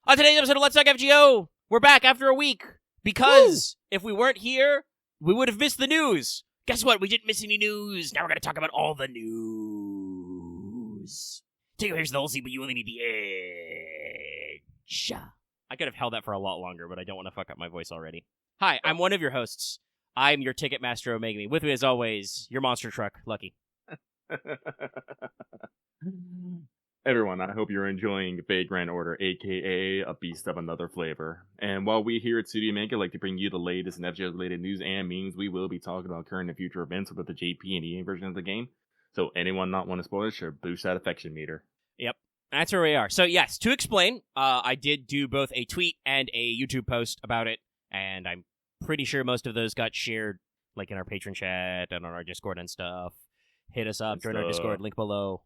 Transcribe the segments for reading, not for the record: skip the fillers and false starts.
On today's episode of Let's Talk FGO, we're back after a week because if we weren't here, we would have missed the news. Guess what? We didn't miss any news. Now we're going to talk about all the news. Here's the whole scene, but you only need the edge. I could have held that for a lot longer, but I don't want to fuck up my voice already. Hi, I'm one of your hosts. I'm your Ticketmaster Omega. With me, as always, your monster truck, Lucky. Everyone, I hope you're enjoying Vagrant Order, aka A Beast of Another Flavor. And while we here at Studio Mega like to bring you the latest and FGO-related news and memes, we will be talking about current and future events with the JP and EA version of the game. So anyone not want to spoil it should boost that affection meter. Yep, that's where we are. So yes, to explain, I did do both a tweet and a YouTube post about it, and I'm pretty sure most of those got shared, like in our patron chat and on our Discord and stuff. Hit us up, join our Discord, link below.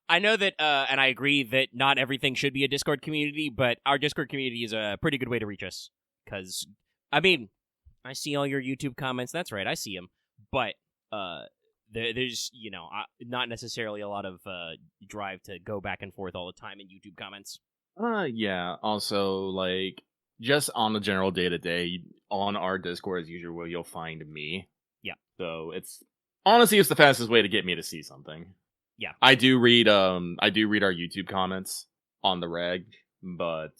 I know that, and I agree that not everything should be a Discord community, but our Discord community is a pretty good way to reach us. Because, I mean, I see all your YouTube comments. That's right, I see them. But there's, not necessarily a lot of drive to go back and forth all the time in YouTube comments. Yeah. Also, like, just on the general day-to-day, on our Discord, as usual, you'll find me. Yeah. So, honestly, it's the fastest way to get me to see something. Yeah, I do read our YouTube comments on the reg, but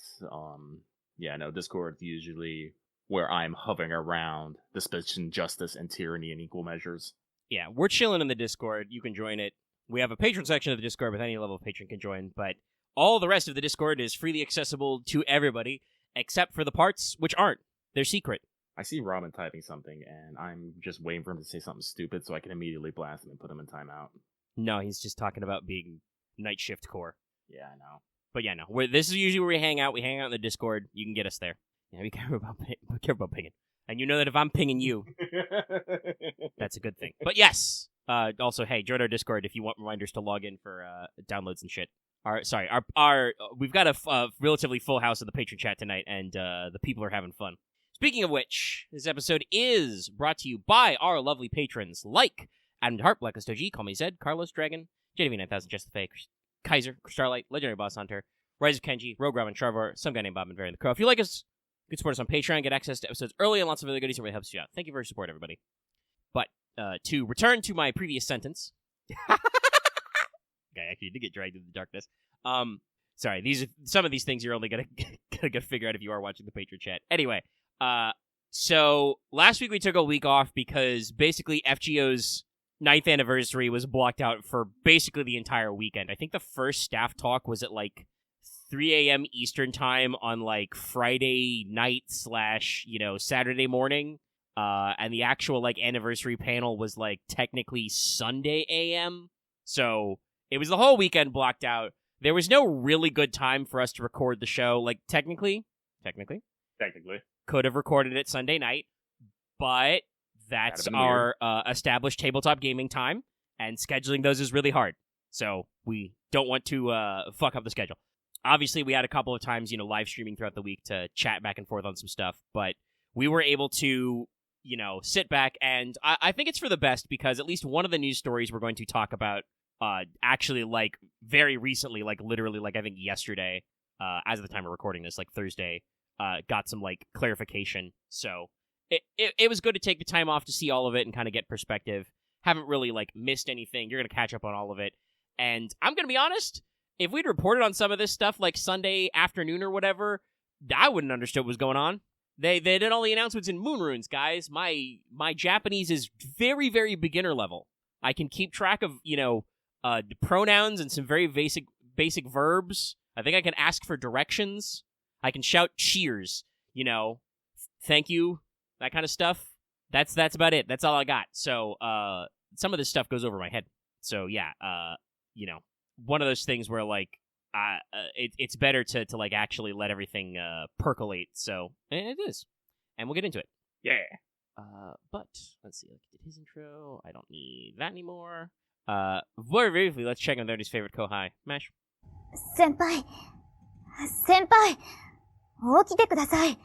Discord's usually where I'm hovering around suspicion, justice, and tyranny in equal measures. Yeah, we're chilling in the Discord. You can join it. We have a patron section of the Discord with any level of patron can join, but all the rest of the Discord is freely accessible to everybody, except for the parts which aren't. They're secret. I see Robin typing something, and I'm just waiting for him to say something stupid so I can immediately blast him and put him in timeout. No, he's just talking about being night shift core. Yeah, I know. But yeah, no. This is usually where we hang out. We hang out in the Discord. You can get us there. Yeah, be careful about pinging. And you know that if I'm pinging you, that's a good thing. But yes. Also, hey, join our Discord if you want reminders to log in for downloads and shit. We've got a relatively full house of the patron chat tonight, and the people are having fun. Speaking of which, this episode is brought to you by our lovely patrons like Adam DeHart, Blacklist OG, Call Me Zed, Carlos Dragon, JDV9000, Just the Fake, Kaiser, Starlight, Legendary Boss Hunter, Rise of Kenji, Rogue Robin, Charvor, some guy named Bob, and Varian the Crow. If you like us, you can support us on Patreon, get access to episodes early and lots of other goodies. It really helps you out. Thank you for your support, everybody. But to return to my previous sentence, I actually did get dragged into the darkness. Sorry, some of these things you're only gonna figure out if you are watching the Patreon chat. Anyway, so last week we took a week off because basically FGO's 9th anniversary was blocked out for basically the entire weekend. I think the first staff talk was at like 3 a.m. Eastern time on like Friday night / Saturday morning. And the actual like anniversary panel was like technically Sunday a.m. So it was the whole weekend blocked out. There was no really good time for us to record the show. Like technically could have recorded it Sunday night, but that's our established tabletop gaming time, and scheduling those is really hard. So we don't want to fuck up the schedule. Obviously, we had a couple of times, live streaming throughout the week to chat back and forth on some stuff, but we were able to, sit back, and I think it's for the best because at least one of the news stories we're going to talk about actually, like, very recently, like, literally, like, I think yesterday, as of the time of recording this, like, Thursday, got some, like, clarification, so It was good to take the time off to see all of it and kind of get perspective. Haven't really, like, missed anything. You're going to catch up on all of it. And I'm going to be honest, if we'd reported on some of this stuff, like Sunday afternoon or whatever, I wouldn't understood what was going on. They did all the announcements in moon runes, guys. My Japanese is very, very beginner level. I can keep track of, pronouns and some very basic verbs. I think I can ask for directions. I can shout cheers, thank you. That kind of stuff. That's about it. That's all I got. So, some of this stuff goes over my head. So, yeah, one of those things where, like, it's better to like, actually let everything percolate. So, it is. And we'll get into it. Yeah. But, let's see. Did his intro? I don't need that anymore. Very briefly, let's check on Nerdy's favorite Kohai. Mash. Senpai! 起きてください.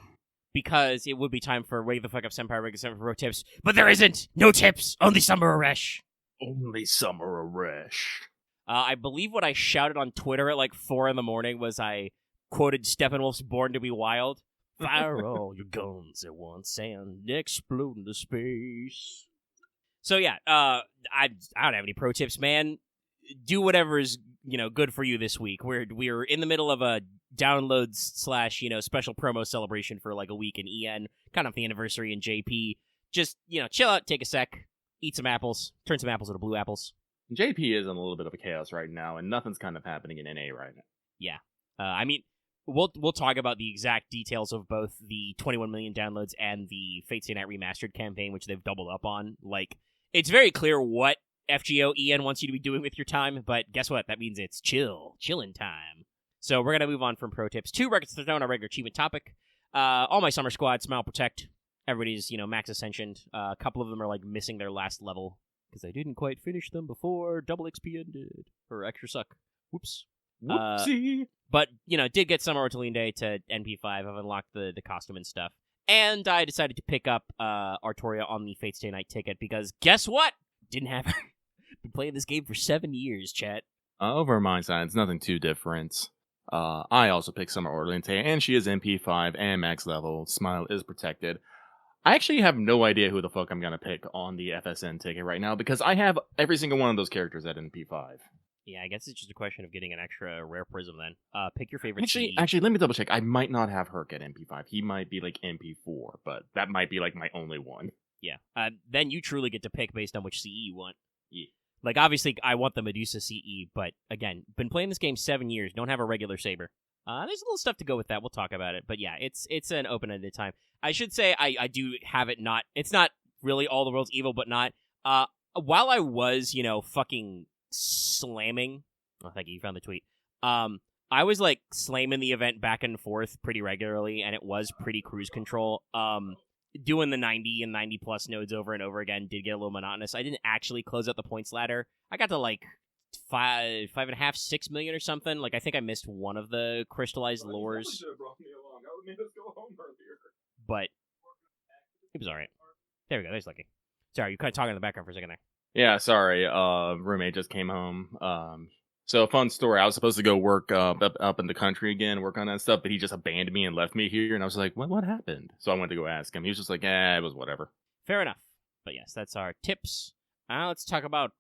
Because it would be time for Wake the Fuck Up Senpai, Wake the Senpai for Pro Tips. But there isn't! No tips! Only Summer Eresh! Only Summer Eresh. I believe what I shouted on Twitter at like 4 in the morning was I quoted Steppenwolf's Born to be Wild. Fire all your guns at once and explode into space. So yeah, I don't have any pro tips, man. Do whatever is good for you this week. We're in the middle of a downloads / special promo celebration for like a week in EN, kind of the anniversary in JP. Just chill out, take a sec, eat some apples, turn some apples into blue apples. JP is in a little bit of a chaos right now, and nothing's kind of happening in NA right now. Yeah, I mean, we'll talk about the exact details of both the 21 million downloads and the Fate Stay Night Remastered campaign, which they've doubled up on. Like, it's very clear what FGO EN wants you to be doing with your time, but guess what? That means it's chillin' time. So we're gonna move on from pro tips to records thrown, our regular achievement topic. All my summer squad, Smile Protect. Everybody's max ascensioned. A couple of them are like missing their last level because they didn't quite finish them before double XP ended or extra suck. Whoops. Whoopsie. But did get Summer Ortoline Day to NP5. I've unlocked the costume and stuff, and I decided to pick up Artoria on the Fate Stay Night ticket because guess what? Didn't have her. Been playing this game for 7 years, chat. Over my side, it's nothing too different. I also picked Summer Orleans, and she is MP5 and max level. Smile is protected. I actually have no idea who the fuck I'm gonna pick on the FSN ticket right now because I have every single one of those characters at MP5. Yeah, I guess it's just a question of getting an extra rare prism then. Pick your favorite Actually, let me double check. I might not have Herc at MP5. He might be like MP4, but that might be like my only one. Yeah. Then you truly get to pick based on which CE you want. Yeah. Like, obviously, I want the Medusa CE, but again, been playing this game 7 years, don't have a regular saber. There's a little stuff to go with that. We'll talk about it. But yeah, it's an open-ended time. I should say I do have it not... It's not really all the world's evil, but not... While I was, fucking slamming... Oh, thank you. You found the tweet. I was, like, slamming the event back and forth pretty regularly, and it was pretty cruise control. Doing the 90 and 90-plus nodes over and over again did get a little monotonous. I didn't actually close out the points ladder. I got to, like... 5.5, 6 million or something. Like, I think I missed one of the crystallized lures. But it was alright. There we go, there's Lucky. Sorry, you kind of talking in the background for a second there. Yeah, sorry. Roommate just came home. So a fun story. I was supposed to go work up in the country again, work on that stuff, but he just abandoned me and left me here. And I was like, what happened? So I went to go ask him. He was just like, it was whatever. Fair enough. But yes, that's our tips. Now let's talk about...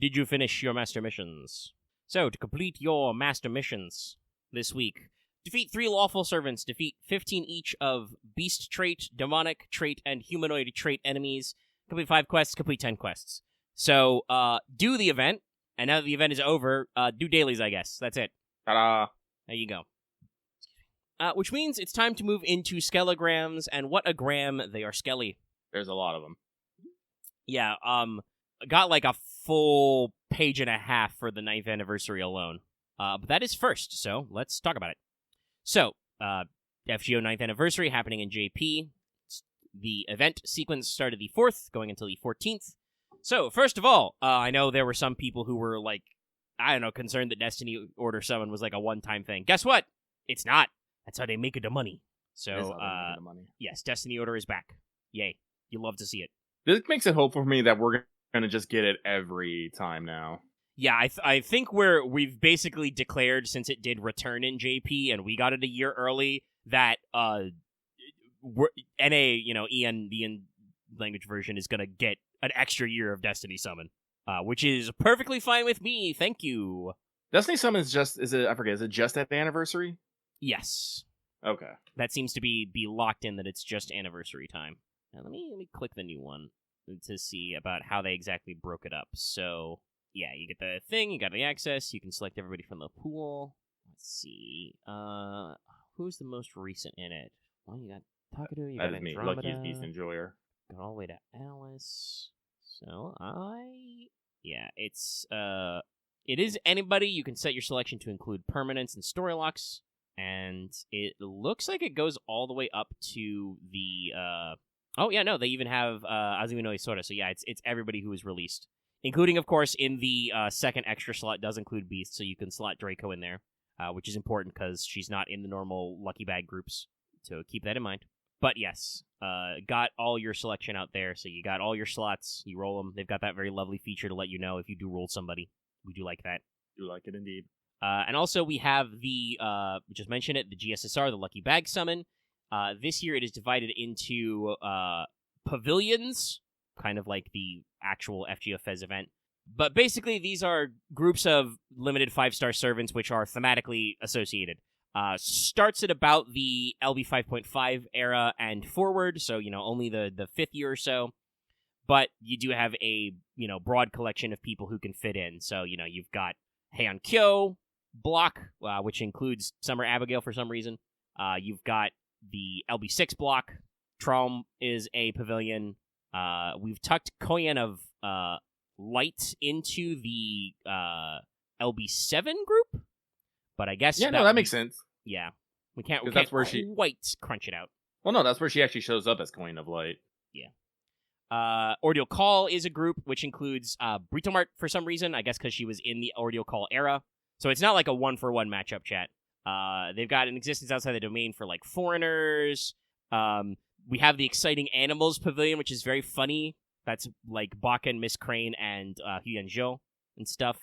Did you finish your master missions? So, to complete your master missions this week, defeat 3 lawful servants, defeat 15 each of beast trait, demonic trait, and humanoid trait enemies, complete 5 quests, complete 10 quests. So, do the event, and now that the event is over, do dailies, I guess. That's it. Ta-da! There you go. Which means it's time to move into skelograms, and what a gram they are skelly. There's a lot of them. Yeah, got like a full page and a half for the 9th anniversary alone. But that is first, so let's talk about it. So, FGO 9th anniversary happening in JP. The event sequence started the 4th, going until the 14th. So, first of all, I know there were some people who were like, concerned that Destiny Order 7 was like a one-time thing. Guess what? It's not. That's how they make it the money. So, yes, Destiny Order is back. Yay. You love to see it. This makes it hopeful for me that we're gonna just get it every time now. Yeah, I think we've basically declared, since it did return in JP and we got it a year early, that NA, EN, the EN language version is gonna get an extra year of Destiny Summon, which is perfectly fine with me. Thank you. Destiny Summon is it just at the anniversary? Yes. Okay. That seems to be locked in that it's just anniversary time. Now let me click the new one to see about how they exactly broke it up. So, yeah, you get the thing, you got the access, you can select everybody from the pool. Let's see. Who's the most recent in it? Well, you got Takadu, you got Andromeda. Lucky's Beast Enjoyer. Got all the way to Alice. So, it is anybody. You can set your selection to include permanents and story locks, and it looks like it goes all the way up to the, oh, yeah, no, they even have Azumi no Isora, so yeah, it's everybody who is released. Including, of course, in the second extra slot does include Beast, so you can slot Draco in there, which is important because she's not in the normal Lucky Bag groups, so keep that in mind. But yes, got all your selection out there, so you got all your slots, you roll them. They've got that very lovely feature to let you know if you do roll somebody. We do like that. Do like it indeed. And also we have the, we just mentioned it, the GSSR, the Lucky Bag Summon. This year it is divided into pavilions, kind of like the actual FGO Fez event. But basically these are groups of limited 5-star servants which are thematically associated. Starts at about the LB 5.5 era and forward, so, only the 5th year or so. But you do have a, broad collection of people who can fit in. So, you've got Heian Kyo block, which includes Summer Abigail for some reason. You've got the LB6 block. Traum is a pavilion. We've tucked Koyan of Light into the LB7 group. But I guess... Yeah, that makes sense. Yeah. We can't that's where quite crunch it out. Well, no, that's where she actually shows up as Coin of Light. Yeah. Ordeal Call is a group which includes Britomart for some reason, I guess because she was in the Ordeal Call era. So it's not like a 1-for-1 matchup chat. They've got an existence outside the domain for like foreigners. We have the Exciting Animals Pavilion, which is very funny. That's like Bakken, Miss Crane, and Huyan Zhou and stuff.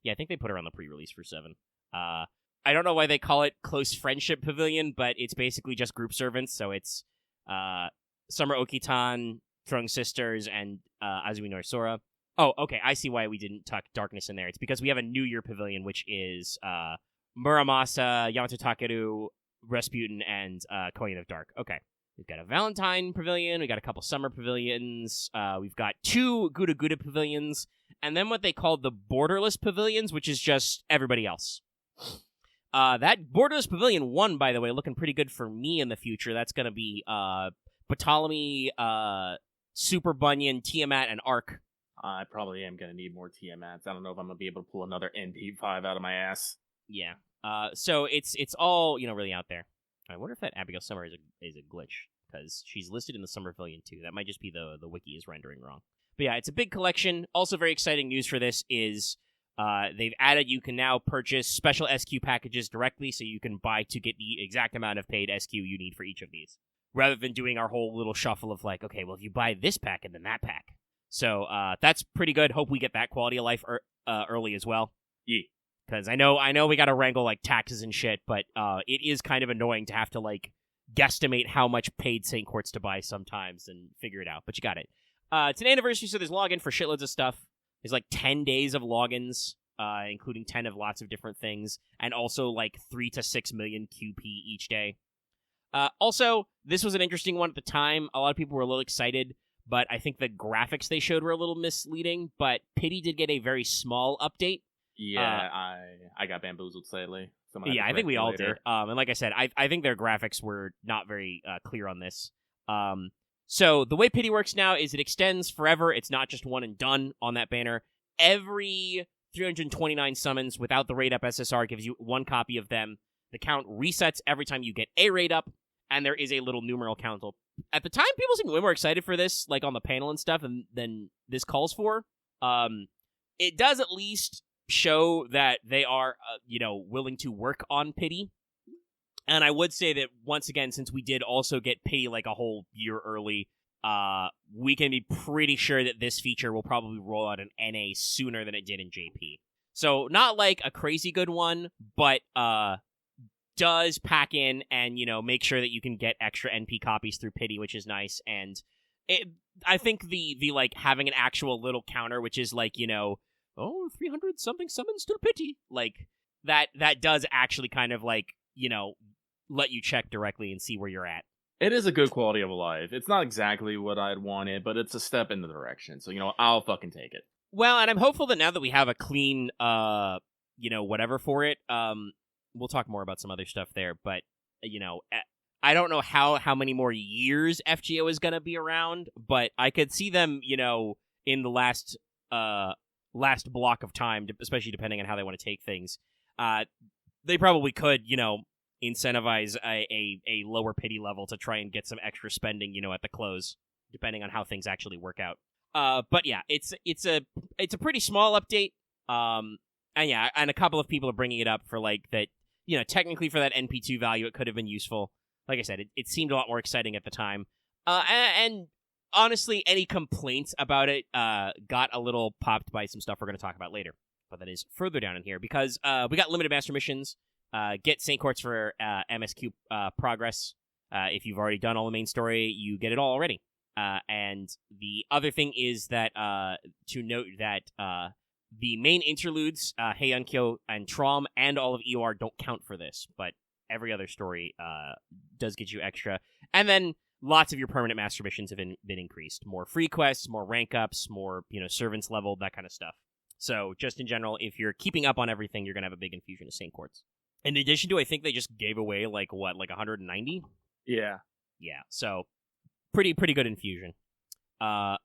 Yeah, I think they put her on the pre-release for 7. I don't know why they call it Close Friendship Pavilion, but it's basically just group servants. So it's Summer Okitan, Trung Sisters, and Azumi Norisora. Oh, okay, I see why we didn't tuck Darkness in there. It's because we have a New Year Pavilion, which is Muramasa, Yamato Takeru, Rasputin, and Koyan of Dark. Okay. We've got a Valentine Pavilion, we got a couple Summer Pavilions, we've got 2 Guda Guda Pavilions, and then what they call the Borderless Pavilions, which is just everybody else. That Borderless Pavilion 1, by the way, looking pretty good for me in the future. That's going to be Ptolemy, Super Bunyan, Tiamat, and Arc. I probably am going to need more Tiamats. I don't know if I'm going to be able to pull another NP5 out of my ass. Yeah. So it's all, really out there. I wonder if that Abigail Summer is a glitch, because she's listed in the Summer Pavilion too. That might just be the wiki is rendering wrong. But yeah, it's a big collection. Also very exciting news for this is they've added you can now purchase special SQ packages directly, so you can buy to get the exact amount of paid SQ you need for each of these, rather than doing our whole little shuffle of like, okay, well, if you buy this pack and then that pack. So that's pretty good. Hope we get that quality of life early as well. Yeah. Because I know we got to wrangle like taxes and shit, but it is kind of annoying to have to like guesstimate how much paid St. Courts to buy sometimes and figure it out. But you got it. It's an anniversary, so there's login for shitloads of stuff. There's like 10 days of logins, including 10 of lots of different things, and also like 3 to 6 million QP each day. Also, this was an interesting one at the time. A lot of people were a little excited, but I think the graphics they showed were a little misleading. But Pity did get a very small update. Yeah, I got bamboozled slightly. Yeah, I think we all did. And like I said, I think their graphics were not very clear on this. So the way Pity works now is it extends forever. It's not just one and done on that banner. Every 329 summons without the raid up SSR gives you 1 copy of them. The count resets every time you get a raid up, and there is a little numeral count. At the time, people seemed way more excited for this, like on the panel and stuff, than this calls for. It does at least show that they are, willing to work on Pity. And I would say that, once again, since we did also get Pity like a whole year early, we can be pretty sure that this feature will probably roll out in NA sooner than it did in JP. So, not like a crazy good one, but does pack in and, make sure that you can get extra NP copies through Pity, which is nice. And I think the like, having an actual little counter, which is like, 300 something summons to Pity, like that does actually kind of like, let you check directly and see where you're at. It is a good quality of life. It's not exactly what I'd wanted, but it's a step in the direction. So, I'll fucking take it. Well, and I'm hopeful that now that we have a clean, whatever for it, we'll talk more about some other stuff there, but, I don't know how many more years FGO is going to be around, but I could see them, in the last block of time, especially depending on how they want to take things. They probably could, incentivize a lower Pity level to try and get some extra spending, at the close, depending on how things actually work out. But yeah, it's a pretty small update. And a couple of people are bringing it up for like that, technically for that NP2 value, it could have been useful. Like I said, it seemed a lot more exciting at the time. And honestly, any complaints about it got a little popped by some stuff we're going to talk about later. but that is further down in here because we got limited master missions. Get Saint Courts for MSQ progress. If you've already done all the main story, you get it all already. And the other thing is that to note that the main interludes, Heiankyo and Trom and all of EOR don't count for this, but every other story does get you extra. And then lots of your permanent master missions have been increased. More free quests, more rank ups, more servants leveled, that kind of stuff. So just in general, if you're keeping up on everything, you're going to have a big infusion of Saint Courts. In addition to, I think they just gave away, like 190? Yeah. Yeah, so pretty good infusion. Now,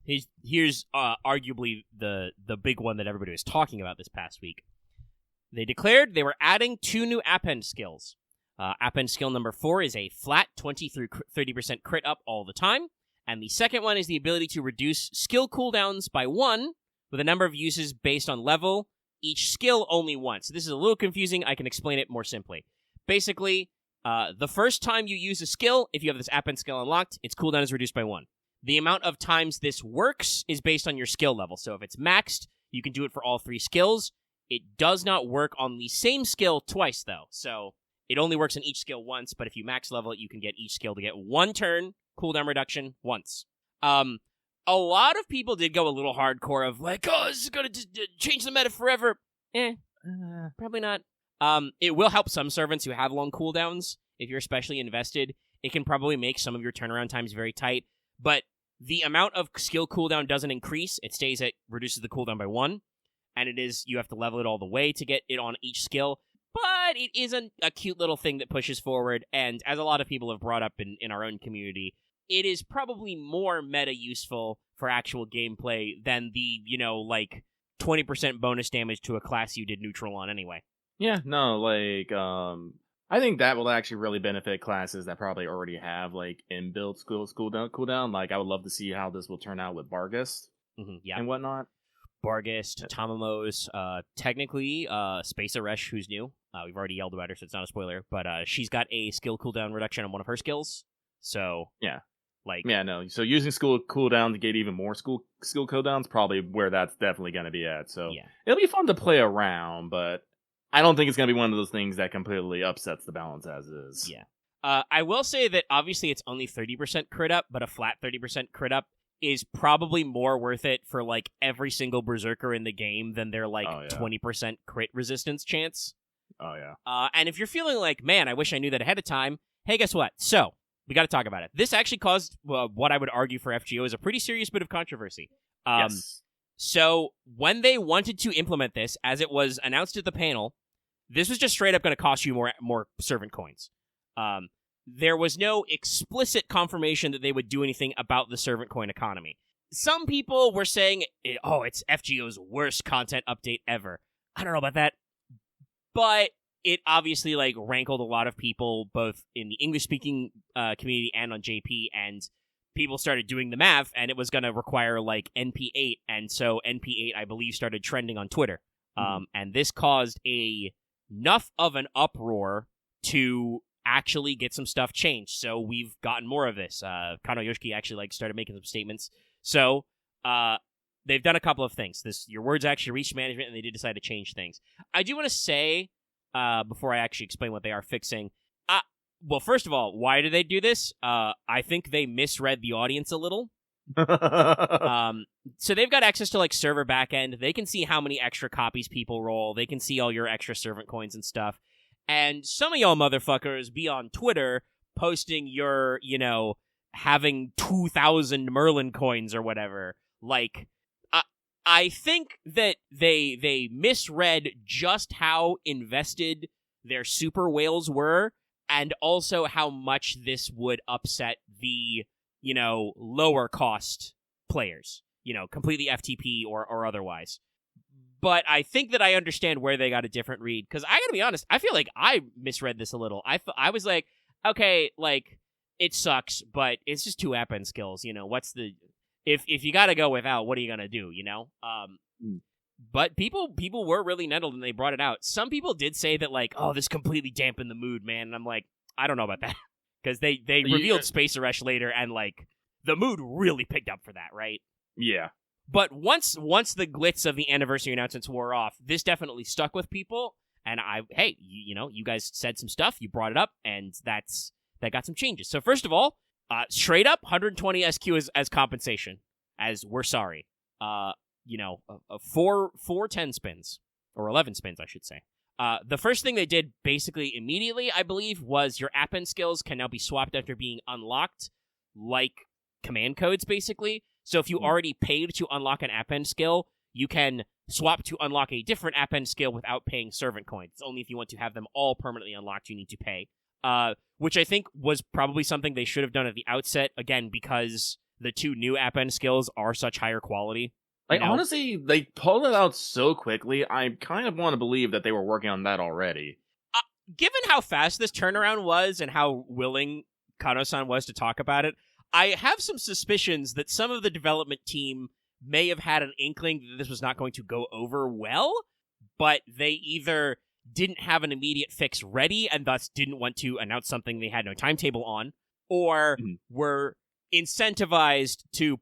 here's arguably the big one that everybody was talking about this past week. They declared they were adding 2 new append skills. Append skill number 4 is a flat 20 through 30% crit up all the time, and the second one is the ability to reduce skill cooldowns by 1 with a number of uses based on level, each skill only once. So this is a little confusing. I can explain it more simply. Basically, the first time you use a skill, if you have this append skill unlocked, its cooldown is reduced by 1. The amount of times this works is based on your skill level. So if it's maxed, you can do it for all 3 skills. It does not work on the same skill twice, though. So it only works on each skill once, but if you max level it, you can get each skill to get 1 turn cooldown reduction once. A lot of people did go a little hardcore of like, oh, this is going to change the meta forever. Probably not. It will help some servants who have long cooldowns. If you're especially invested, it can probably make some of your turnaround times very tight. But the amount of skill cooldown doesn't increase. It stays at reduces the cooldown by 1. And you have to level it all the way to get it on each skill. But it is a cute little thing that pushes forward. And as a lot of people have brought up in our own community, it is probably more meta useful for actual gameplay than the, 20% bonus damage to a class you did neutral on anyway. Yeah, no, I think that will actually really benefit classes that probably already have, inbuilt cooldown. Like, I would love to see how this will turn out with Barghest and whatnot. Barghest, Tamamos, technically, Space Eresh, who's new. We've already yelled about her, so it's not a spoiler, but she's got a skill cooldown reduction on one of her skills. So, yeah. So using skill cooldown to get even more skill cooldowns probably where that's definitely going to be at. So it'll be fun to play around, but I don't think it's going to be one of those things that completely upsets the balance as is. Yeah. I will say that obviously it's only 30% crit up, but a flat 30% crit up is probably more worth it for every single berserker in the game than their 20% crit resistance chance. Oh yeah. And if you're feeling like, man, I wish I knew that ahead of time, hey, guess what? So we got to talk about it. This actually caused what I would argue for FGO is a pretty serious bit of controversy. Yes. So when they wanted to implement this, as it was announced at the panel, this was just straight up going to cost you more servant coins. There was no explicit confirmation that they would do anything about the servant coin economy. Some people were saying, it's FGO's worst content update ever. I don't know about that. But it obviously rankled a lot of people, both in the English-speaking community and on JP, and people started doing the math, and it was going to require NP8, and so NP8, I believe, started trending on Twitter. And this caused enough of an uproar to actually get some stuff changed. So we've gotten more of this. Kano Yoshiki actually started making some statements. So they've done a couple of things. Your words actually reached management, and they did decide to change things. I do want to say, before I actually explain what they are fixing, well, first of all, why did they do this? I think they misread the audience a little. So they've got access to server backend. They can see how many extra copies people roll. They can see all your extra servant coins and stuff. And some of y'all motherfuckers be on Twitter posting your, having 2,000 Merlin coins or whatever. I think that they misread just how invested their super whales were, and also how much this would upset the, lower cost players, completely FTP or otherwise. But I think that I understand where they got a different read, because I gotta be honest, I feel like I misread this a little. I was like, okay, it sucks, but it's just 2 append skills, what's the... If you gotta go without, what are you gonna do, But people were really nettled, and they brought it out. Some people did say that, this completely dampened the mood, man, and I'm like, I don't know about that. Because they revealed Space Eresh later, and, the mood really picked up for that, right? Yeah. But once the glitz of the anniversary announcements wore off, this definitely stuck with people. And you guys said some stuff, you brought it up, and that got some changes. So first of all, straight up 120 SQ as compensation, as we're sorry. 10 spins, or 11 spins, I should say. The first thing they did basically immediately, I believe, was your app-end skills can now be swapped after being unlocked, like command codes, basically. So if you already paid to unlock an app-end skill, you can swap to unlock a different app-end skill without paying servant coins. It's only if you want to have them all permanently unlocked you need to pay. Which I think was probably something they should have done at the outset, again, because the two new app-end skills are such higher quality. Like, honestly, they pulled it out so quickly, I kind of want to believe that they were working on that already. Given how fast this turnaround was and how willing Kano-san was to talk about it, I have some suspicions that some of the development team may have had an inkling that this was not going to go over well, but they either didn't have an immediate fix ready and thus didn't want to announce something they had no timetable on, or were incentivized to,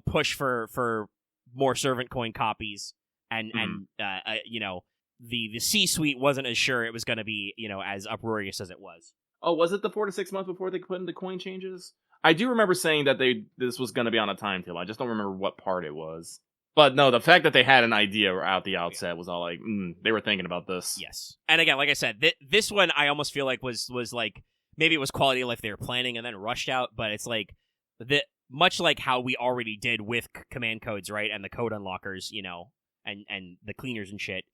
push for more servant coin copies, and the C-suite wasn't as sure it was going to be, as uproarious as it was. Oh, was it the 4 to 6 months before they put in the coin changes? I do remember saying that this was going to be on a timetable. I just don't remember what part it was. But no, the fact that they had an idea out the outset was all like, they were thinking about this. Yes. And again, like I said, this one I almost feel like was like, maybe it was quality of life they were planning and then rushed out, but it's like, much like how we already did with command codes, right? And the code unlockers, and the cleaners and shit.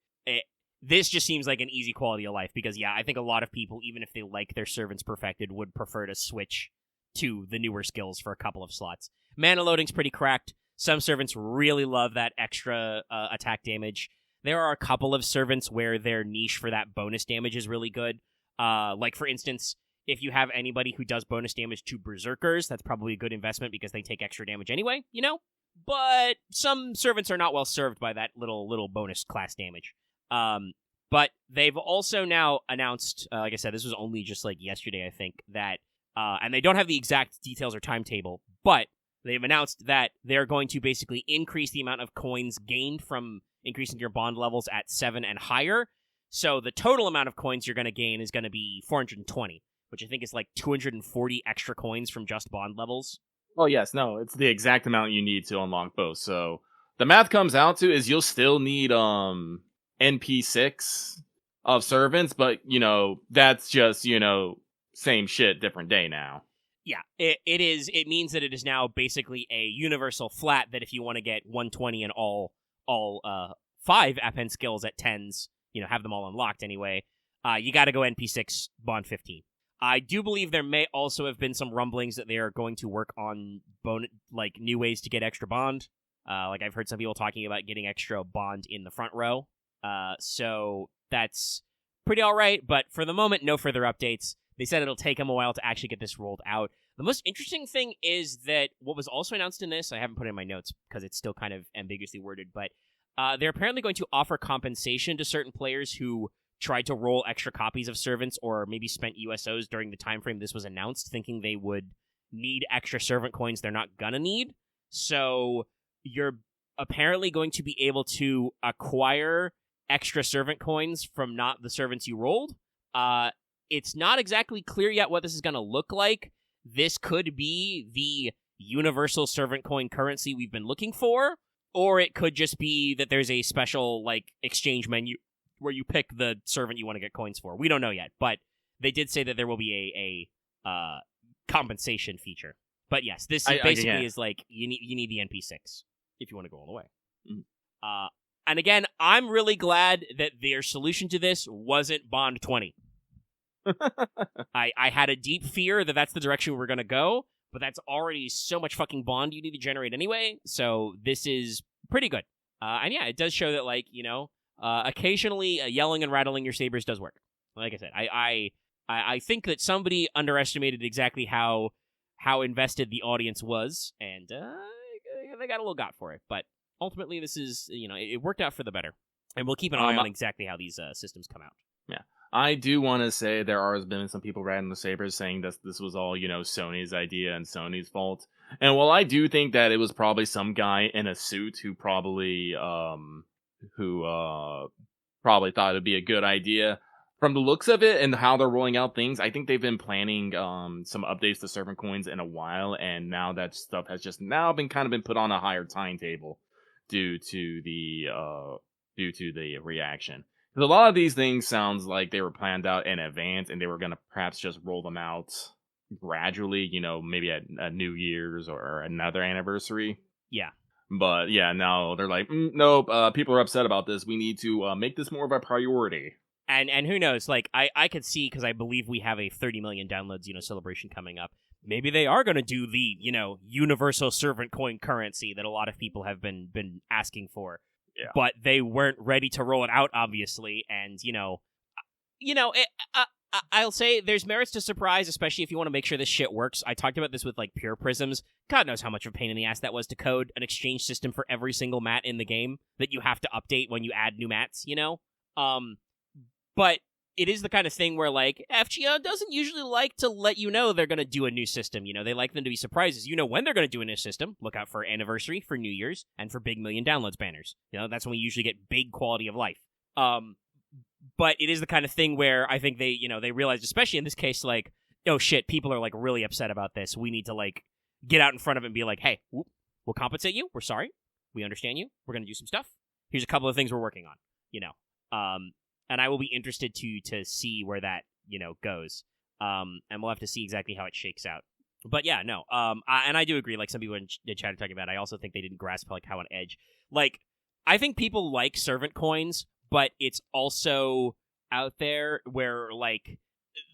This just seems like an easy quality of life because, I think a lot of people, even if they like their servants perfected, would prefer to switch to the newer skills for a couple of slots. Mana loading's pretty cracked. Some servants really love that extra attack damage. There are a couple of servants where their niche for that bonus damage is really good. Like, for instance, if you have anybody who does bonus damage to berserkers, that's probably a good investment because they take extra damage anyway, But some servants are not well served by that little bonus class damage. But they've also now announced, like I said, this was only just like yesterday, I think, that, and they don't have the exact details or timetable, but they've announced that they're going to basically increase the amount of coins gained from increasing your bond levels at 7 and higher. So the total amount of coins you're going to gain is going to be 420, which I think is like 240 extra coins from just bond levels. Oh, yes. No, it's the exact amount you need to unlock both. So the math comes out to is you'll still need NP6 of servants, but, that's just, same shit, different day now. Yeah, it means that it is now basically a universal flat that if you want to get 120 in all 5 app-end skills at 10s, have them all unlocked anyway, you got to go NP6 bond 15. I do believe there may also have been some rumblings that they are going to work on new ways to get extra bond. Like I've heard some people talking about getting extra bond in the front row. So that's pretty all right, but for the moment, no further updates. They said it'll take them a while to actually get this rolled out. The most interesting thing is that what was also announced in this, I haven't put it in my notes because it's still kind of ambiguously worded, but they're apparently going to offer compensation to certain players who tried to roll extra copies of servants or maybe spent USOs during the time frame this was announced, thinking they would need extra servant coins they're not gonna need. So you're apparently going to be able to acquire extra servant coins from not the servants you rolled. It's not exactly clear yet what this is going to look like. This could be the universal servant coin currency we've been looking for, or it could just be that there's a special exchange menu where you pick the servant you want to get coins for. We don't know yet, but they did say that there will be a compensation feature. But yes, this basically is like you need the NP6 if you want to go all the way. Mm-hmm. And again, I'm really glad that their solution to this wasn't Bond 20. I had a deep fear that that's the direction we're going to go, but that's already so much fucking bond you need to generate anyway, so this is pretty good. And yeah, it does show that, occasionally yelling and rattling your sabers does work. Like I said, I think that somebody underestimated exactly how invested the audience was, and they got a little got for it, but ultimately this is, it worked out for the better. And we'll keep an eye on exactly how these systems come out. Yeah. I do want to say there has been some people riding the sabers saying that this was all, Sony's idea and Sony's fault. And while I do think that it was probably some guy in a suit who probably probably thought it'd be a good idea, from the looks of it and how they're rolling out things, I think they've been planning some updates to servant coins in a while, and now that stuff has just now been put on a higher timetable due to the reaction. A lot of these things sounds like they were planned out in advance, and they were going to perhaps just roll them out gradually, maybe at New Year's or another anniversary. Yeah. But yeah, now they're like, nope, people are upset about this. We need to make this more of a priority. And who knows, like, I could see, because I believe we have a 30 million downloads, celebration coming up. Maybe they are going to do the, universal servant coin currency that a lot of people have been asking for. Yeah. But they weren't ready to roll it out, obviously, and, I'll say there's merits to surprise, especially if you want to make sure this shit works. I talked about this with, like, Pure Prisms. God knows how much of a pain in the ass that was to code an exchange system for every single mat in the game that you have to update when you add new mats, But it is the kind of thing where, like, FGO doesn't usually like to let you know they're going to do a new system. They like them to be surprises. When they're going to do a new system. Look out for Anniversary, for New Year's, and for big million downloads banners. That's when we usually get big quality of life. But it is the kind of thing where I think they realize, especially in this case, like, oh shit, people are, like, really upset about this. We need to, like, get out in front of it and be like, hey, we'll compensate you. We're sorry. We understand you. We're going to do some stuff. Here's a couple of things we're working on, And I will be interested to see where that, goes. And we'll have to see exactly how it shakes out. But yeah, no. And I do agree, like some people in the chat are talking about, I also think they didn't grasp, like, how on edge. Like, I think people like servant coins, but it's also out there where, like,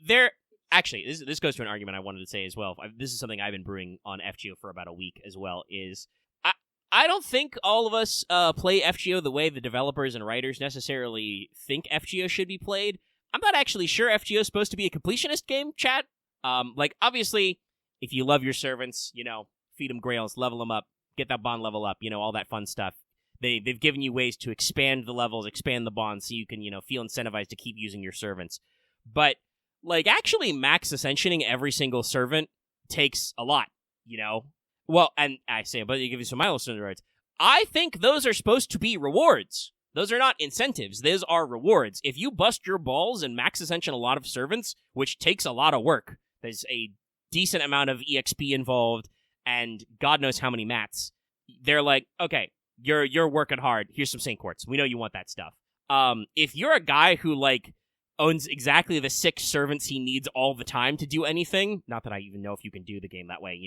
they're... Actually, this goes to an argument I wanted to say as well. This is something I've been brewing on FGO for about a week as well, is... I don't think all of us play FGO the way the developers and writers necessarily think FGO should be played. I'm not actually sure FGO is supposed to be a completionist game, chat. Like, obviously, if you love your servants, feed them grails, level them up, get that bond level up, all that fun stuff. They've given you ways to expand the levels, expand the bonds, so you can, feel incentivized to keep using your servants. But, like, actually max ascensioning every single servant takes a lot, Well, and I say, but you give you some milestone rewards. I think those are supposed to be rewards. Those are not incentives. Those are rewards. If you bust your balls and max ascension a lot of servants, which takes a lot of work, there's a decent amount of EXP involved, and God knows how many mats. They're like, okay, you're working hard. Here's some Saint Quartz. We know you want that stuff. If you're a guy who, like, owns exactly the 6 servants he needs all the time to do anything, not that I even know if you can do the game that way,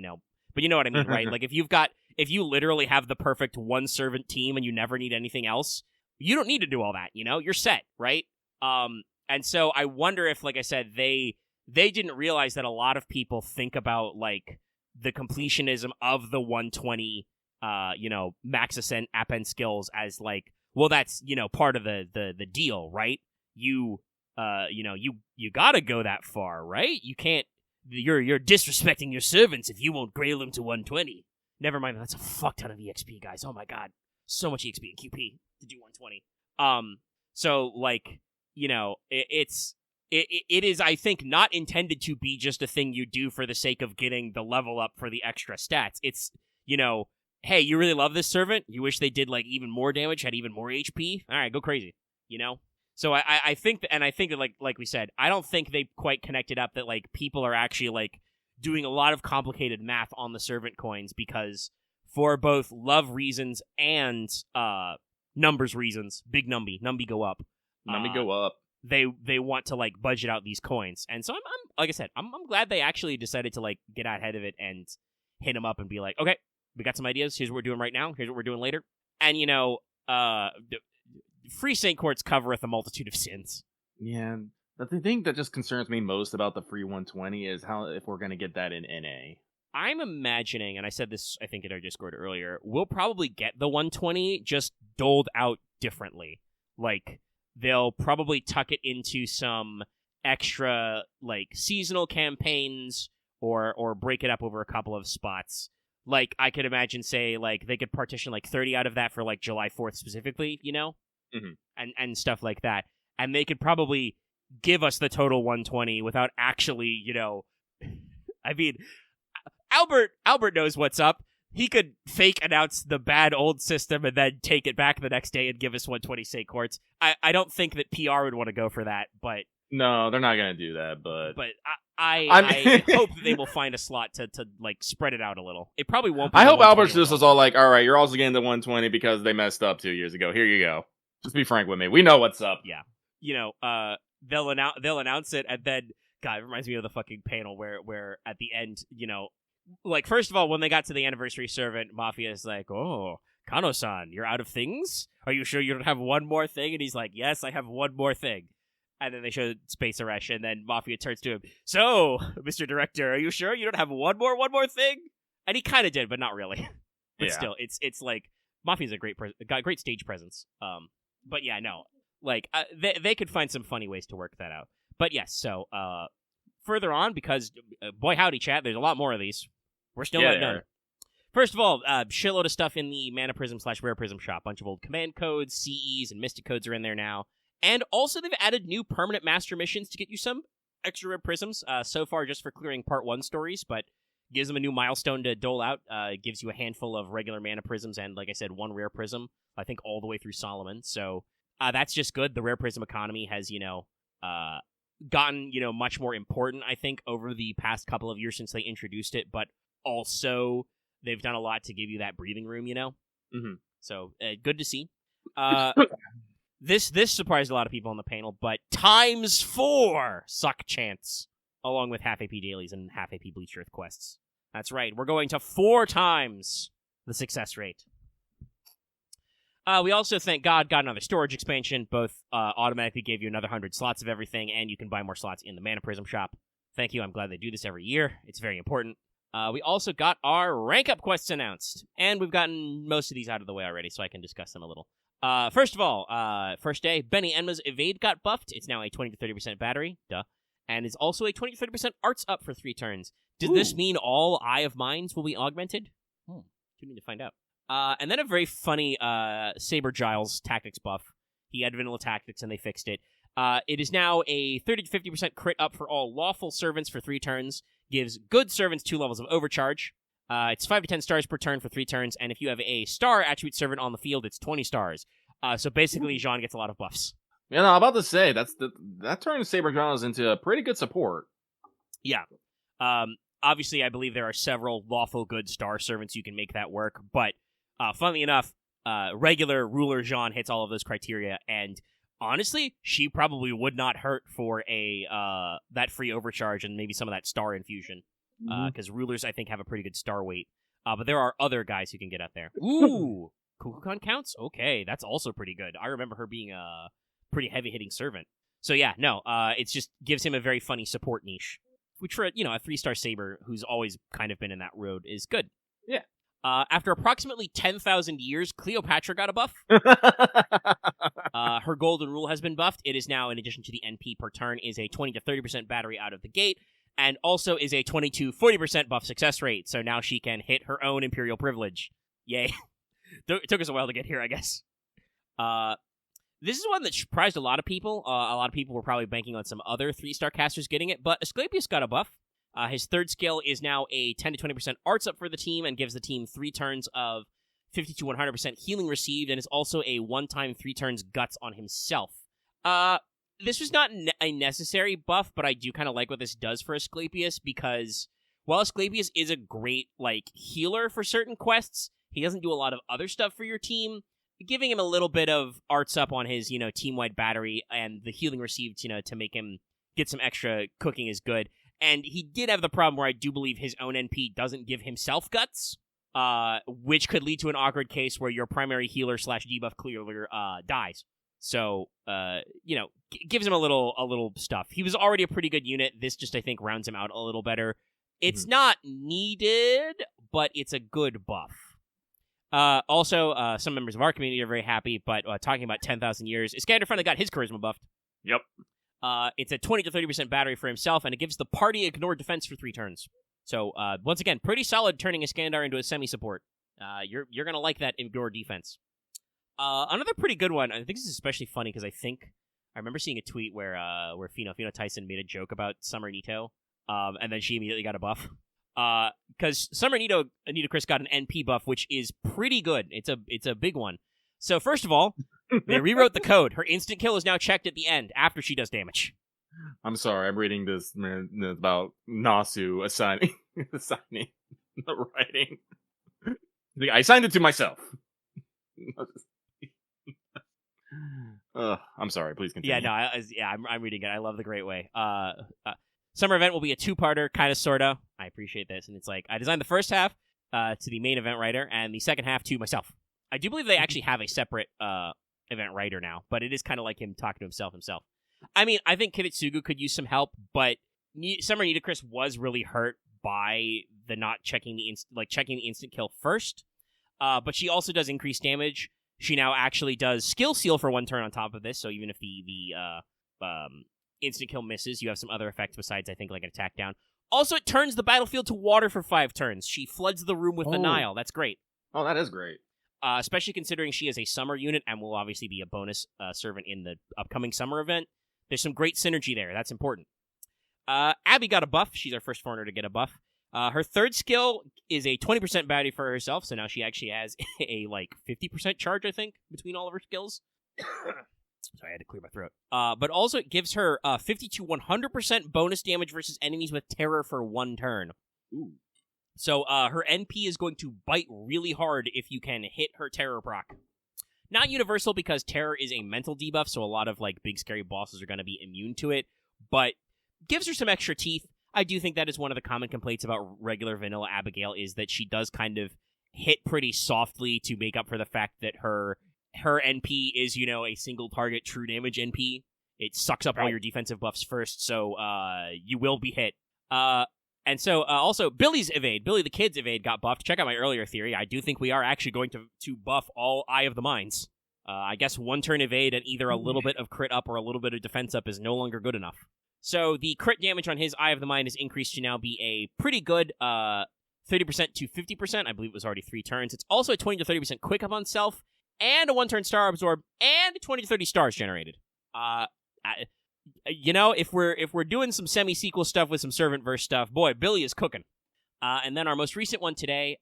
But you know what I mean, right? Like, if you literally have the perfect 1 servant team and you never need anything else, you don't need to do all that, You're set, right? And so I wonder if, like I said, they didn't realize that a lot of people think about, like, the completionism of the 120, max ascent append skills as, like, well, that's, part of the deal, right? You gotta go that far, right? You can't. You're disrespecting your servants if you won't grail them to 120. Never mind, that's a fuck ton of EXP, guys. Oh my god. So much EXP and QP to do 120. So, like, it is, I think, not intended to be just a thing you do for the sake of getting the level up for the extra stats. It's, hey, you really love this servant? You wish they did, like, even more damage, had even more HP? Alright, go crazy, So I think that like we said, I don't think they quite connected up that, like, people are actually, like, doing a lot of complicated math on the servant coins because for both love reasons and numbers reasons, big numby go up. Numby go up. They want to, like, budget out these coins, and so I'm like I said, I'm glad they actually decided to, like, get out ahead of it and hit them up and be like, okay, we got some ideas. Here's what we're doing right now. Here's what we're doing later, and free Saint Quartz covereth a multitude of sins. Yeah, but the thing that just concerns me most about the free 120 is how if we're going to get that in NA. I'm imagining, and I said this, I think, in our Discord earlier, we'll probably get the 120 just doled out differently. Like, they'll probably tuck it into some extra, like, seasonal campaigns or break it up over a couple of spots. Like, I could imagine, say, like, they could partition, like, 30 out of that for, like, July 4th specifically, Mm-hmm. and stuff like that. And they could probably give us the total 120 without actually, I mean, Albert knows what's up. He could fake announce the bad old system and then take it back the next day and give us 120 state courts. I don't think that PR would want to go for that, but no, they're not going to do that. But I hope that they will find a slot to like spread it out a little. It probably won't be. I hope Albert's just was all like, all right, you're also getting the 120 because they messed up 2 years ago. Here you go. Just be frank with me. We know what's up. Yeah. They'll announce it, and then God, it reminds me of the fucking panel where at the end, like first of all, when they got to the anniversary servant, Mafia is like, "Oh, Kano-san, you're out of things? Are you sure you don't have one more thing?" And he's like, "Yes, I have one more thing." And then they show Space Eresh, and then Mafia turns to him, "So, Mr. Director, are you sure you don't have one more thing?" And he kind of did, but not really. But still, it's like Mafia's got great stage presence. But yeah, no, like they could find some funny ways to work that out. But yes, so further on, because boy howdy, chat, there's a lot more of these. We're still not done. First of all, shitload of stuff in the Mana Prism / Rare Prism shop. Bunch of old command codes, CEs, and Mystic codes are in there now. And also, they've added new permanent master missions to get you some extra rare prisms. So far, just for clearing Part 1 stories, but gives them a new milestone to dole out. Gives you a handful of regular mana prisms and, like I said, one rare prism, I think all the way through Solomon. So that's just good. The rare prism economy has, gotten, much more important, I think, over the past couple of years since they introduced it. But also, they've done a lot to give you that breathing room, Mm-hmm. So, good to see. This surprised a lot of people on the panel, but ×4 suck chance, along with half AP dailies and half AP Bleach Earth quests. That's right, we're going to 4 times the success rate. We also, thank God, got another storage expansion. Both automatically gave you another 100 slots of everything, and you can buy more slots in the Mana Prism shop. Thank you, I'm glad they do this every year. It's very important. We also got our rank up quests announced, and we've gotten most of these out of the way already, so I can discuss them a little. First of all, first day, Benny Enma's Evade got buffed. It's now a 20-30% battery, and is also a 20-30% arts up for 3 turns. Does this mean all Eye of Minds will be augmented? We need to find out. And then a very funny Saber Giles tactics buff. He had vanilla tactics, and they fixed it. It is now a 30-50% crit up for all lawful servants for 3 turns. Gives good servants 2 levels of overcharge. It's 5 to 10 stars per turn for 3 turns, and if you have a star attribute servant on the field, it's 20 stars. So basically, Jean gets a lot of buffs. Yeah, no, I'm about to say that turns Saber Giles into a pretty good support. Yeah. Obviously, I believe there are several lawful good star servants you can make that work, but funnily enough, regular ruler Jean hits all of those criteria, and honestly, she probably would not hurt for that free overcharge and maybe some of that star infusion. Because rulers, I think, have a pretty good star weight. But there are other guys who can get up there. Ooh! Kukulkan counts? Okay, that's also pretty good. I remember her being a pretty heavy-hitting servant. So yeah, no, it just gives him a very funny support niche. Which for, a 3-star Saber, who's always kind of been in that road, is good. Yeah. After approximately 10,000 years, Cleopatra got a buff. Her golden rule has been buffed. It is now, in addition to the NP per turn, is a 20-30% battery out of the gate. And also is a 20-40% buff success rate, so now she can hit her own Imperial Privilege. Yay. It took us a while to get here, I guess. This is one that surprised a lot of people. A lot of people were probably banking on some other 3-star casters getting it, but Asclepius got a buff. His 3rd skill is now a 10-20% arts up for the team and gives the team 3 turns of 50-100% healing received, and is also a 1-time 3 turns guts on himself. This was not a necessary buff, but I do kind of like what this does for Asclepius, because while Asclepius is a great, healer for certain quests, he doesn't do a lot of other stuff for your team. Giving him a little bit of arts up on his, team-wide battery and the healing received, to make him get some extra cooking is good. And he did have the problem where I do believe his own NP doesn't give himself guts, which could lead to an awkward case where your primary healer / debuff clearer dies. So, gives him a little stuff. He was already a pretty good unit. This just, I think, rounds him out a little better. It's not needed, but it's a good buff. Also, some members of our community are very happy, but talking about 10,000 years, Iskander finally got his charisma buffed. Yep. It's a 20-30% battery for himself, and it gives the party ignored defense for 3 turns. So, once again, pretty solid turning Iskander into a semi-support. You're going to like that ignored defense. Another pretty good one, I think this is especially funny because I I remember seeing a tweet where Fino Tyson made a joke about Summer Nito, and then she immediately got a buff. Because Summer Nito Anita Chris got an NP buff, which is pretty good. It's a big one. So first of all, they rewrote the code. Her instant kill is now checked at the end after she does damage. I'm sorry, I'm reading this about Nasu assigning the writing. I signed it to myself. I'm sorry. Please continue. Yeah, I'm reading it. I love the great way. Summer event will be a two-parter, kind of, sorta. I appreciate this, and it's like I designed the first half to the main event writer, and the second half to myself. I do believe they actually have a separate event writer now, but it is kind of like him talking to himself. I mean, I think Kibitsugu could use some help, but Summer Nitocris was really hurt by the not checking checking the instant kill first. But she also does increased damage. She now actually does skill seal for 1 turn on top of this, so even if the instant kill misses, you have some other effects besides, I think, like an attack down. Also, it turns the battlefield to water for 5 turns. She floods the room with the Nile. That's great. Oh, that is great. Especially considering she is a summer unit and will obviously be a bonus servant in the upcoming summer event. There's some great synergy there. That's important. Abby got a buff. She's our first foreigner to get a buff. Her third skill is a 20% bounty for herself, so now she actually has a 50% charge, I think, between all of her skills. Sorry, I had to clear my throat. But also it gives her 50 to 100% bonus damage versus enemies with terror for 1 turn. Ooh. So her NP is going to bite really hard if you can hit her terror proc. Not universal because terror is a mental debuff, so a lot of big scary bosses are going to be immune to it, but gives her some extra teeth. I do think that is one of the common complaints about regular vanilla Abigail is that she does kind of hit pretty softly to make up for the fact that her NP is, a single target true damage NP. It sucks up all your defensive buffs first, so you will be hit. And so, also, Billy the Kid's evade got buffed. Check out my earlier theory. I do think we are actually going to buff all Eye of the Mines. I guess 1 turn evade and either a little bit of crit up or a little bit of defense up is no longer good enough. So the crit damage on his Eye of the Mind is increased to now be a pretty good 30% to 50%. I believe it was already 3 turns. It's also a 20 to 30% quick up on self, and a 1-turn star absorb, and 20 to 30 stars generated. If we're doing some semi-sequel stuff with some servant verse stuff, boy, Billy is cooking. And then our most recent one today,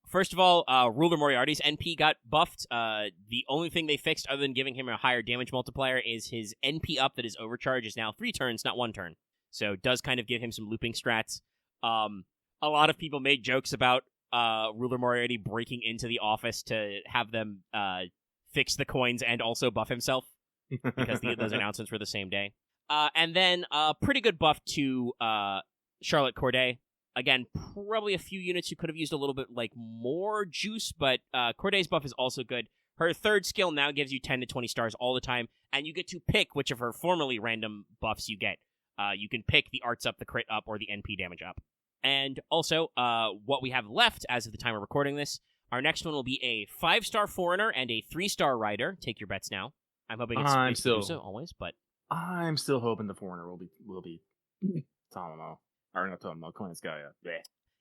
first of all, Ruler Moriarty's NP got buffed. The only thing they fixed other than giving him a higher damage multiplier is his NP up that is overcharge is now 3 turns, not 1 turn. So it does kind of give him some looping strats. A lot of people made jokes about Ruler Moriarty breaking into the office to have them fix the coins and also buff himself. Because those announcements were the same day. And then a pretty good buff to Charlotte Corday. Again, probably a few units who could have used a little bit more juice, but Corday's buff is also good. Her third skill now gives you 10 to 20 stars all the time, and you get to pick which of her formerly random buffs you get. You can pick the arts up, the crit up, or the NP damage up. And also, what we have left as of the time of recording this, our next one will be a 5-star foreigner and a 3-star rider. Take your bets now. I'm hoping it's so always, but I'm still hoping the foreigner will be Tomomo. Or not Tomomo, Koenskaya.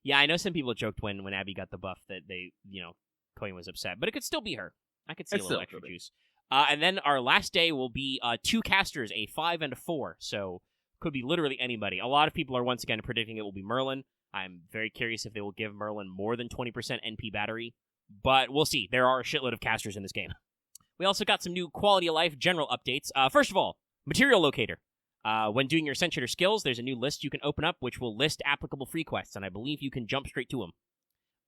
Yeah, I know some people joked when Abby got the buff that they, Koen was upset, but it could still be her. I could see a little extra juice. And then our last day will be 2 casters, a 5 and a 4, so could be literally anybody. A lot of people are once again predicting it will be Merlin. I'm very curious if they will give Merlin more than 20% NP battery, but we'll see. There are a shitload of casters in this game. We also got some new quality of life general updates. First of all, material locator. When doing your Accenture skills, there's a new list you can open up which will list applicable free quests, and I believe you can jump straight to them.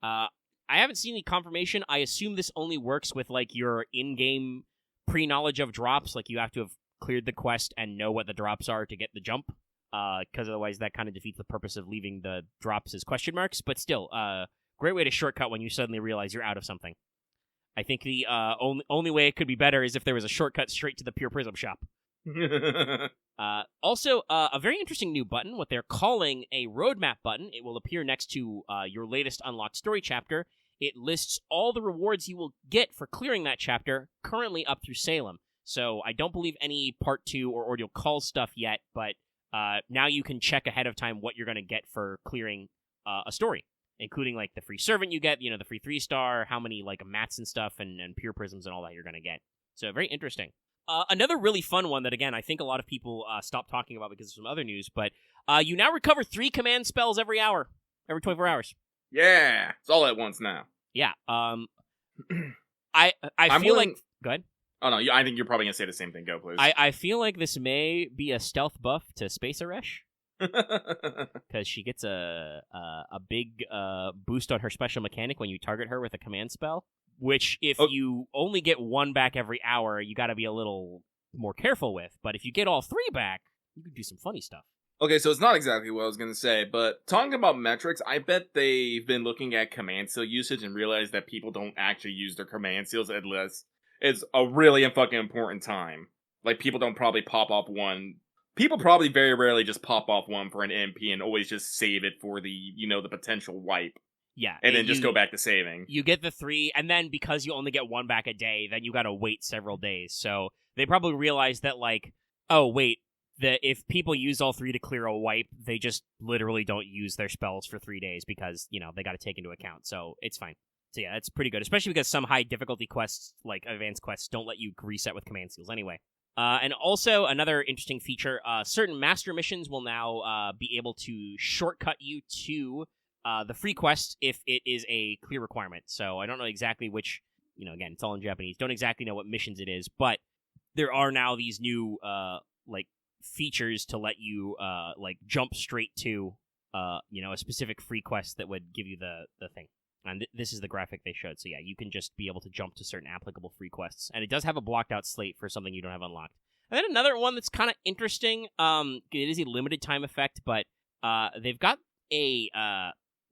I haven't seen the confirmation. I assume this only works with your in-game pre-knowledge of drops. You have to have cleared the quest and know what the drops are to get the jump, because otherwise that kind of defeats the purpose of leaving the drops as question marks. But still, great way to shortcut when you suddenly realize you're out of something. I think the only way it could be better is if there was a shortcut straight to the Pure Prism shop. Also, a very interesting new button, what they're calling a roadmap button. It will appear next to your latest unlocked story chapter. It lists all the rewards you will get for clearing that chapter, currently up through Salem. So I don't believe any Part 2 or Ordeal Call stuff yet, but now you can check ahead of time what you're going to get for clearing a story, including the free servant you get, the free 3-star, how many mats and stuff, and pure prisms and all that you're going to get. So very interesting. Another really fun one that, again, I think a lot of people stopped talking about because of some other news, but you now recover 3 command spells every hour, every 24 hours. Yeah, it's all at once now. Yeah. I I'm feel willing- like... Go ahead. Oh, no, I think you're probably going to say the same thing. Go, please. I feel like this may be a stealth buff to Space Eresh, because she gets a big boost on her special mechanic when you target her with a command spell, which if you only get 1 back every hour, you got to be a little more careful with. But if you get all 3 back, you can do some funny stuff. Okay, so it's not exactly what I was going to say, but talking about metrics, I bet they've been looking at command seal usage and realized that people don't actually use their command seals unless it's a really fucking important time. Like, people don't probably pop off one. People probably very rarely just pop off one for an MP and always just save it for the, the potential wipe. Yeah. And then just go back to saving. You get the 3, and then because you only get 1 back a day, then you gotta wait several days. So they probably realized that, like, oh, wait, if people use all 3 to clear a wipe, they just literally don't use their spells for 3 days because, they gotta take into account. So it's fine. So yeah, that's pretty good, especially because some high difficulty quests, like advanced quests, don't let you reset with command seals anyway. And also, another interesting feature, certain master missions will now be able to shortcut you to the free quest if it is a clear requirement. So I don't know exactly which, again, it's all in Japanese, don't exactly know what missions it is, but there are now these new, features to let you, jump straight to, a specific free quest that would give you the thing. And this is the graphic they showed. So yeah, you can just be able to jump to certain applicable free quests. And it does have a blocked out slate for something you don't have unlocked. And then another one that's kind of interesting, it is a limited time effect, but they've got a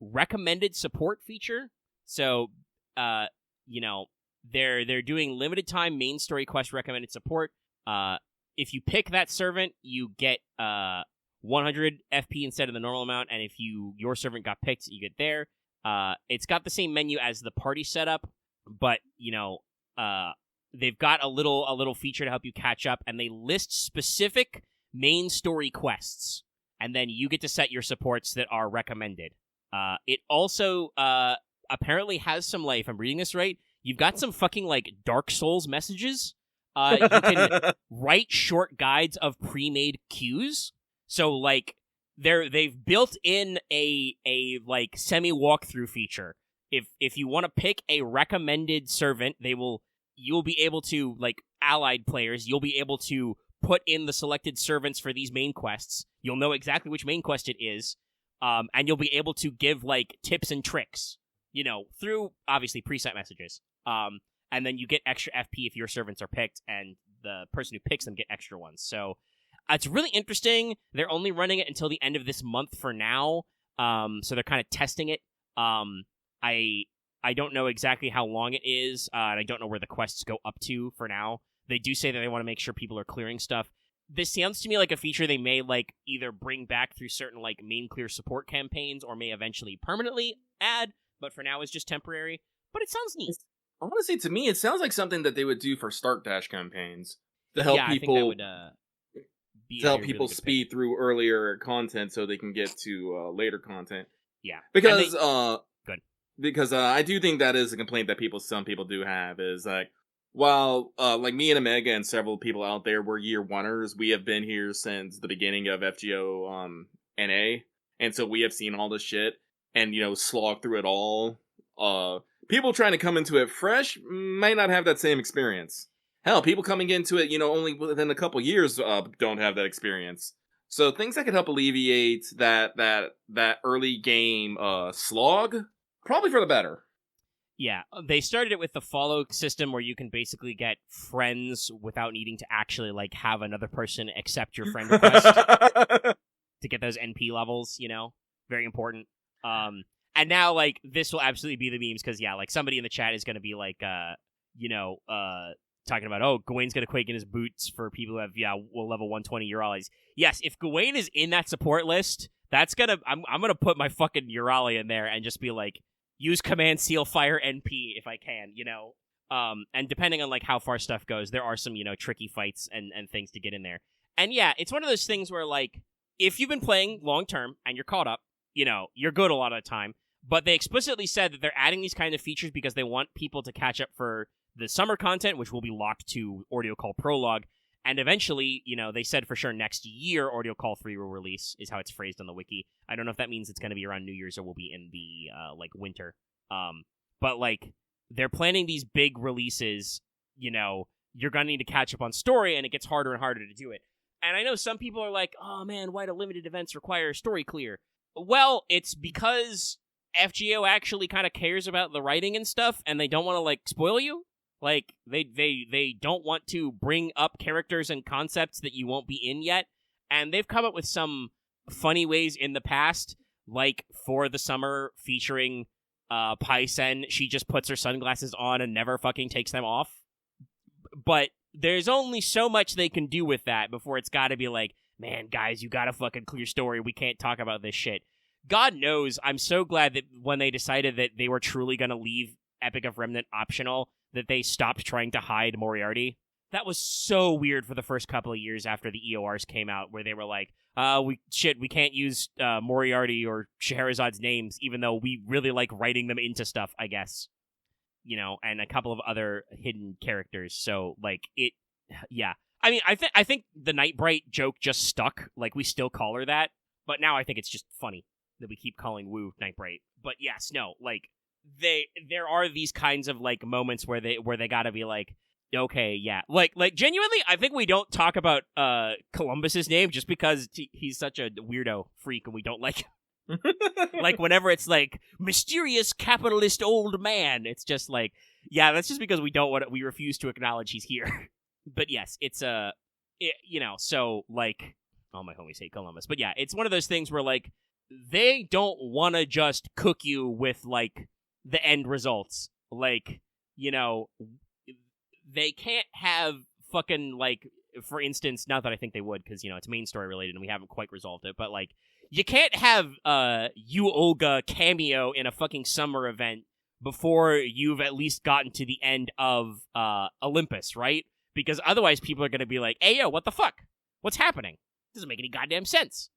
recommended support feature. So, they're doing limited time main story quest recommended support. If you pick that servant, you get 100 FP instead of the normal amount, and if your servant got picked, you get there. It's got the same menu as the party setup, but they've got a little feature to help you catch up, and they list specific main story quests, and then you get to set your supports that are recommended. It also apparently has some, like, if I'm reading this right, you've got some fucking, like, Dark Souls messages. You can write short guides of pre-made queues. So, like, they've built in a like semi walkthrough feature. If you want to pick a recommended servant, you'll be able to, like, allied players, you'll be able to put in the selected servants for these main quests. You'll know exactly which main quest it is, and you'll be able to give, like, tips and tricks, through obviously preset messages. And then you get extra FP if your servants are picked, and the person who picks them get extra ones. So it's really interesting. They're only running it until the end of this month for now, so they're kind of testing it. I don't know exactly how long it is, and I don't know where the quests go up to for now. They do say that they want to make sure people are clearing stuff. This sounds to me like a feature they may, like, either bring back through certain, like, main clear support campaigns, or may eventually permanently add, but for now it's just temporary. But it sounds neat. Honestly, to me, it sounds like something that they would do for Start Dash campaigns to help people. I think that would, to help people speed through earlier content so they can get to later content. Yeah, because good. Because I do think that is a complaint that some people do have, is like, while like me and Omega and several people out there were year oneers, we have been here since the beginning of FGO NA, and so we have seen all this shit and slog through it all. People trying to come into it fresh might not have that same experience. Hell, people coming into it, only within a couple years don't have that experience. So things that could help alleviate that early game slog, probably for the better. Yeah, they started it with the follow system where you can basically get friends without needing to actually, like, have another person accept your friend request to get those NP levels, very important. And now, like, this will absolutely be the memes, because, yeah, like, somebody in the chat is going to be, like, talking about, oh, Gawain's going to quake in his boots for people who have, level 120 Urali's. Yes, if Gawain is in that support list, that's going to, I'm going to put my fucking Urali in there and just be like, use command seal fire NP if I can, and depending on, like, how far stuff goes, there are some, tricky fights and things to get in there. And yeah, it's one of those things where, like, if you've been playing long term and you're caught up, you're good a lot of the time. But they explicitly said that they're adding these kind of features because they want people to catch up for the summer content, which will be locked to Audio Call Prologue, and eventually, they said for sure next year Audio Call 3 will release, is how it's phrased on the wiki. I don't know if that means it's going to be around New Year's or will be in the, winter. But, they're planning these big releases, you're going to need to catch up on story, and it gets harder and harder to do it. And I know some people are like, oh man, why do limited events require story clear? Well, it's because FGO actually kind of cares about the writing and stuff, and they don't want to, spoil you. They don't want to bring up characters and concepts that you won't be in yet. And they've come up with some funny ways in the past, like for the summer featuring Paisen, she just puts her sunglasses on and never fucking takes them off. But there's only so much they can do with that before it's got to be like, man, guys, you got a fucking clear story. We can't talk about this shit. God knows, I'm so glad that when they decided that they were truly going to leave Epic of Remnant optional, that they stopped trying to hide Moriarty. That was so weird for the first couple of years after the EORs came out, where they were like, we can't use Moriarty or Scheherazad's names, even though we really like writing them into stuff, I guess. And a couple of other hidden characters. So, yeah. I mean, I think the Nightbright joke just stuck. We still call her that. But now I think it's just funny that we keep calling Wu Nightbright. But yes, no, there are these kinds of, moments where they gotta be like, okay, yeah. Genuinely, I think we don't talk about Columbus's name just because he's such a weirdo freak and we don't like him. Whenever it's mysterious capitalist old man, it's just yeah, that's just because we refuse to acknowledge he's here. But yes, it's so all my homies hate Columbus. But yeah, it's one of those things where they don't want to just cook you with the end results. They can't have fucking for instance, not that I think they would, because it's main story related and we haven't quite resolved it, but you can't have you Olga cameo in a fucking summer event before you've at least gotten to the end of Olympus, right? Because otherwise people are going to be like, hey, yo, what the fuck? What's happening? Doesn't make any goddamn sense,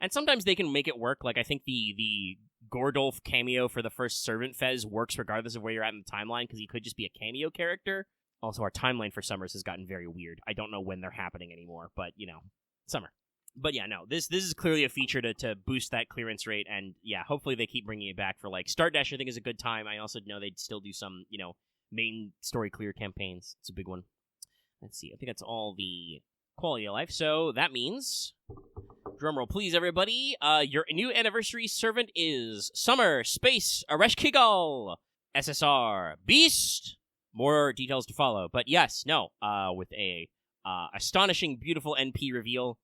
And sometimes they can make it work. I think the Gordolf cameo for the first Servant Fez works regardless of where you're at in the timeline, because he could just be a cameo character. Also, our timeline for summers has gotten very weird. I don't know when they're happening anymore, but, summer. But yeah, no, this is clearly a feature to boost that clearance rate, and yeah, hopefully they keep bringing it back for Start Dash. I think is a good time. I also know they'd still do some, main story clear campaigns. It's a big one. Let's see, I think that's all the quality of life. So that means, drumroll please, everybody. Your new anniversary servant is Summer Space ERESHKIGAL SSR Beast. More details to follow, but yes, no, with a astonishing, beautiful NP reveal.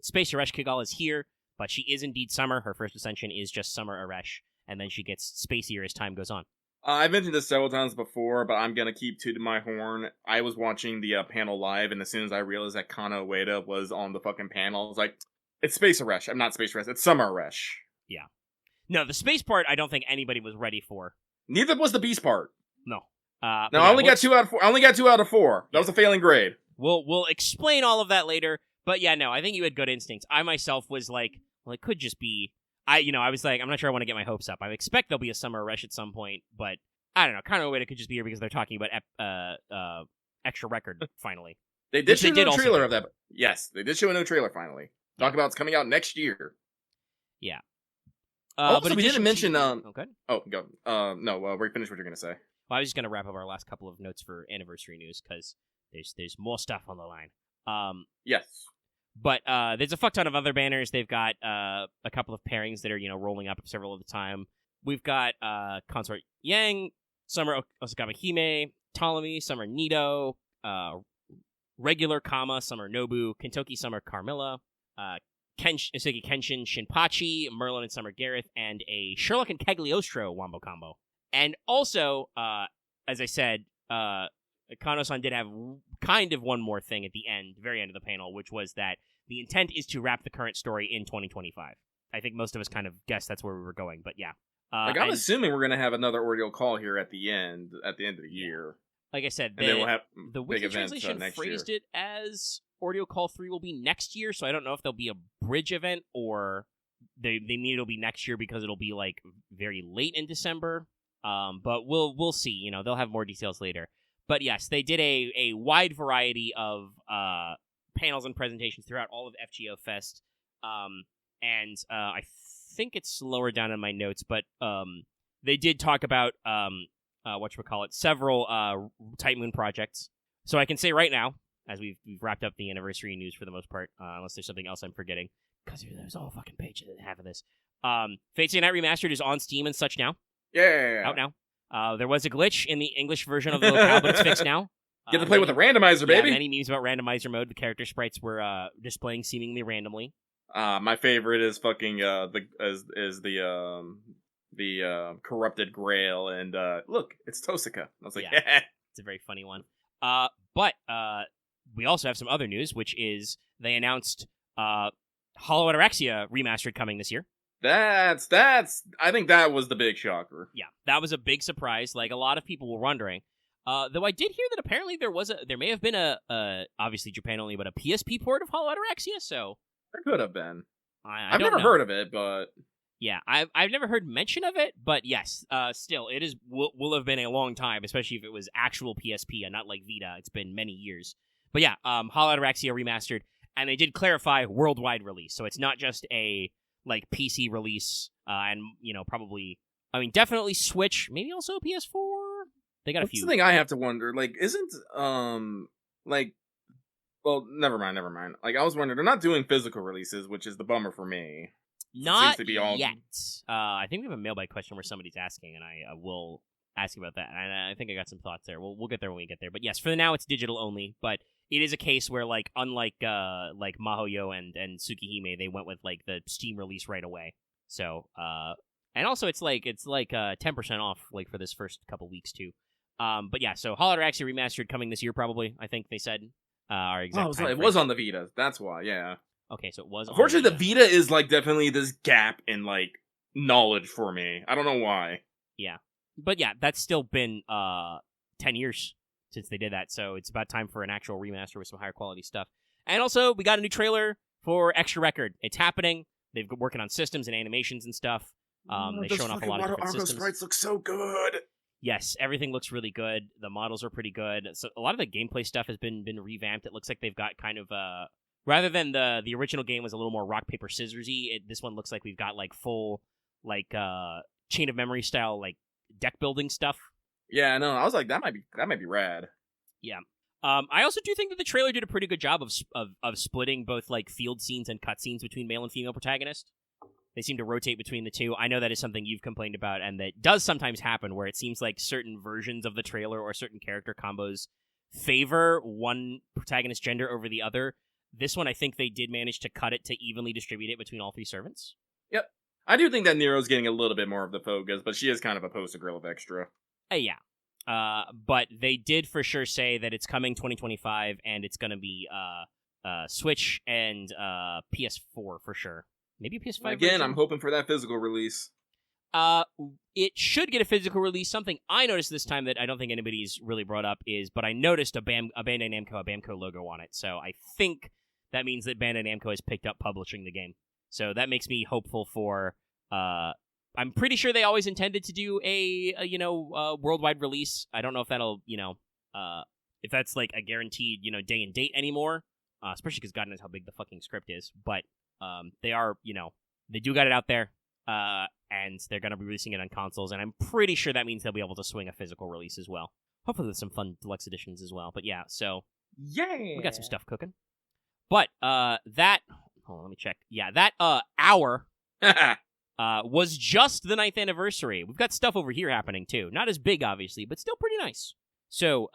Space ERESHKIGAL is here, but she is indeed Summer. Her first ascension is just Summer Eresh, and then she gets spacier as time goes on. I've mentioned this several times before, but I'm gonna keep tooting my horn. I was watching the panel live, and as soon as I realized that Kana Ueda was on the fucking panel, I was like, it's Space Eresh. I'm not Space Eresh, it's Summer Eresh. Yeah. No, the space part I don't think anybody was ready for. Neither was the beast part. No. No, I only got 2 out of 4. I only got 2 out of 4. That was a failing grade. We'll explain all of that later. But yeah, no, I think you had good instincts. I myself was like, well, it could just be. I was like, I'm not sure I want to get my hopes up. I expect there'll be a Summer Eresh at some point, but I don't know. Kind of a way it could just be here because they're talking about extra record finally. They did show a new trailer of that. Yes, they did show a new trailer finally. Talk about it's coming out next year. Yeah. Also, but we didn't mention. Okay. Oh, go. No. We're finished. What you're gonna say? Well, I was just gonna wrap up our last couple of notes for anniversary news because there's more stuff on the line. Yes. But there's a fuck ton of other banners. They've got a couple of pairings that are rolling up several at a time. We've got Consort Yang, Summer Osakama Hime, Ptolemy, Summer Nido, regular Kama, Summer Nobu, Kentoki, Summer Carmilla, Kenshin Shinpachi, Merlin and Summer Gareth, and a Sherlock and Cagliostro Wombo combo. And also, as I said, Kano-san did have kind of one more thing at the very end of the panel, which was that the intent is to wrap the current story in 2025. I think most of us kind of guessed that's where we were going, but yeah. I'm assuming we're going to have another Ordeal Call here at the end of the year. Like I said, and then we'll have the wiki translation phrased it as Ordeal Call 3 will be next year, so I don't know if there'll be a bridge event or they mean it'll be next year because it'll be very late in December. But we'll see. You know, they'll have more details later. But yes, they did a wide variety of panels and presentations throughout all of FGO Fest. And I think it's lower down in my notes, but they did talk about several Type Moon projects. So I can say right now, as we've wrapped up the anniversary news for the most part, unless there's something else I'm forgetting, because there's a whole fucking page and half of this. Fate Stay Night Remastered is on Steam and such now. Yeah. Out now. There was a glitch in the English version of the locale, but it's fixed now. Get to play with a randomizer, baby. Yeah, many memes about randomizer mode. The character sprites were displaying seemingly randomly. My favorite is fucking the corrupted Grail, and look, it's Tosika. I was like, yeah. It's a very funny one. But we also have some other news, which is they announced Hollow Ataraxia Remastered coming this year. That's I think that was the big shocker. Yeah, that was a big surprise. Like, a lot of people were wondering. Though I did hear that apparently there may have been a obviously Japan only, but a PSP port of Hollow Ataraxia, so there could have been. I've never heard of it, but yeah, I've never heard mention of it, but yes, still, it will have been a long time, especially if it was actual PSP and not like Vita. It's been many years. But yeah, Hollow Ataraxia Remastered, and they did clarify worldwide release, so it's not just a like PC release, and you know, probably, I mean, definitely Switch, maybe also PS4. They got a few. That's the thing I have to wonder. Like, isn't well, never mind. Like, I was wondering, they're not doing physical releases, which is the bummer for me. Not yet. I think we have a mailbag question where somebody's asking, and I will ask about that. And I think I got some thoughts there. We'll get there when we get there. But yes, for now, it's digital only. But it is a case where, like, unlike like Mahoyo and Tsukihime, they went with like the Steam release right away. So and also it's like 10% off like for this first couple weeks too. But yeah, so Hollow Ataraxia Remastered coming this year probably. I think they said. Our exact it was on the Vita. That's why. Yeah. Okay, so it was. Unfortunately, the Vita is like definitely this gap in like knowledge for me. I don't know why. Yeah, but yeah, that's still been 10 years since they did that, so it's about time for an actual remaster with some higher quality stuff. And also, we got a new trailer for Extra Record. It's happening. They've been working on systems and animations and stuff. They've shown off a lot of different systems. Sprites look so good. Yes, everything looks really good. The models are pretty good. So a lot of the gameplay stuff has been revamped. It looks like they've got kind of rather than the original game was a little more rock paper scissorsy. This one looks like we've got like full like Chain of Memory style like deck building stuff. Yeah, no, I was like that might be rad. Yeah. I also do think that the trailer did a pretty good job of splitting both like field scenes and cutscenes between male and female protagonists. They seem to rotate between the two. I know that is something you've complained about, and that does sometimes happen, where it seems like certain versions of the trailer or certain character combos favor one protagonist gender over the other. This one, I think they did manage to cut it to evenly distribute it between all three servants. Yep. I do think that Nero's getting a little bit more of the focus, but she is kind of a poster girl of extra. Yeah. But they did for sure say that it's coming 2025, and it's going to be Switch and PS4 for sure. Maybe a PS5 Again, version? I'm hoping for that physical release. It should get a physical release. Something I noticed this time that I don't think anybody's really brought up but I noticed a Bandai Namco, a Bamco logo on it. So I think that means that Bandai Namco has picked up publishing the game. So that makes me hopeful for. I'm pretty sure they always intended to do a worldwide release. I don't know if that'll if that's like a guaranteed day and date anymore. Especially because God knows how big the fucking script is, but. They are, they do got it out there, and they're going to be releasing it on consoles, and I'm pretty sure that means they'll be able to swing a physical release as well. Hopefully with some fun deluxe editions as well. But yeah, so we got some stuff cooking. But hold on, let me check. Yeah, that hour was just the 9th anniversary. We've got stuff over here happening too. Not as big, obviously, but still pretty nice. So,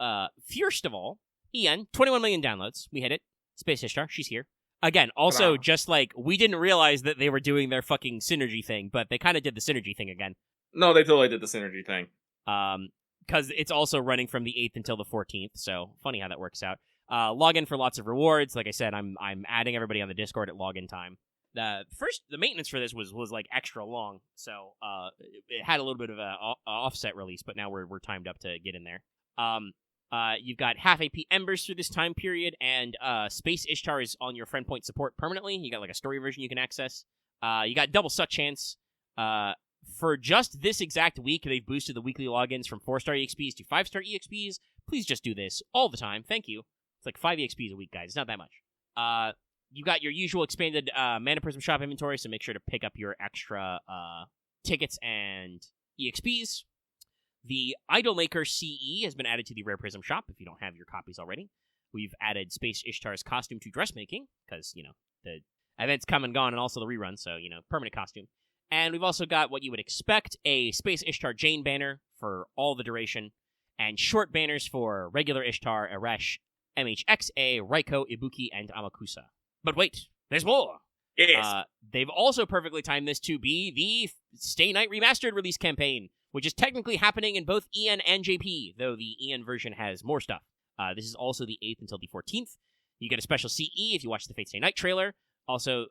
first of all, Ian, 21 million downloads. We hit it. Space Ishtar, she's here. Again, also, just like, we didn't realize that they were doing their fucking synergy thing, but they kind of did the synergy thing again. No, they totally did the synergy thing. Because it's also running from the 8th until the 14th, so funny how that works out. Log in for lots of rewards. Like I said, I'm adding everybody on the Discord at login time. The maintenance for this was like extra long, so it had a little bit of a offset release, but now we're timed up to get in there. You've got half AP Embers through this time period, and Space Ishtar is on your friend point support permanently. You got like a story version you can access. You got double suck chance. for just this exact week, they've boosted the weekly logins from 4-star EXPs to 5-star EXPs. Please just do this all the time. Thank you. It's like 5 EXPs a week, guys. It's not that much. You got your usual expanded Mana Prism shop inventory, so make sure to pick up your extra tickets and EXPs. The Idolmaker CE has been added to the Rare Prism shop if you don't have your copies already. We've added Space Ishtar's costume to dressmaking, because, the event's come and gone, and also the rerun, so, permanent costume. And we've also got what you would expect, a Space Ishtar Jane banner for all the duration, and short banners for regular Ishtar, Eresh, MHXA, Raiko, Ibuki, and Amakusa. But wait, there's more! Yes. They've also perfectly timed this to be the Stay Night Remastered release campaign, which is technically happening in both EN and JP, though the EN version has more stuff. This is also the 8th until the 14th. You get a special CE if you watch the Fate Stay Night trailer. Also,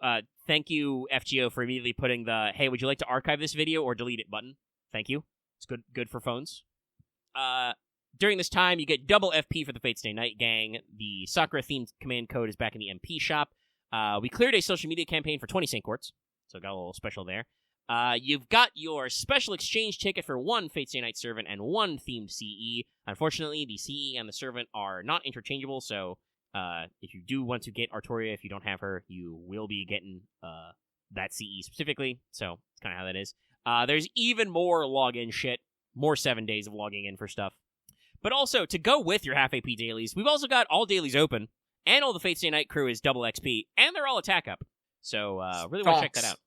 thank you, FGO, for immediately putting the, hey, would you like to archive this video or delete it button? Thank you. It's good for phones. During this time, you get double FP for the Fate Stay Night gang. The Sakura-themed command code is back in the MP shop. We cleared a social media campaign for 20 Saint Quartz, so got a little special there. You've got your special exchange ticket for 1 Fate Stay Night Servant and 1 themed CE. Unfortunately, the CE and the Servant are not interchangeable, so if you do want to get Artoria, if you don't have her, you will be getting that CE specifically, so that's kind of how that is. There's even more login shit, more 7 days of logging in for stuff. But also, to go with your half AP dailies, we've also got all dailies open, and all the Fate Stay Night crew is double XP, and they're all attack up. So, really want to check that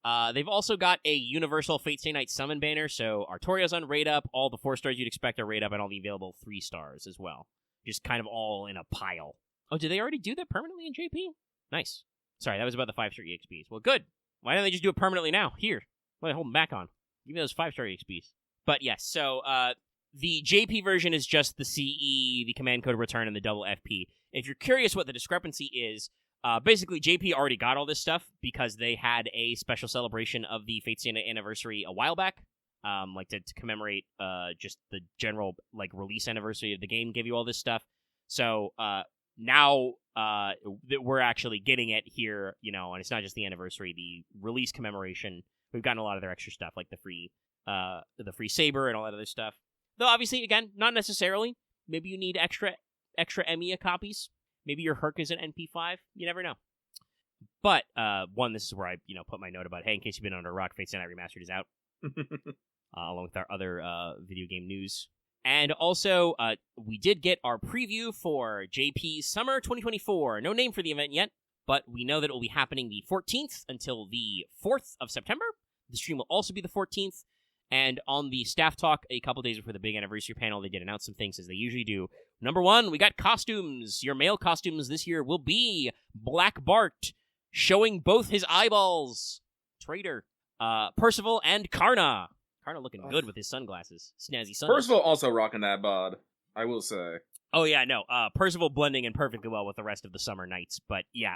out. They've also got a universal Fate Stay Night summon banner, so Artoria's on raid up, all the 4 stars you'd expect are raid up, and all the available 3 stars as well. Just kind of all in a pile. Oh, did they already do that permanently in JP? Nice. Sorry, that was about the 5-star EXPs. Well, good. Why don't they just do it permanently now? Here. What are they holding back on? Give me those 5-star EXPs. But yes, so the JP version is just the CE, the command code return, and the double FP. If you're curious what the discrepancy is, basically JP already got all this stuff because they had a special celebration of the Fate Stay Night anniversary a while back, to commemorate just the general release anniversary of the game, gave you all this stuff. So now that we're actually getting it here, and it's not just the anniversary, the release commemoration. We've gotten a lot of their extra stuff, like the free saber and all that other stuff. Though obviously, again, not necessarily. Maybe you need extra EMEA copies. Maybe your Herc is an NP5. You never know. But this is where I put my note about, hey, in case you've been under a rock, Fate Stay Night Remastered is out, along with our other video game news. And also, we did get our preview for JP's Summer 2024. No name for the event yet, but we know that it will be happening the 14th until the 4th of September. The stream will also be the 14th. And on the staff talk, a couple days before the big anniversary panel, they did announce some things, as they usually do. Number 1, we got costumes. Your male costumes this year will be Black Bart, showing both his eyeballs. Traitor. Percival and Karna. Karna looking good with his sunglasses. Snazzy sunglasses. Percival also rocking that bod, I will say. Oh, yeah, no. Percival blending in perfectly well with the rest of the summer nights. But, yeah,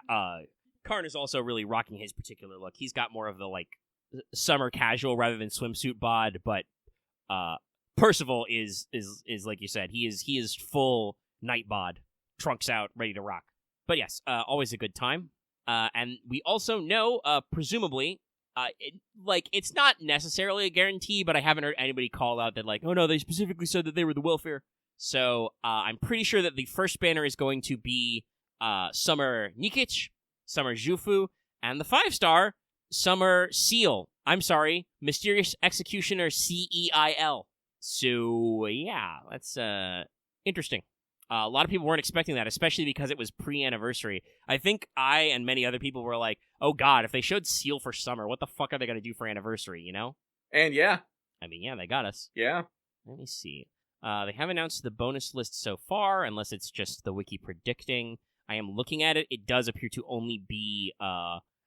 Karna's also really rocking his particular look. He's got more of the, summer casual rather than swimsuit bod, but Percival is like you said, he is full night bod, trunks out, ready to rock. But yes, always a good time. And we also know, presumably, it's not necessarily a guarantee, but I haven't heard anybody call out that oh no, they specifically said that they were the welfare. So I'm pretty sure that the first banner is going to be Summer Nikich, Summer Jufu, and the 5-star Summer Seal. I'm sorry, Mysterious Executioner CEIL. So, yeah, that's interesting. A lot of people weren't expecting that, especially because it was pre-anniversary. I think I and many other people were like, oh god, if they showed Seal for summer, what the fuck are they going to do for anniversary, And yeah. I mean, yeah, they got us. Yeah. Let me see. They haven't announced the bonus list so far, unless it's just the wiki predicting. I am looking at it. It does appear to only be...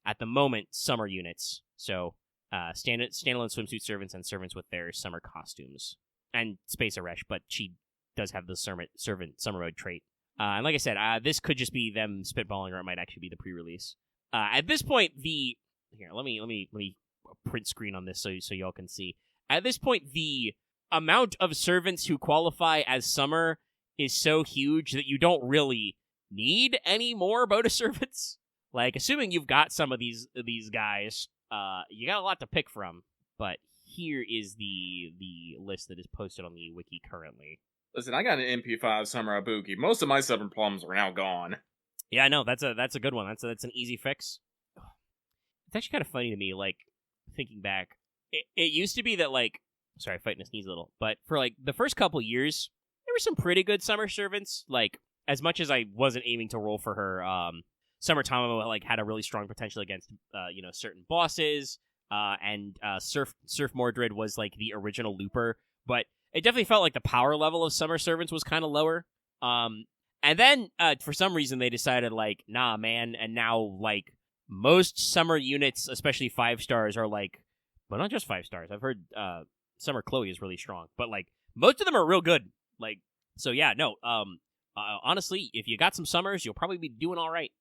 at the moment, summer units. So, standalone swimsuit servants and servants with their summer costumes. And Space Eresh, but she does have the servant summer mode trait. And like I said, this could just be them spitballing, or it might actually be the pre-release. At this point, here, let me print screen on this so y'all can see. At this point, the amount of servants who qualify as summer is so huge that you don't really need any more bonus servants. Assuming you've got some of these guys, you got a lot to pick from. But here is the list that is posted on the wiki currently. Listen, I got an NP5 Summer Ibuki. Most of my stubborn problems are now gone. Yeah, I know. That's a good one. That's an easy fix. It's actually kind of funny to me, like, thinking back. It used to be that, like, sorry, fighting a sneeze a little, but for, like, the first couple years, there were some pretty good summer servants. Like, as much as I wasn't aiming to roll for her, Summer Tamamo, like, had a really strong potential against, certain bosses, and Surf Mordred was, like, the original looper, but it definitely felt like the power level of summer servants was kind of lower. And then, for some reason, they decided, like, nah, man, and now, like, most summer units, especially 5 stars, are, like, well, not just 5 stars. I've heard, Summer Chloe is really strong, but, like, most of them are real good. Like, so yeah, no, honestly, if you got some summers, you'll probably be doing all right.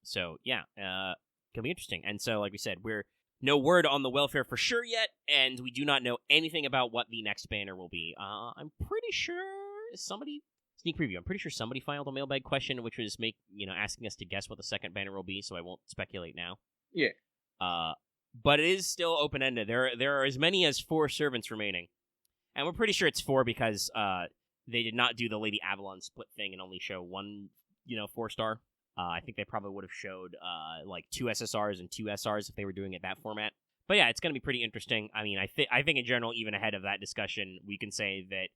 So, yeah, can be interesting. And so, like we said, we're no word on the welfare for sure yet, and we do not know anything about what the next banner will be. I'm pretty sure sneak preview. I'm pretty sure somebody filed a mailbag question, which was asking us to guess what the second banner will be. So I won't speculate now. Yeah. But it is still open ended. There are as many as 4 servants remaining, and we're pretty sure it's 4 because they did not do the Lady Avalon split thing and only show 1 4-star. I think they probably would have showed like 2 SSRs and 2 SRs if they were doing it that format. But yeah, it's going to be pretty interesting. I mean, I think in general, even ahead of that discussion, we can say that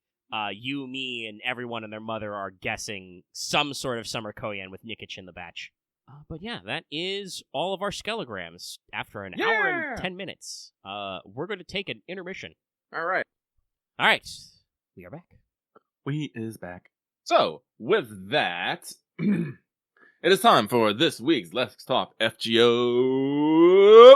you, me, and everyone and their mother are guessing some sort of Summer Koyan with Nikich in the batch. But yeah, that is all of our skelograms after an hour and 10 minutes. We're going to take an intermission. All right. All right. We are back. We is back. So, with that, it is time for this week's Let's Talk FGO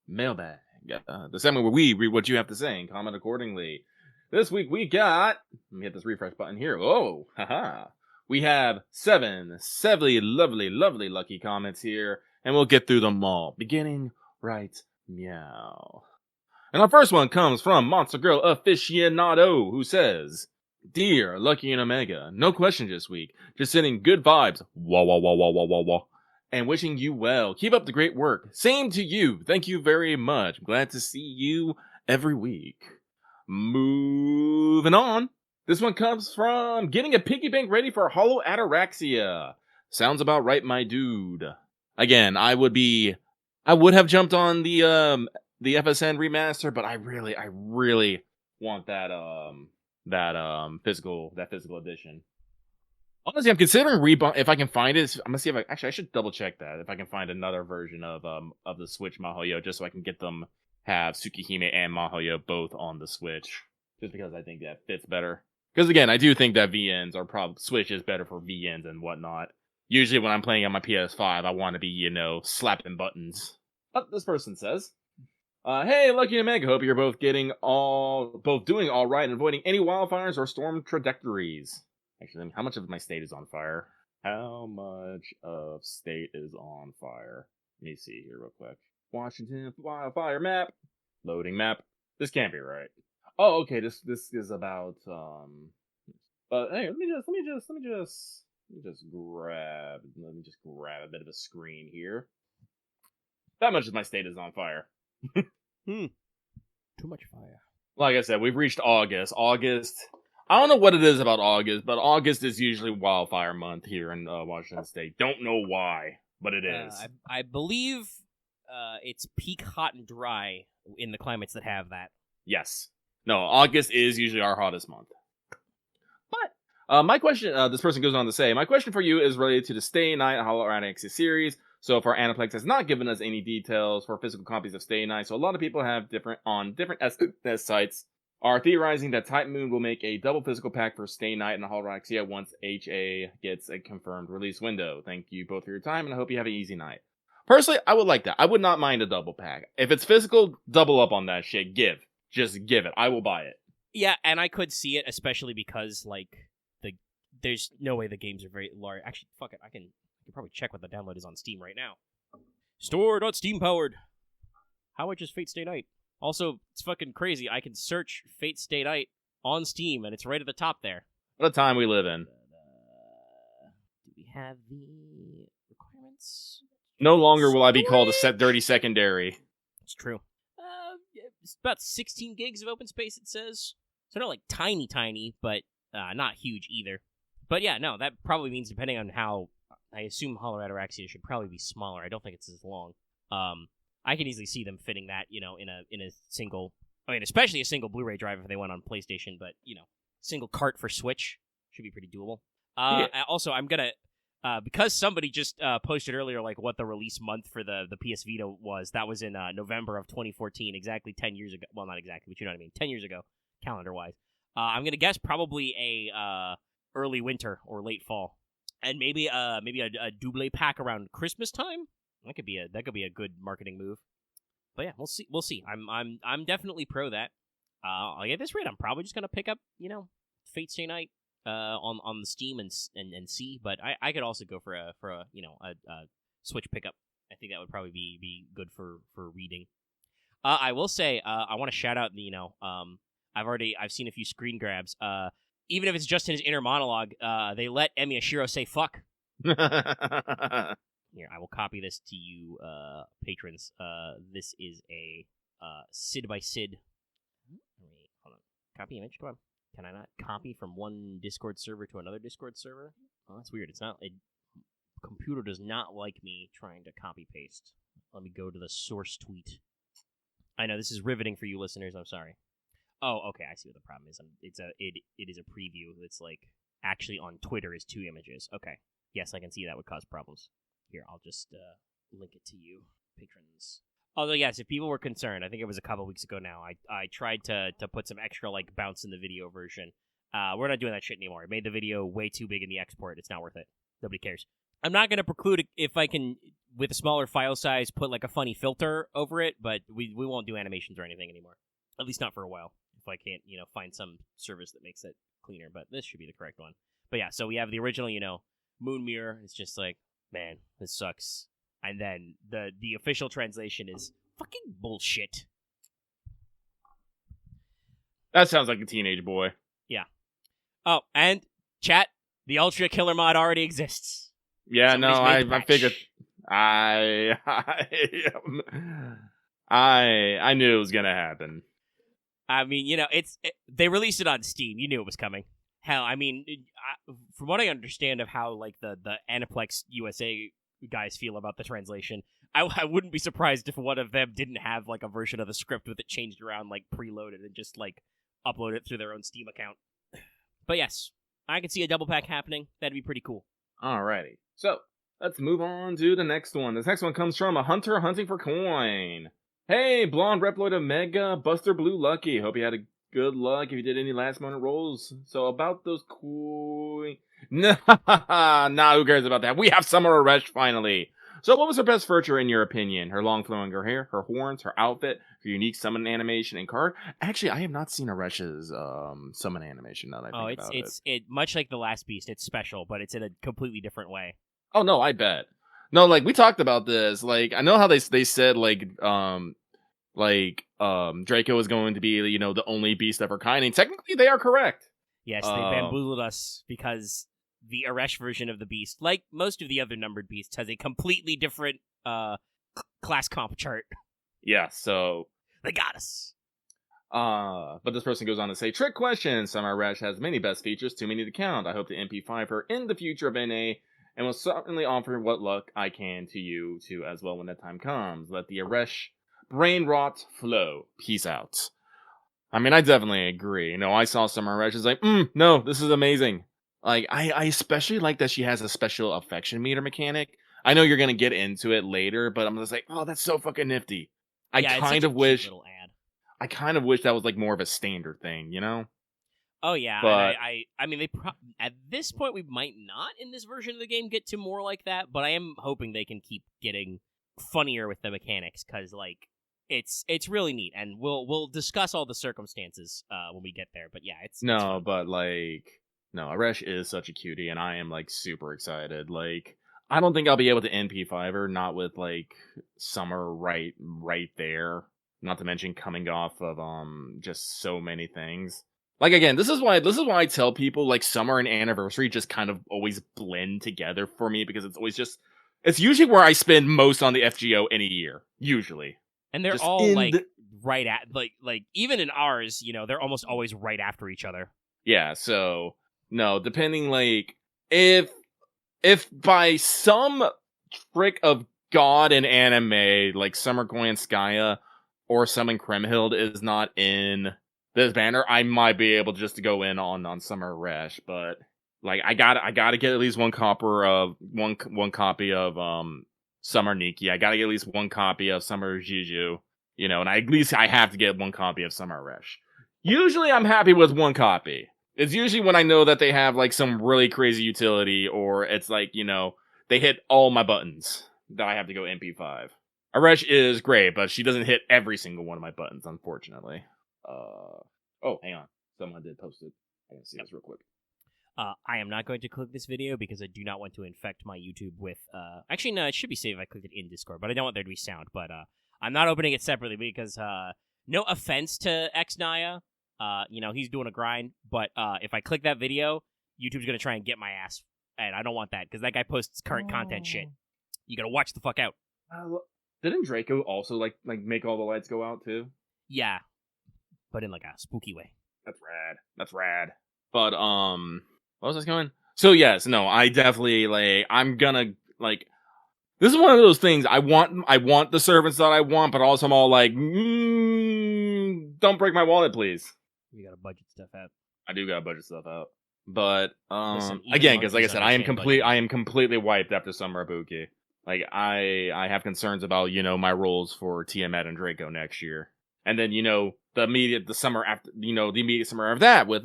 mailbag. The segment where we read what you have to say and comment accordingly. This week we got, let me hit this refresh button here. Oh, haha. We have 7 lovely lucky comments here, and we'll get through them all, beginning right meow. And our first one comes from Monster Girl Aficionado, who says, "Dear Lucky and Omega, no questions this week, just sending good vibes, wah wah wah wah wah wah wah, and wishing you well. Keep up the great work. Same to you. Thank you very much. Glad to see you every week." Moving on. This one comes from getting a piggy bank ready for Hollow Ataraxia. Sounds about right, my dude. Again, I would have jumped on the FSN remaster, but I really want that physical edition. Honestly, I'm considering if I can find it. I'm gonna see if I should double check that if I can find another version of the Switch Mahoyo, just so I can get them have Tsukihime and Mahoyo both on the Switch, just because I think that fits better. Because again, I do think that VNs Switch is better for VNs and whatnot. Usually when I'm playing on my PS5, I want to be, slapping buttons. But this person says, "Hey, Lucky and Omega, hope you're both doing all right and avoiding any wildfires or storm trajectories." Actually, how much of my state is on fire? How much of state is on fire? Let me see here real quick. Washington wildfire map. Loading map. This can't be right. Oh, okay. This is about But hey, let me just grab a bit of a screen here. That much of my state is on fire. Too much fire. Like I said, we've reached August. I don't know what it is about August, but August is usually wildfire month here in Washington State. Don't know why, but it is. I believe it's peak hot and dry in the climates that have that. Yes. No, August is usually our hottest month. But my question, this person goes on to say, "My question for you is related to the Stay Night Hollow Ataraxia series. So far, Aniplex has not given us any details for physical copies of Stay Night, so a lot of people have different sites are theorizing that Type Moon will make a double physical pack for Stay Night and Hollow Ataraxia once HA gets a confirmed release window. Thank you both for your time, and I hope you have an easy night." Personally, I would like that. I would not mind a double pack. If it's physical, double up on that shit. Just give it. I will buy it. Yeah, and I could see it, especially because, there's no way the games are very large. Actually, fuck it. I can probably check what the download is on Steam right now. Store.steam-powered. How much is Fate Stay Night? Also, it's fucking crazy. I can search Fate Stay Night on Steam, and it's right at the top there. What a time we live in. Do we have the requirements? No longer will I be called a dirty secondary. It's true. about 16 gigs of open space, it says. So not like tiny, but not huge either. But yeah, no, that probably means depending on how, I assume Hollow Ataraxia should probably be smaller. I don't think it's as long. I can easily see them fitting that, in a single, especially a single Blu-ray drive if they went on PlayStation, but, single cart for Switch should be pretty doable. Yeah. Also, I'm gonna, because somebody just posted earlier, like, what the release month for the PS Vita was. That was in November of 2014, exactly 10 years ago. Well, not exactly, but you know what I mean. 10 years ago, calendar-wise. I'm gonna guess probably a early winter or late fall, and maybe a double pack around Christmas time. That could be a good marketing move. But yeah, we'll see. I'm definitely pro that. At this rate, I'm probably just gonna pick up, Fate Stay Night on the Steam and see. But I could also go for a Switch pickup. I think that would probably be good for reading. I will say I want to shout out I've seen a few screen grabs. Even if it's just in his inner monologue, they let Emiyashiro say fuck. Here, I will copy this to you, patrons. This is a Sid by Sid. Hold on. Copy image? Come on. Can I not copy from one Discord server to another Discord server? Oh, that's weird. Computer does not like me trying to copy paste. Let me go to the source tweet. I know this is riveting for you listeners. I'm sorry. Oh, okay. I see what the problem is. It is a preview. It's like actually on Twitter is 2 images. Okay. Yes, I can see that would cause problems. Here, I'll just link it to you, patrons. Although, yes, if people were concerned, I think it was a couple weeks ago now, I tried to put some extra, bounce in the video version. We're not doing that shit anymore. I made the video way too big in the export. It's not worth it. Nobody cares. I'm not going to preclude it if I can, with a smaller file size, put, a funny filter over it, but we won't do animations or anything anymore. At least not for a while. If I can't, find some service that makes it cleaner. But this should be the correct one. But yeah, so we have the original, Moon Mirror. It's just man, this sucks. And then the official translation is fucking bullshit. That sounds like a teenage boy. Yeah. Oh, and chat, the Ultra Killer mod already exists. Yeah, Somebody's I figured. I knew it was gonna happen. I mean, they released it on Steam. You knew it was coming. Hell, I mean, from what I understand of how the Aniplex USA guys feel about the translation, I wouldn't be surprised if one of them didn't have a version of the script with it changed around, preloaded, and just upload it through their own Steam account. But yes, I can see a double pack happening. That'd be pretty cool. Alrighty, so let's move on to the next one. This next one comes from a hunter hunting for coin. Hey, Blonde Reploid Omega, Buster Blue Lucky. Hope you had a good luck if you did any last moment rolls. So about those coin... Nah, who cares about that? We have Summer Eresh finally. So what was her best feature in your opinion? Her long flowing hair, her horns, her outfit, her unique summon animation and card? Actually, I have not seen Eresh's summon animation now that I think about it. Much like the last beast, it's special, but it's in a completely different way. Oh no, I bet. No, we talked about this. I know how they said Draco is going to be, the only beast of her kind, and technically they are correct. Yes, they bamboozled us because the Eresh version of the beast, like most of the other numbered beasts, has a completely different class comp chart. Yeah, so they got us. But this person goes on to say, trick question. Summer Eresh has many best features, too many to count. I hope to NP5 her in the future of NA, and will certainly offer what luck I can to you too as well when that time comes. Let the Eresh brain rot flow. Peace out. I mean, I definitely agree. I saw Summer Eresh is no, this is amazing. I especially like that she has a special affection meter mechanic. I know you're gonna get into it later, but I'm just oh, that's so fucking nifty. I kind of wish that was more of a standard thing, Oh yeah, but I mean, at this point we might not in this version of the game get to more like that, but I am hoping they can keep getting funnier with the mechanics because it's really neat, and we'll discuss all the circumstances when we get there. But yeah, it's but Eresh is such a cutie, and I am super excited. I don't think I'll be able to NP5 her, not with Summer right there. Not to mention coming off of just so many things. Again, this is why I tell people Summer and Anniversary just kind of always blend together for me, because it's always it's usually where I spend most on the FGO in a year, usually. And they're all right at like even in ours, they're almost always right after each other. Yeah, so no, depending like if by some trick of God in anime, like Summer Glanskaya or Summon Kremhild is not in this banner, I might be able just to go in on Summer Resh, but like I gotta get at least one copy of Summer Nikki. I gotta get at least one copy of Summer Juju, and at least I have to get one copy of Summer Resh. Usually I'm happy with one copy. It's usually when I know that they have like some really crazy utility, or it's like, they hit all my buttons that I have to go NP5. Eresh is great, but she doesn't hit every single one of my buttons, unfortunately. Oh, hang on. Someone did post it. I can see this real quick. I am not going to click this video because I do not want to infect my YouTube with... Actually, no, it should be safe if I clicked it in Discord, but I don't want there to be sound. But I'm not opening it separately because no offense to Xnaya. He's doing a grind, but if I click that video, YouTube's going to try and get my ass, and I don't want that because that guy posts current content shit. You got to watch the fuck out. Didn't Draco also like make all the lights go out too? Yeah, but in like a spooky way. That's rad. But what was I going? So yes, no, I definitely I'm gonna this is one of those things. I want the servants that I want, but also I'm all like, don't break my wallet, please. You gotta budget stuff out. I do gotta budget stuff out, but Listen, again, because like I said, I am completely wiped after Summer Ibuki. Like I have concerns about my roles for Tiamat and Draco next year, and then the immediate summer after that with